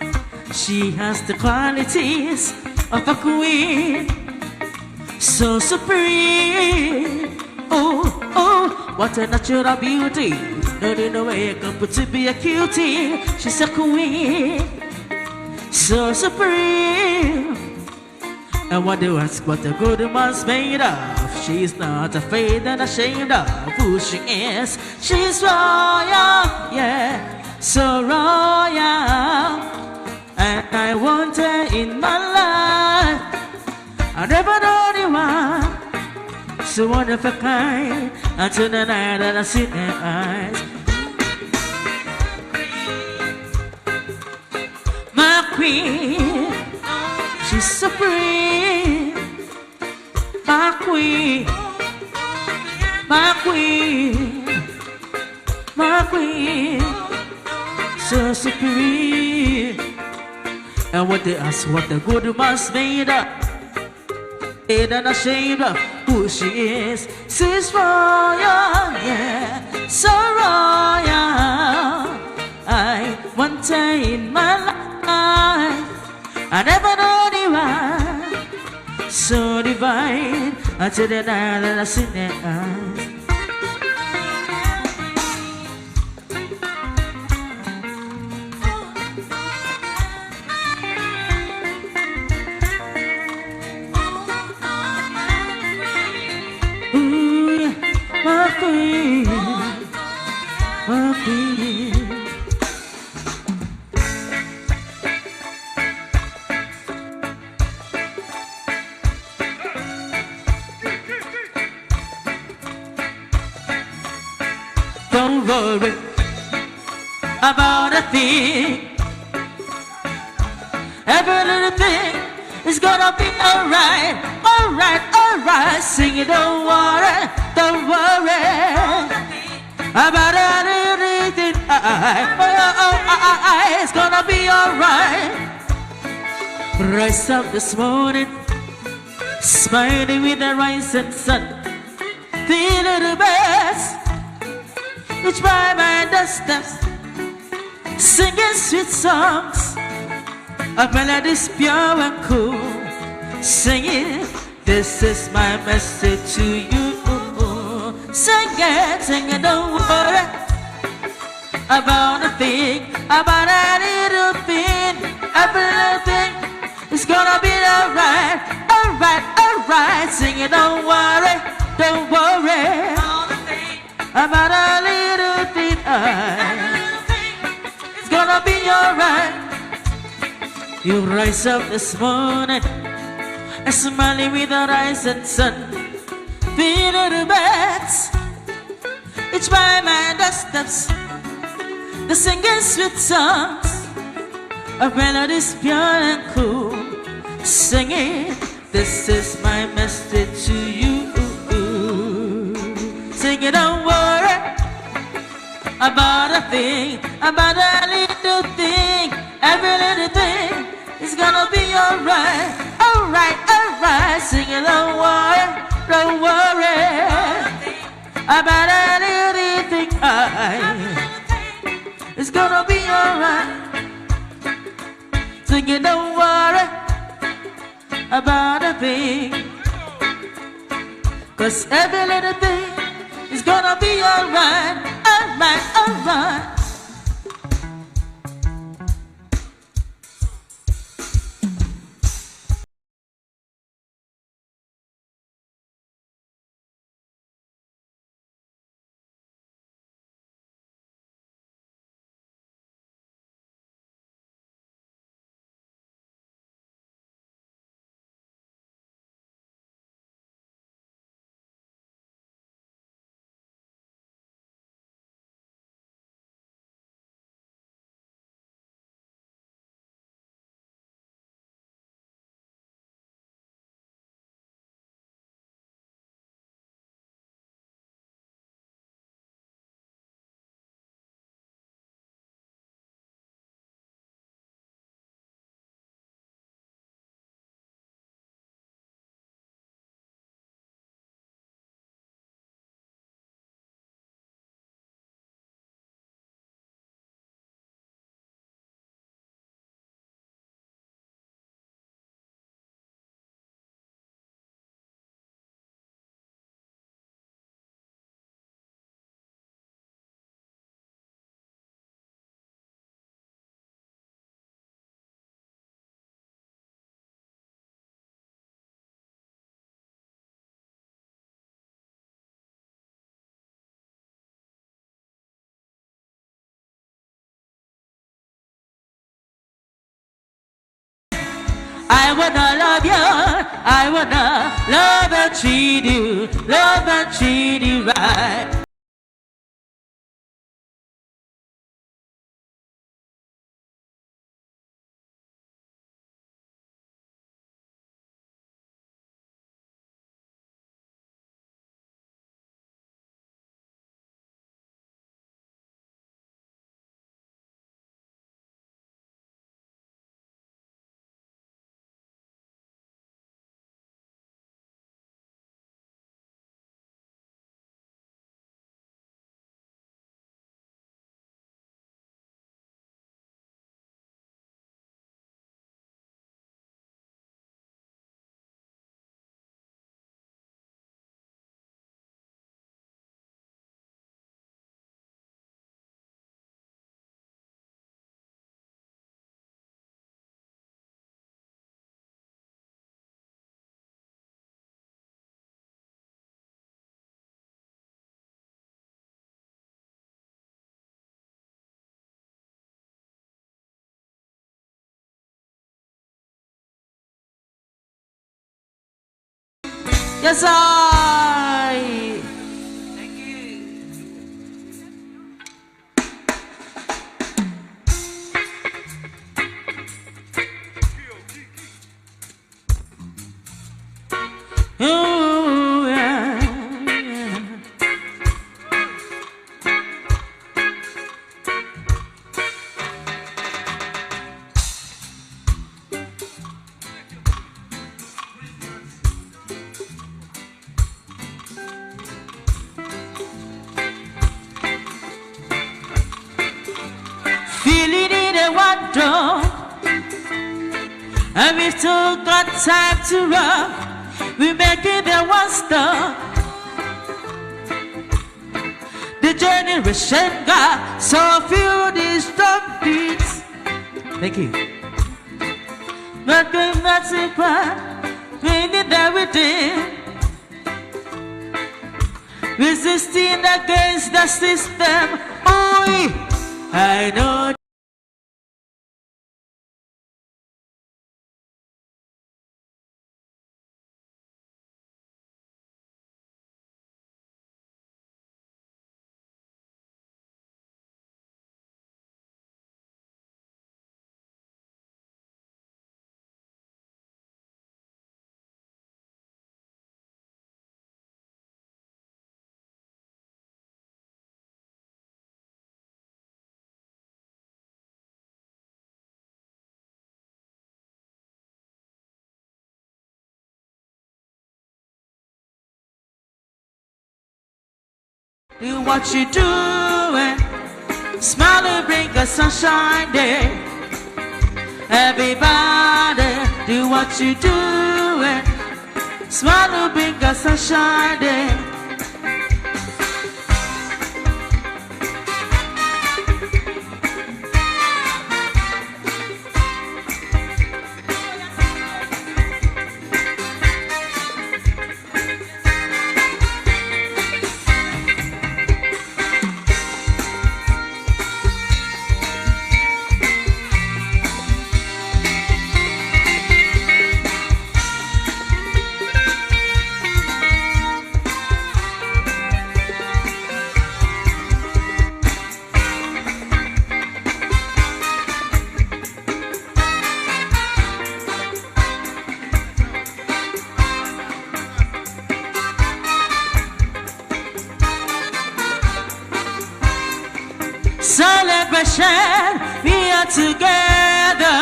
She has the qualities of a queen, so supreme. Oh, oh, what a natural beauty. No way I can put to be a cutie. She's a queen, so supreme. And what they ask what a good woman's made of, she's not afraid and ashamed of who she is. She's royal, yeah, so royal. And I want her in my life. I never know anyone so one of a kind until the night that I see their eyes. My queen, she's supreme. My queen, my queen, my queen, so supreme. And what they ask what the good woman's made of, ain't ashamed of who she is. She's royal, yeah, so royal. I want her in my life. I never know anyone so divine until the night that I see their eyes. My queen, my queen. Don't worry about a thing. Every little thing is gonna be alright, alright, alright. Sing it, don't worry. Don't worry about anything. It's gonna be alright. Rise up this morning, smiling with the rising sun, feeling the best. Each by my steps, singing sweet songs, a melody's pure and cool. Singing, this is my message to you. Sing it, don't worry about a thing, about a little thing. Every little thing is gonna be alright, alright, alright. Sing it, don't worry about a little thing. It's gonna be alright. You rise up this morning, smiling with the rising sun, feeling the best. Each by my steps, the singing sweet songs, a melody's pure and cool. Singing, this is my message to you. Sing it, don't worry about a thing, about a little thing. Every little thing is gonna be alright. Alright, alright. Sing it, don't worry about anything. It's gonna be alright. Sing it, don't worry about a thing. 'Cause every little thing is gonna be alright. Alright, alright. I wanna love you, I wanna love and treat you right. Yes, I. Thank you. Oh, yeah, yeah. Feeling in a wonder, and we've still got time to run. We make it the one stop. The generation got so few these drum beats. Thank you. Not going back to part, we need everything. Resisting against the system. Oh, I know. Do what you doing. Smile and bring a sunshine day. Everybody, do what you doing. Smile and bring a sunshine day. Celebration, we are together.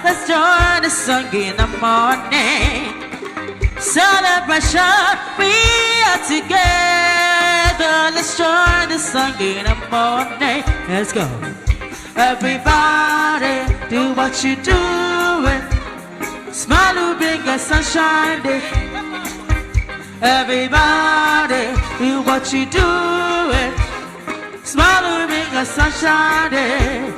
Let's join the song in the morning. Celebration, we are together. Let's join the song in the morning. Let's go. Everybody, do what you doing. Smile to bring a sunshine day. Everybody, do what you doing. Smile to bring a sunshine day.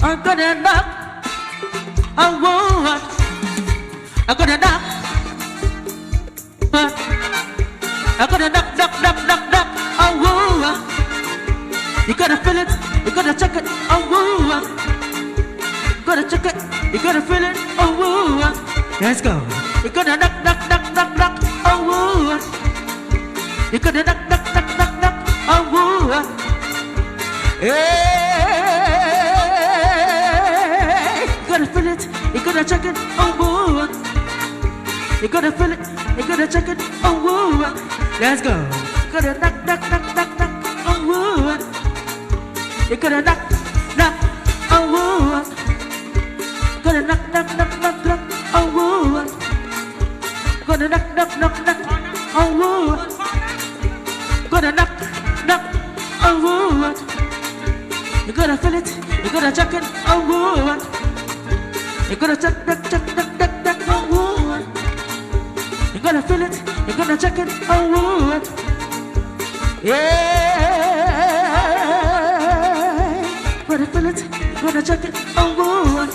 I'm gonna knock, I won't. I'm gonna knock, I'm gonna knock, I won't. You gotta feel it, you gotta check it, I won't. You gotta check it, you gotta feel it, I won't. Let's go. You gotta knock, I won't. You gotta knock, I won't. Hey. You gotta feel it, you gotta check it, oh woo. You gotta feel it, you gotta check it, oh woo. Let's go. You gotta knock, oh woo. You gotta knock, oh woo. You gotta knock, oh woo. Gonna knock, knock, knock, knock on wood. Gonna knock, knock on wood. You gotta feel it, you gotta check it on wood. You gotta check, check, check, check, check, check on wood. You gotta feel it, you gotta check it on wood. Yeah, gotta feel it, you gotta check it on wood.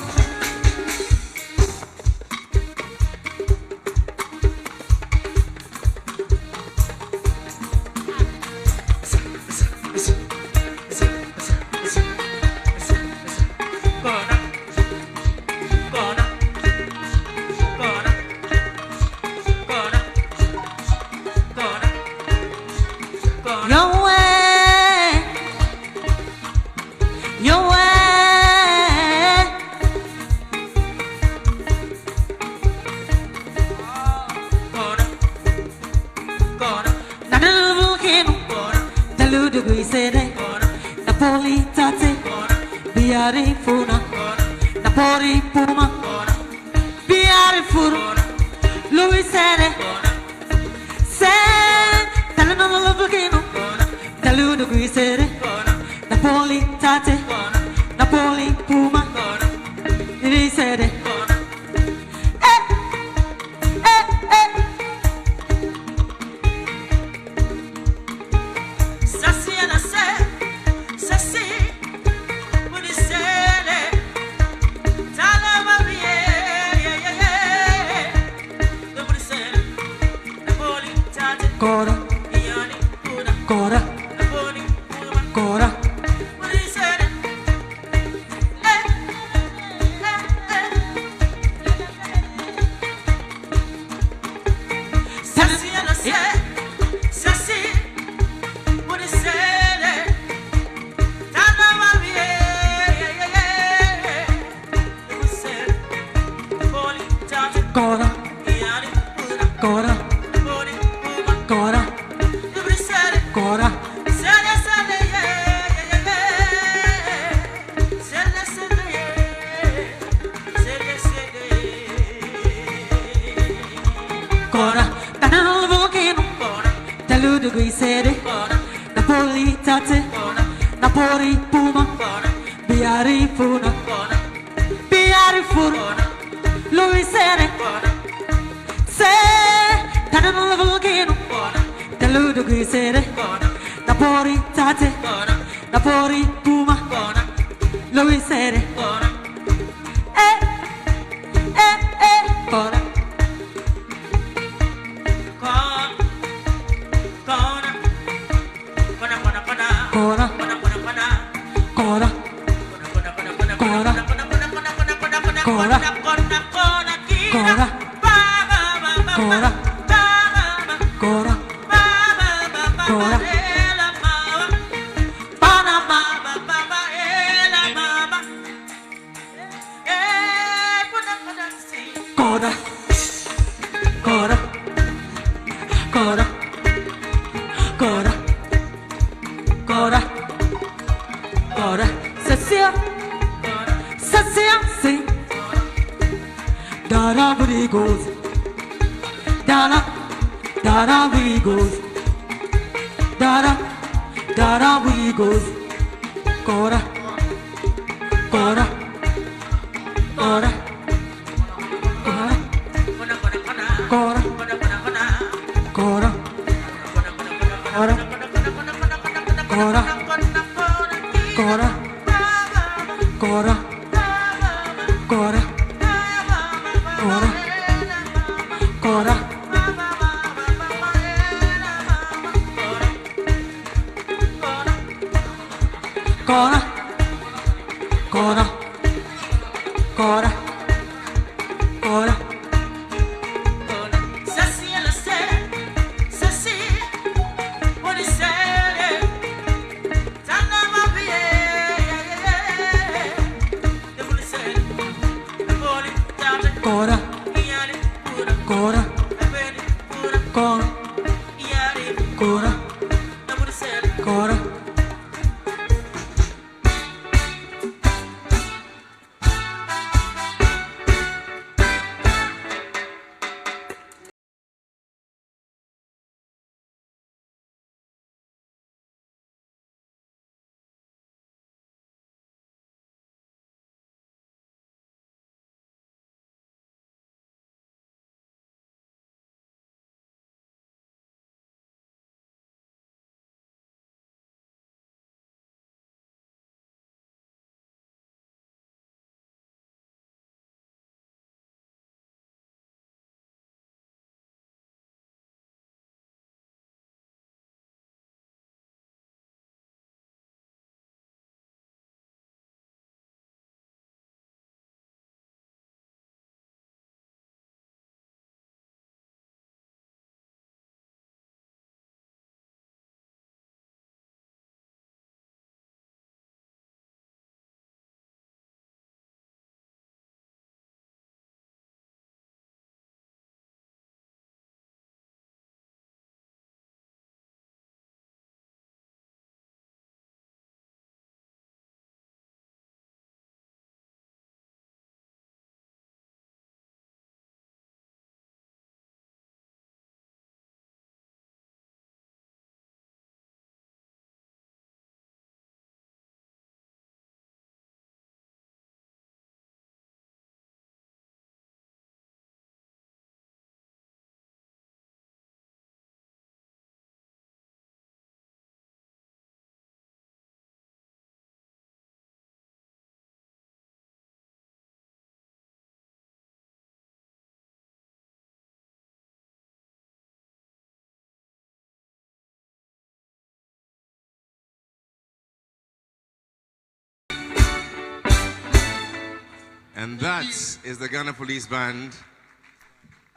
And that is the Ghana Police Band,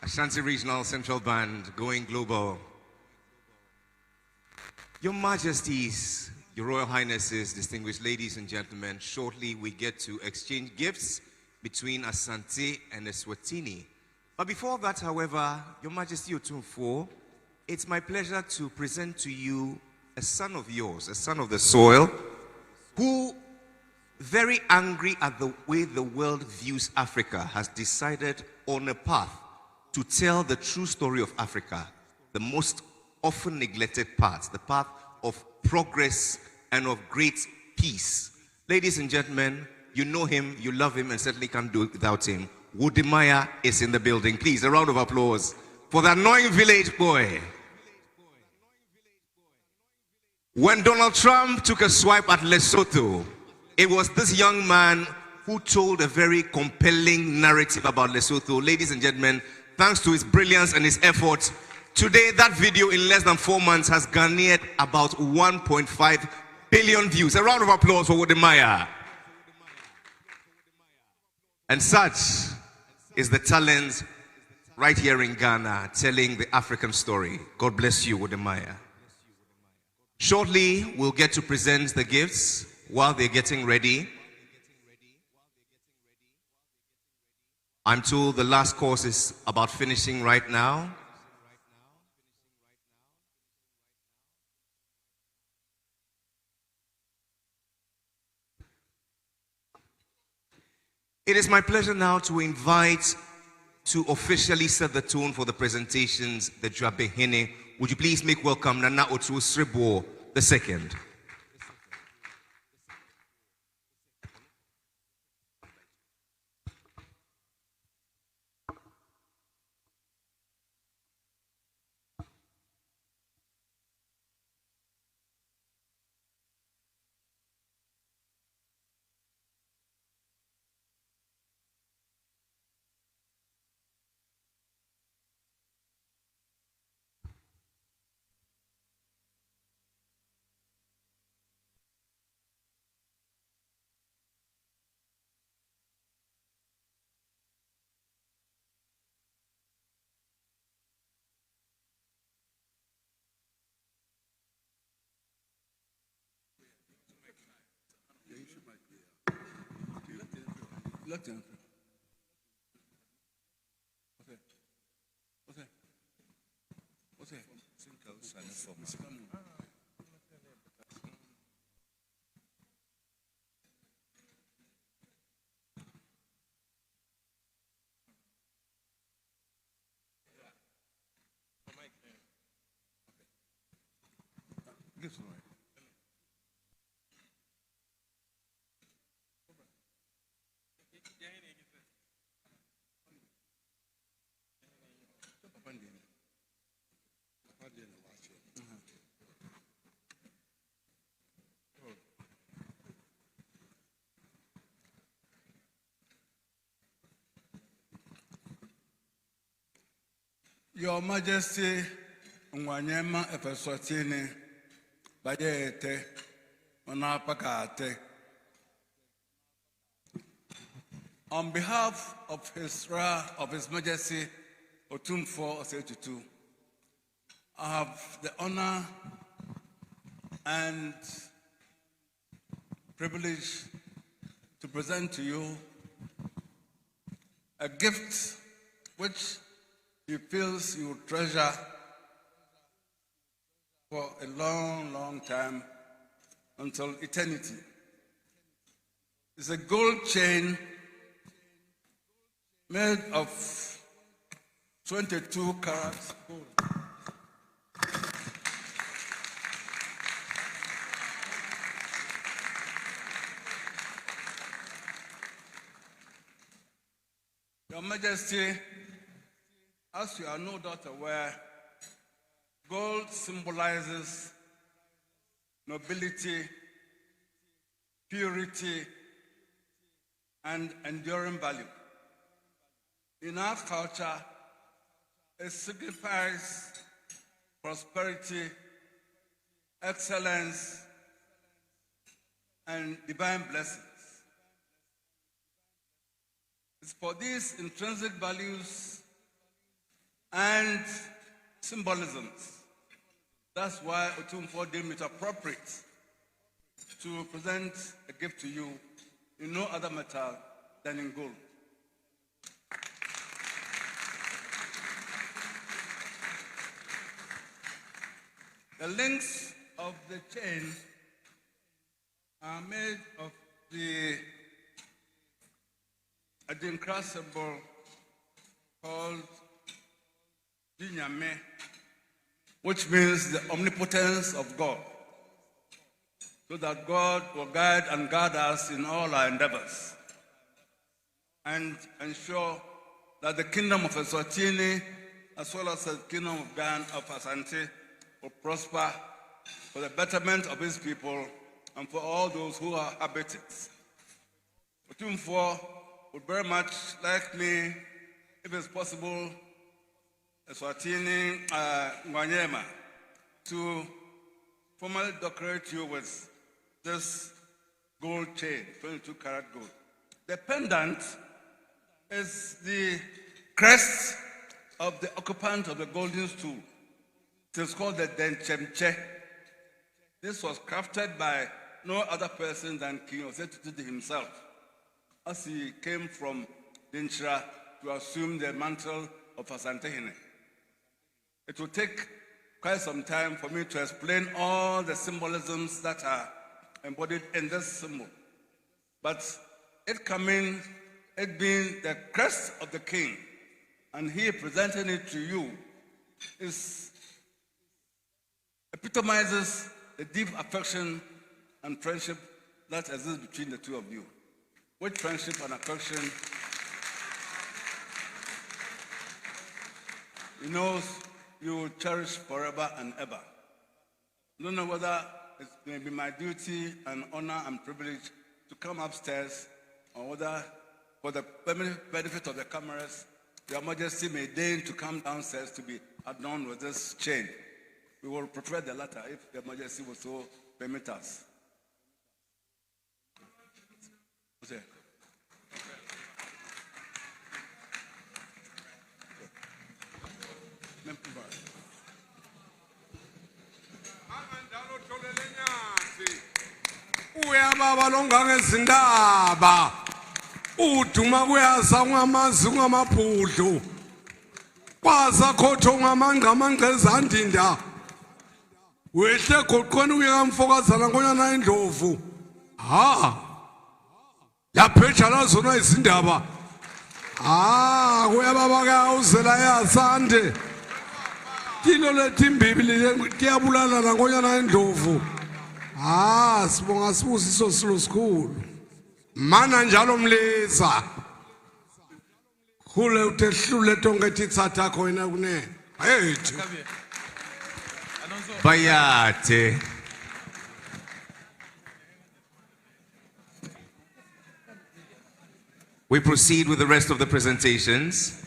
Ashanti Regional Central Band, going global. Your Majesties, Your Royal Highnesses, distinguished ladies and gentlemen, shortly we get to exchange gifts between Asante and Eswatini. But before that, however, Your Majesty Otumfuo, it's my pleasure to present to you a son of yours, a son of the soil, who, very angry at the way the world views Africa, has decided on a path to tell the true story of Africa, the most often neglected part, the path of progress and of great peace. Ladies and gentlemen, you know him, you love him, and certainly can't do it without him. Wodemaya is in the building. Please, a round of applause for the annoying village boy. When Donald Trump took a swipe at Lesotho, it was this young man who told a very compelling narrative about Lesotho. Ladies and gentlemen, thanks to his brilliance and his efforts, today that video in less than 4 months has garnered about 1.5 billion views. A round of applause for Wodemaya. And such is the talent right here in Ghana, telling the African story. God bless you, Wodemaya. Shortly, we'll get to present the gifts while they're getting ready. I'm told the last course is about finishing right now. It is my pleasure now to invite to officially set the tone for the presentations, the Asantehene. Would you please make welcome Nana Otu Sribo II. Your Majesty, Nwanyema Eswatini, Bayete, Onapakate. On behalf of His Majesty Otumfuo Osei-Tutu, I have the honor and privilege to present to you a gift which he feels you will treasure for a long, long time, until eternity. It's a gold chain made of 22 carats gold. Your Majesty, as you are no doubt aware, gold symbolizes nobility, purity, and enduring value. In our culture, it signifies prosperity, excellence, and divine blessings. It's for these intrinsic values and symbolisms. That's why Otumfuo deemed it appropriate to present a gift to you in no other metal than in gold. The links of the chain are made of the Adinkra symbol called Dinyame, which means the omnipotence of God, so that God will guide and guard us in all our endeavors and ensure that the kingdom of Eswatini, as well as the kingdom of Ghana, of Asante, will prosper for the betterment of his people and for all those who are habitants. Otumfuo would very much like me, if it's possible, Eswatini Ngwanyema, to formally decorate you with this gold chain, 22 karat gold. The pendant is the crest of the occupant of the golden stool. It is called the Denchemche. This was crafted by no other person than King Osei himself, as he came from Dinchra to assume the mantle of Asantehene. It will take quite some time for me to explain all the symbolisms that are embodied in this symbol. But it being the crest of the king, and he presenting it to you, epitomizes the deep affection and friendship that exists between the two of you. Which friendship and affection he knows you will cherish forever and ever. I don't know whether it may be my duty and honor and privilege to come upstairs, or whether, for the benefit of the cameras, Your Majesty may deign to come downstairs to be adorned with this chain. We will prefer the latter if Your Majesty will so permit us. Okay. Uyababa longa ngezindaba uduma kuyasa ngamazi ngamabhudlu kwaza khotho ngamangqamangqa ezandinda wehle goqweni uyekamfokazana ngonyana indlovu yaphetshala zona izindaba kuyababa kuyawuzela yasande kilo lethi imbibili kuyabulala nangonyana indlovu sibonga sibusiso silo sikhulu mana njalo mlisa khule utehlule tonke titsatha khona kune hayithi Bayate. We proceed with the rest of the presentations.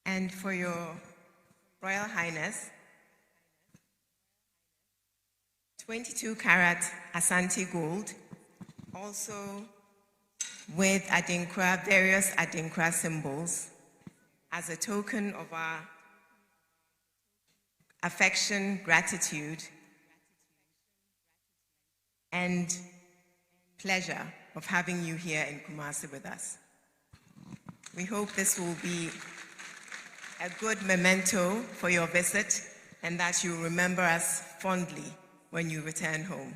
And for your Royal Highness, 22 karat Asante gold, also with Adinkra, various Adinkra symbols, as a token of our affection, gratitude, and pleasure of having you here in Kumasi with us. We hope this will be a good memento for your visit and that you remember us fondly when you return home.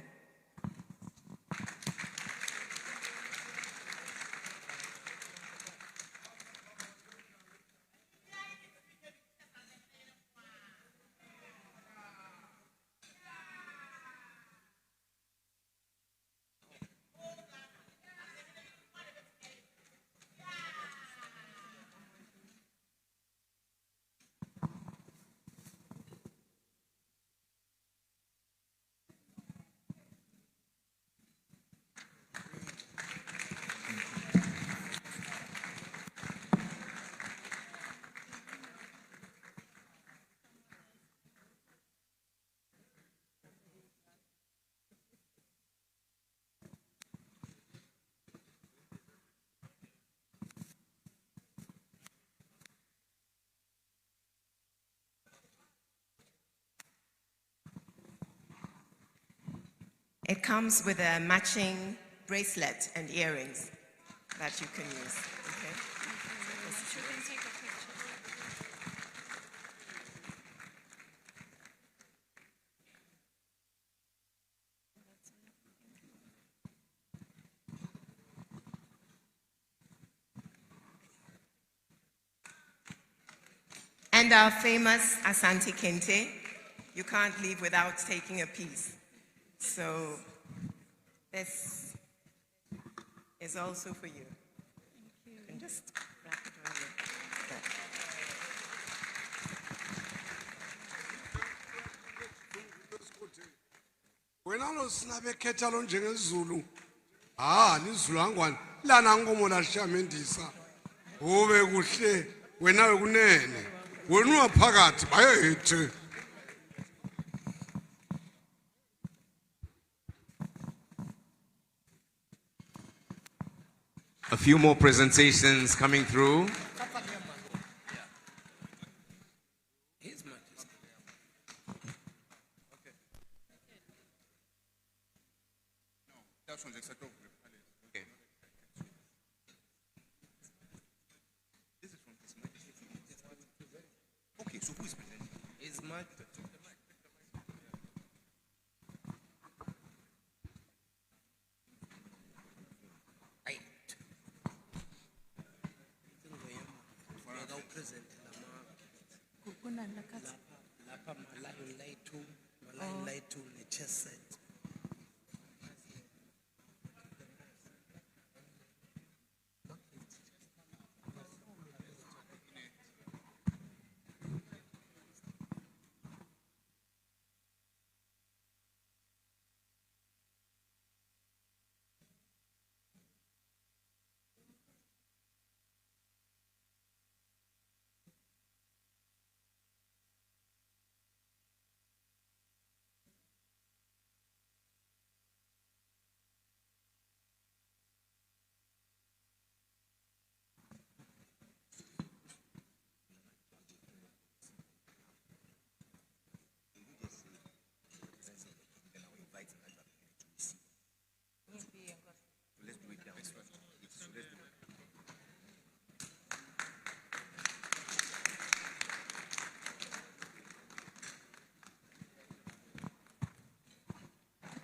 It comes with a matching bracelet and earrings that you can use. Okay? And our famous Asante Kente, you can't leave without taking a piece. So this is also for you. You can just wrap it on you. Wena lo sinabe khetha lo njengezulu. Nizulu angwane lana ngomo la shamendisa. Ube kuhle wena wekunene. Wena uphakathi bayethi. A few more presentations coming through. Okay, so who is presenting? His Majesty.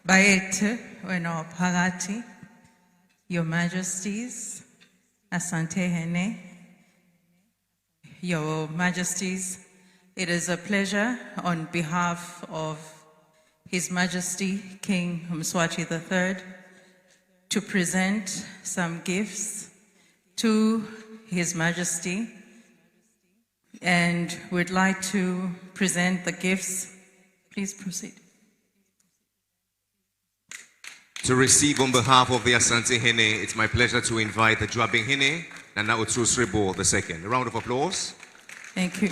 Bayethe, wena waphakathi, Your Majesties, Asantehene, Your Majesties, it is a pleasure on behalf of His Majesty King Mswati III to present some gifts to His Majesty, and we'd like to present the gifts. Please proceed. To receive on behalf of the Asantehene, it's my pleasure to invite the Juabinghene Nana Utsusribo II. A round of applause. Thank you.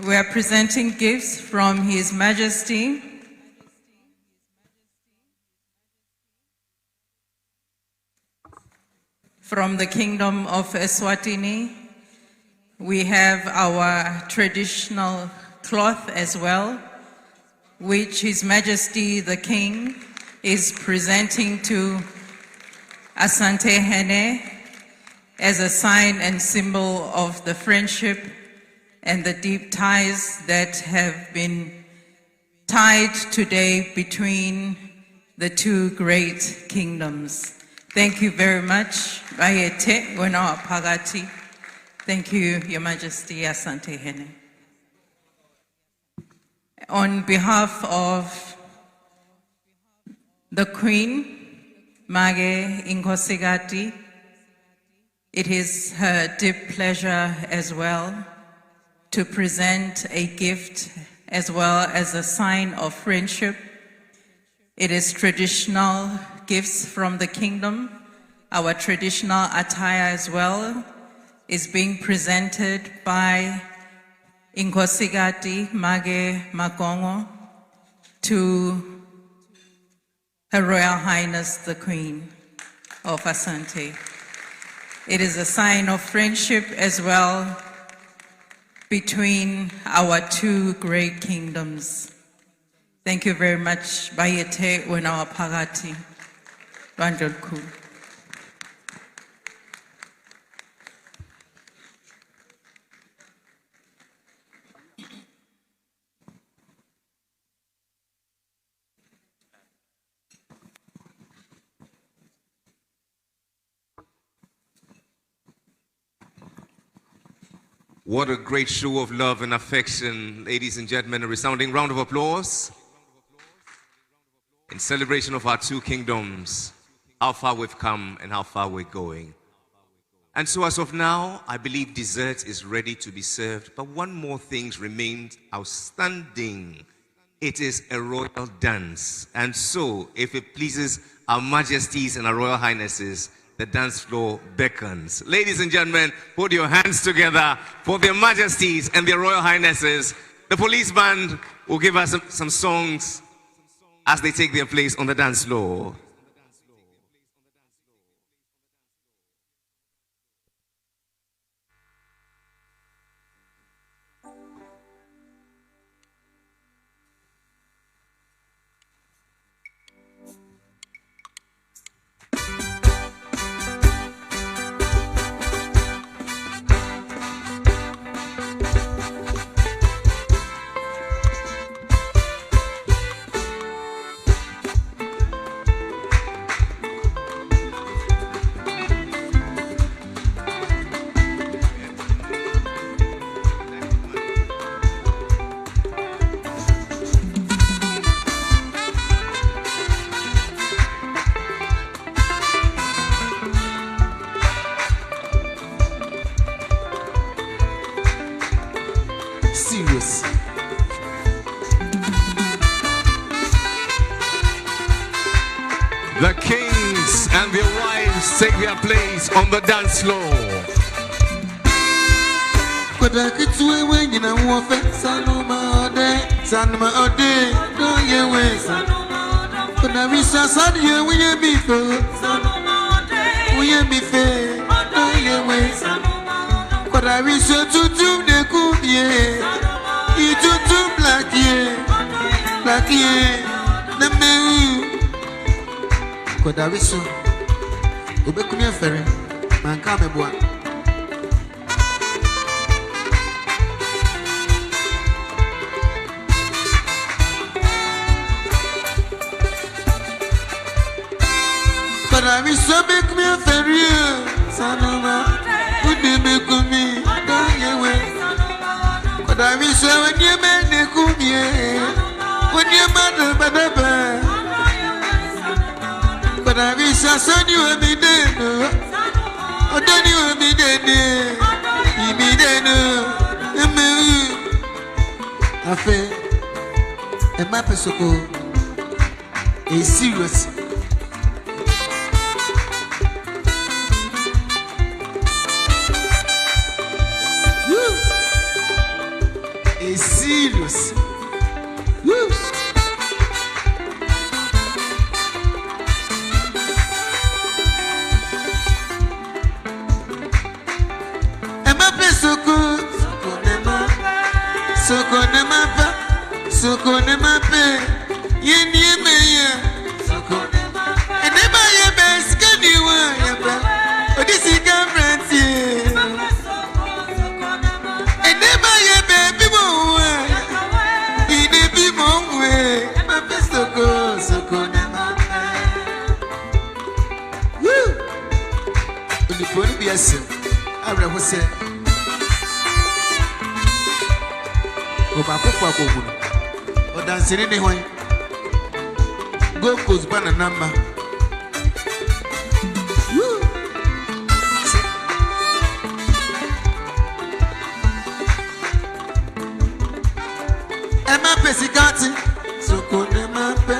We are presenting gifts from His Majesty. From the Kingdom of Eswatini, we have our traditional cloth as well, which His Majesty the King is presenting to Asantehene as a sign and symbol of the friendship and the deep ties that have been tied today between the two great kingdoms. Thank you very much. Bayete Wena Pagati. Thank you, Your Majesty Asantehene. On behalf of the Queen, Mage Inkosigati, it is her deep pleasure as well to present a gift as well as a sign of friendship. It is traditional gifts from the kingdom. Our traditional attire as well is being presented by Inkosigati Mage Magongo to Her Royal Highness the Queen of Asante. It is a sign of friendship as well between our two great kingdoms. Thank you very much. Bayete Wena Pagati. Randall Ku. What a great show of love and affection, ladies and gentlemen. A resounding round of applause in celebration of our two kingdoms, how far we've come and how far we're going. And so as of now, I believe dessert is ready to be served, but one more thing remains outstanding. It is a royal dance. And so, if it pleases our majesties and our royal highnesses, the dance floor beckons. Ladies and gentlemen, put your hands together for their majesties and their royal highnesses. The police band will give us some songs as they take their place on the dance floor. Serious. The kings and their wives take their place on the dance floor. Kodariso, ubekunia ferry, mankame bwa. Kodariso bekunia ferry. But I wish I saw you a bit then. Oh, then you will be dead. You be dead. I feel a map is so cool. It's serious. It's serious. Woo! Soko ne mape yeni meya soko and never ye best can you odisi gamranti and never ye baby mo ine bi mo we mape soko ne mape woo odi poni bi asem abra ho se oba kofa kogu dancing in the way. Go goes banana number. Woo! Emma Pesicati. So kone mape.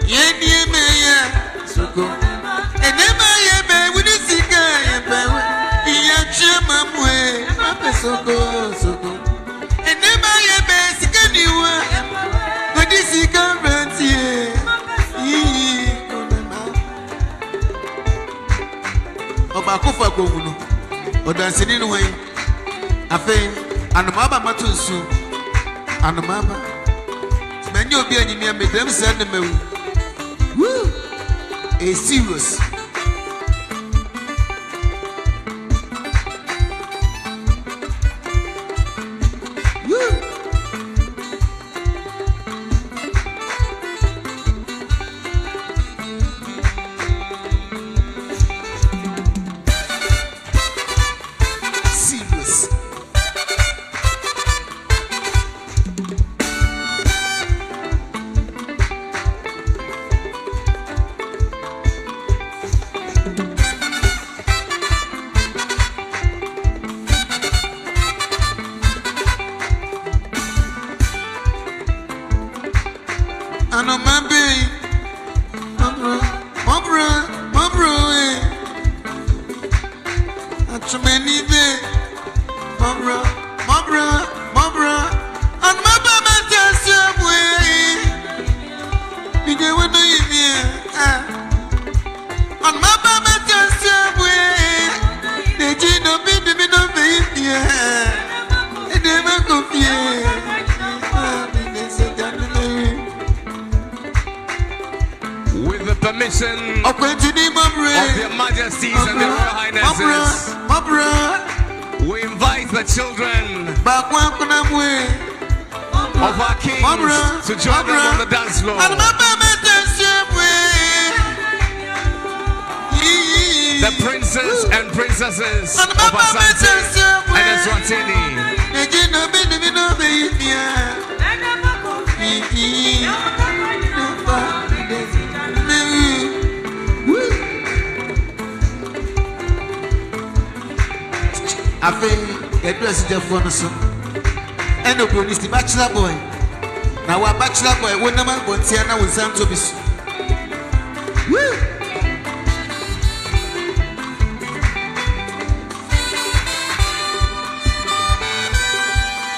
Yeni meya. So kone. And Emma yebe with the cigar. Iya chema mwe. Mape soko. Obakofa gomuno odansini no wen afen anamaba matunsu anamaba menyo obi anyimi amedem send me woo a serious Of their majesties and their royal highnesses, we invite the children of our kings to join them on the dance floor. The princes and princesses of Asante and Eswatini. I think the dress is the phone so. And the police, the bachelor boy. Now, our bachelor boy, one number, but Tiana will sound to be. Woo!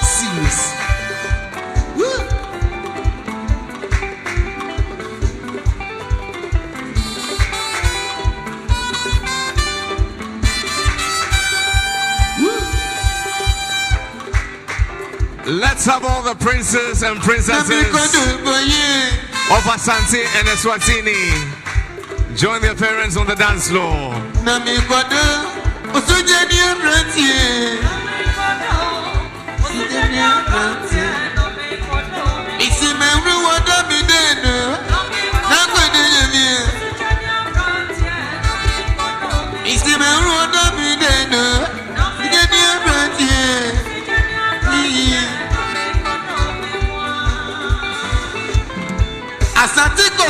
Serious. Woo! Let's have all the princes and princesses of Asante and Eswatini join their parents on the dance floor.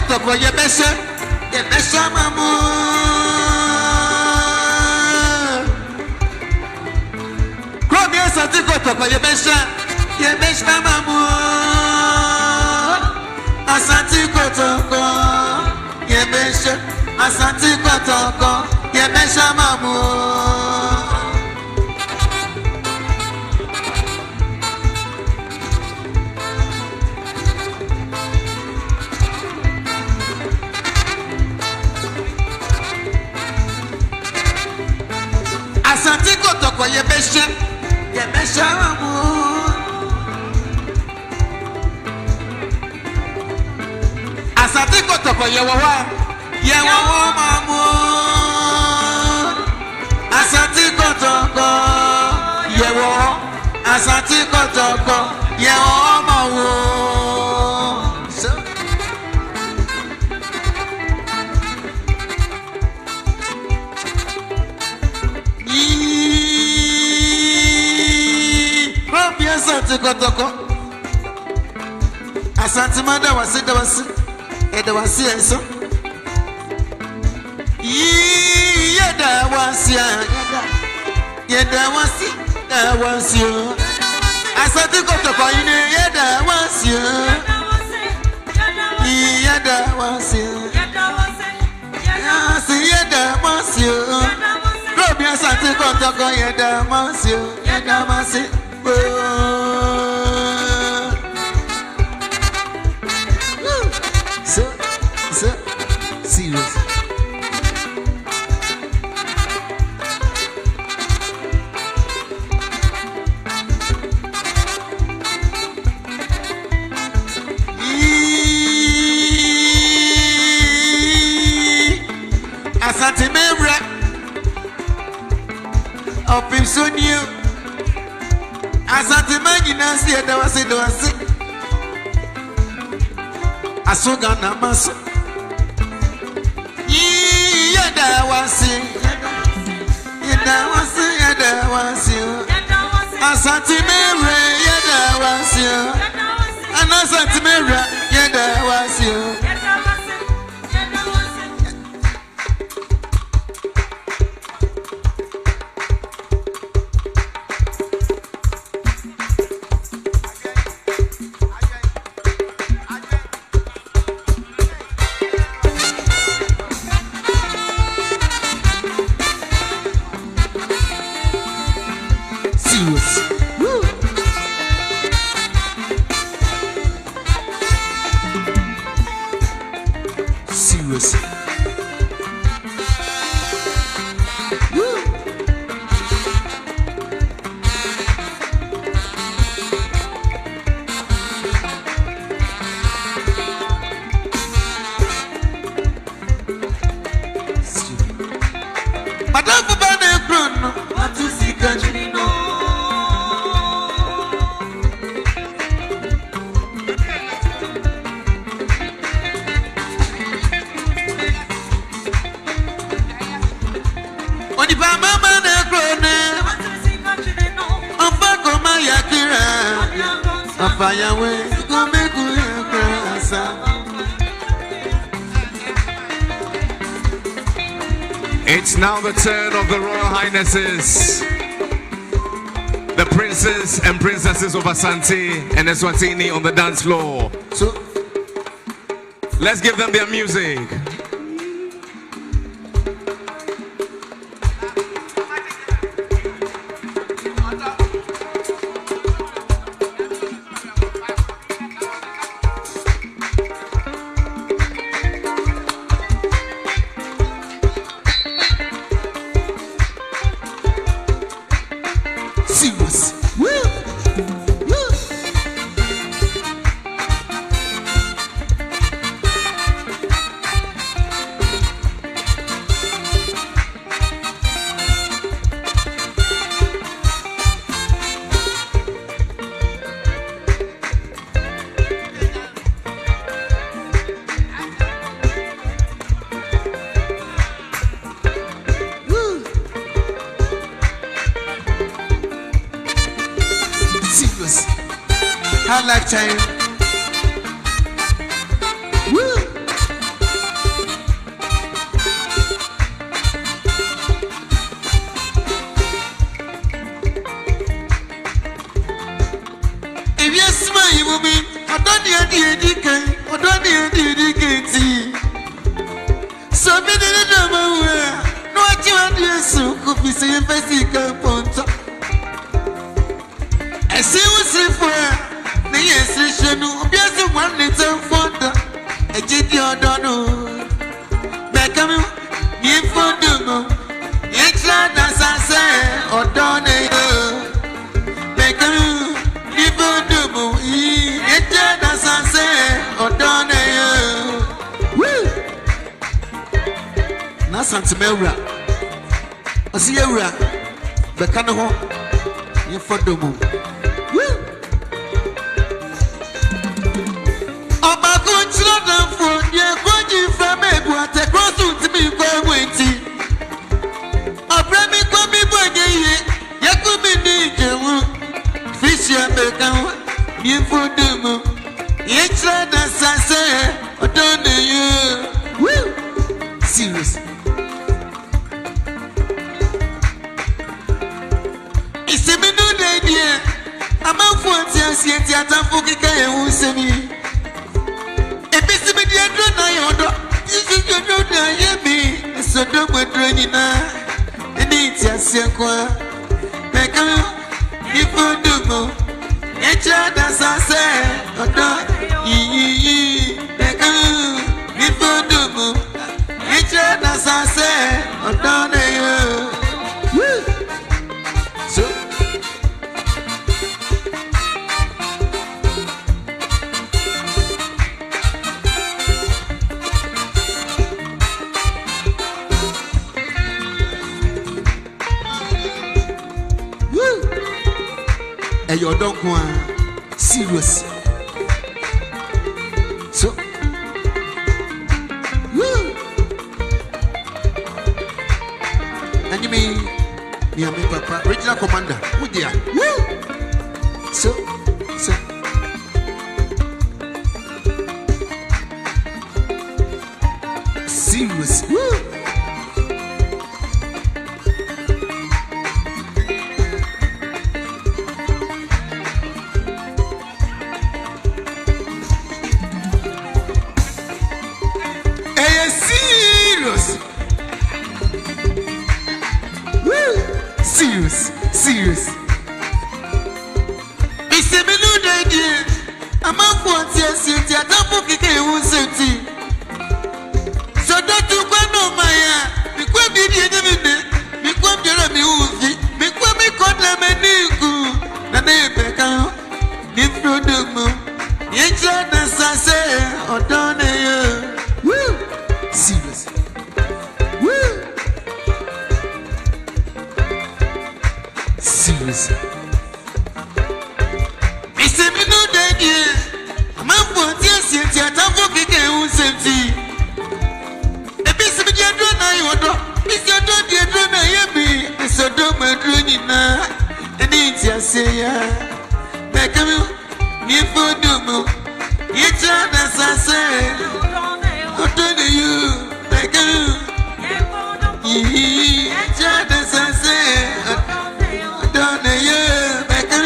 kotoko yebeshe mamu. Krobi Asante kotoko yebeshe mamu. Asante kotoko yebeshe Asante kotoko yebeshe mamu. Asante kotoko yebeshe mamu. Asante kotoko yewawa mamu. Asante kotoko yewawa. Asante kotoko yewawa mamu. Asante kotoko. Asante mada wasi edawasi enso. Yedawasi. Asante kotoko ine yedawasi. Yedawasi. Robi asante kotoko yedawasi. So serious. Asante memra of him so new. Asante magina si edawasi. Asoga na maso. Yedawasi. Asante memra yedawasi. Asante memra yedawasi. It's now the turn of the Royal Highnesses, the princes and princesses of Asante and Eswatini on the dance floor. So let's give them their music. I like time. Woo! So many number no I so could be saying physical ponta. I see what's it for the yes, you know, just one little fonder. I did your dono. Back on you for the moon. It's not as I say, or don't back on you for the moon. It's not as I say, or don't Asantehene, I see you, the canoe, you for the moon. About good children for your good from a what a cross to me for waiting. A brand could be buggy, you could be neat, fish your bacon, you for the moon. It's not as I say, or don't you? Serious. I'm out for the theater for Kika who send me. A piece of the other, this is your daughter, me, so don't go training. And it's a sequa. Make a if you do, it's as I say, or don't make a if you do, it's as I say, or don't you don't want serious. So, and you mean, me Papa, regional commander, who dear? So, serious. Serious. It's a new idea. I'm out for the I don't book it. So don't you go no my because be the because you're a music because me call them a nigga. The neighbor can if you do more. It's not as I say or don't you. Serious. Serious. It's a new idea. I'm out for the I don't book it. A piece of the other, it's your daughter, you don't hear me. It's a dog, my dream, and it's your say, back of you for the it's as I say, what do you back of you? It's as I say, what do you back of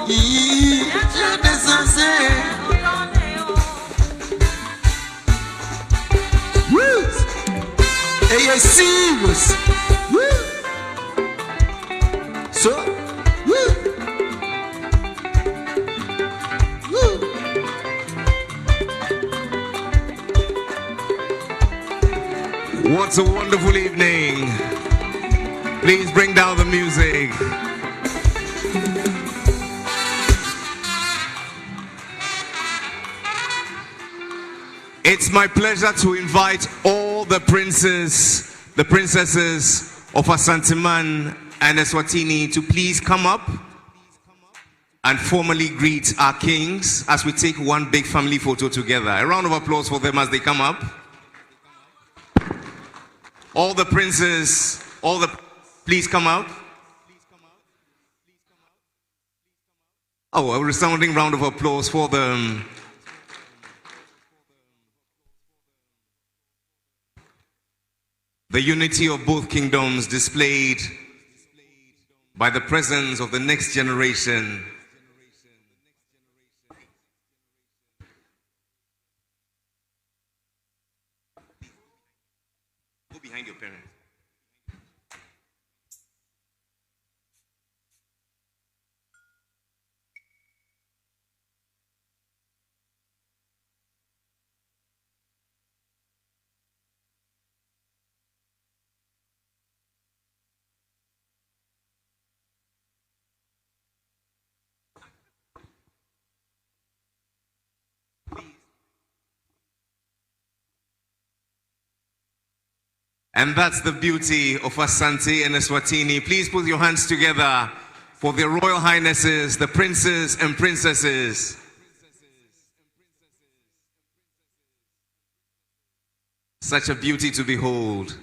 you? It's as I say. Hey, serious. So, what a wonderful evening. Please bring down the music. It's my pleasure to invite all the princesses of Asantehene and Eswatini to please come up and formally greet our kings as we take one big family photo together. A round of applause for them as they come up. All the princes, please come out. Oh, a resounding round of applause for them. The unity of both kingdoms displayed by the presence of the next generation. behind your parents. And that's the beauty of Asante and Eswatini. Please put your hands together for their Royal Highnesses, the princes and princesses. Such a beauty to behold.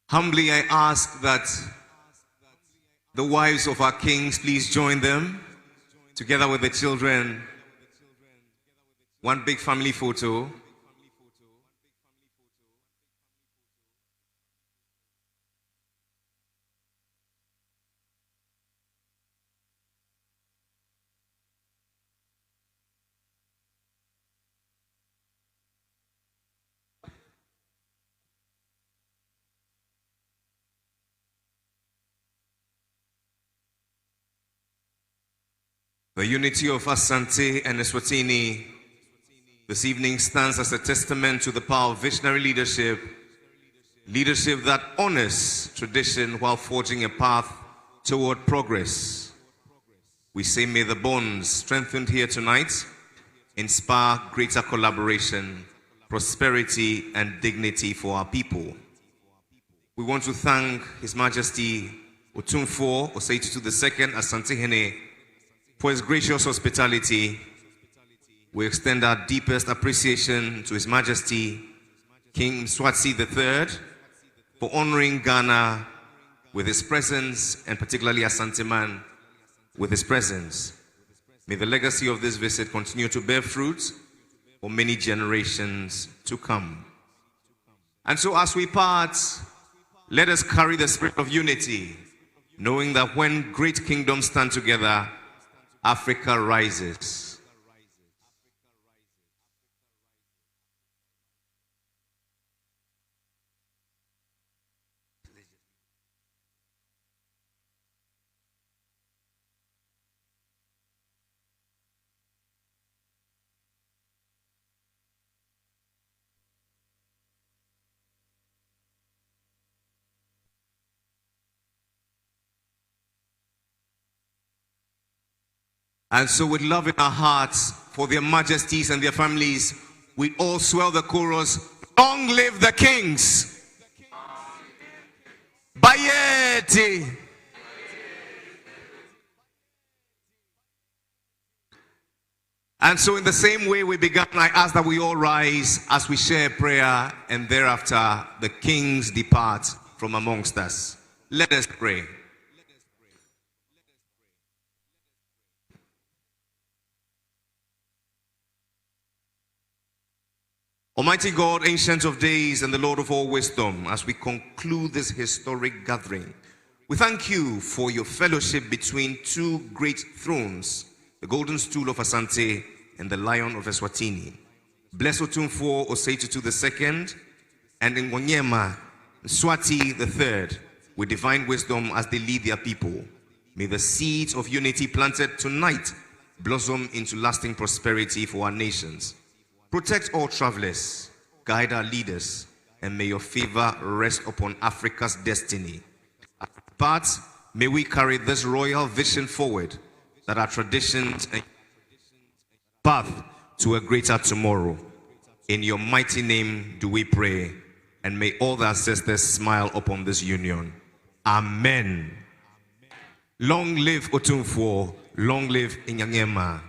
Humbly I ask that the wives of our kings please join them together with the children. One big family photo. The unity of Asante and Eswatini this evening stands as a testament to the power of visionary leadership, leadership that honors tradition while forging a path toward progress. We say, may the bonds strengthened here tonight inspire greater collaboration, prosperity, and dignity for our people. We want to thank His Majesty Otumfuo Osei-Tutu II Asantehene for his gracious hospitality. We extend our deepest appreciation to His Majesty King Mswati III for honoring Ghana with his presence, and particularly Asanteman with his presence. May the legacy of this visit continue to bear fruit for many generations to come. And so as we part, let us carry the spirit of unity, knowing that when great kingdoms stand together, Africa rises. And so with love in our hearts for their majesties and their families, we all swell the chorus, long live the kings. Bayeti. And so in the same way we began, I ask that we all rise as we share prayer, and thereafter the kings depart from amongst us. Let us pray. Almighty God, Ancient of Days and the Lord of all wisdom, as we conclude this historic gathering, we thank you for your fellowship between two great thrones, the golden stool of Asante and the lion of Eswatini. Bless Otumfuo Osei-Tutu II and Ngonyema Mswati III with divine wisdom as they lead their people. May the seeds of unity planted tonight blossom into lasting prosperity for our nations. Protect all travelers, guide our leaders, and may your favor rest upon Africa's destiny. But may we carry this royal vision forward, that our traditions and path to a greater tomorrow. In your mighty name do we pray, and may all the ancestors smile upon this union. Amen. Long live Otumfuo, long live Inyangema.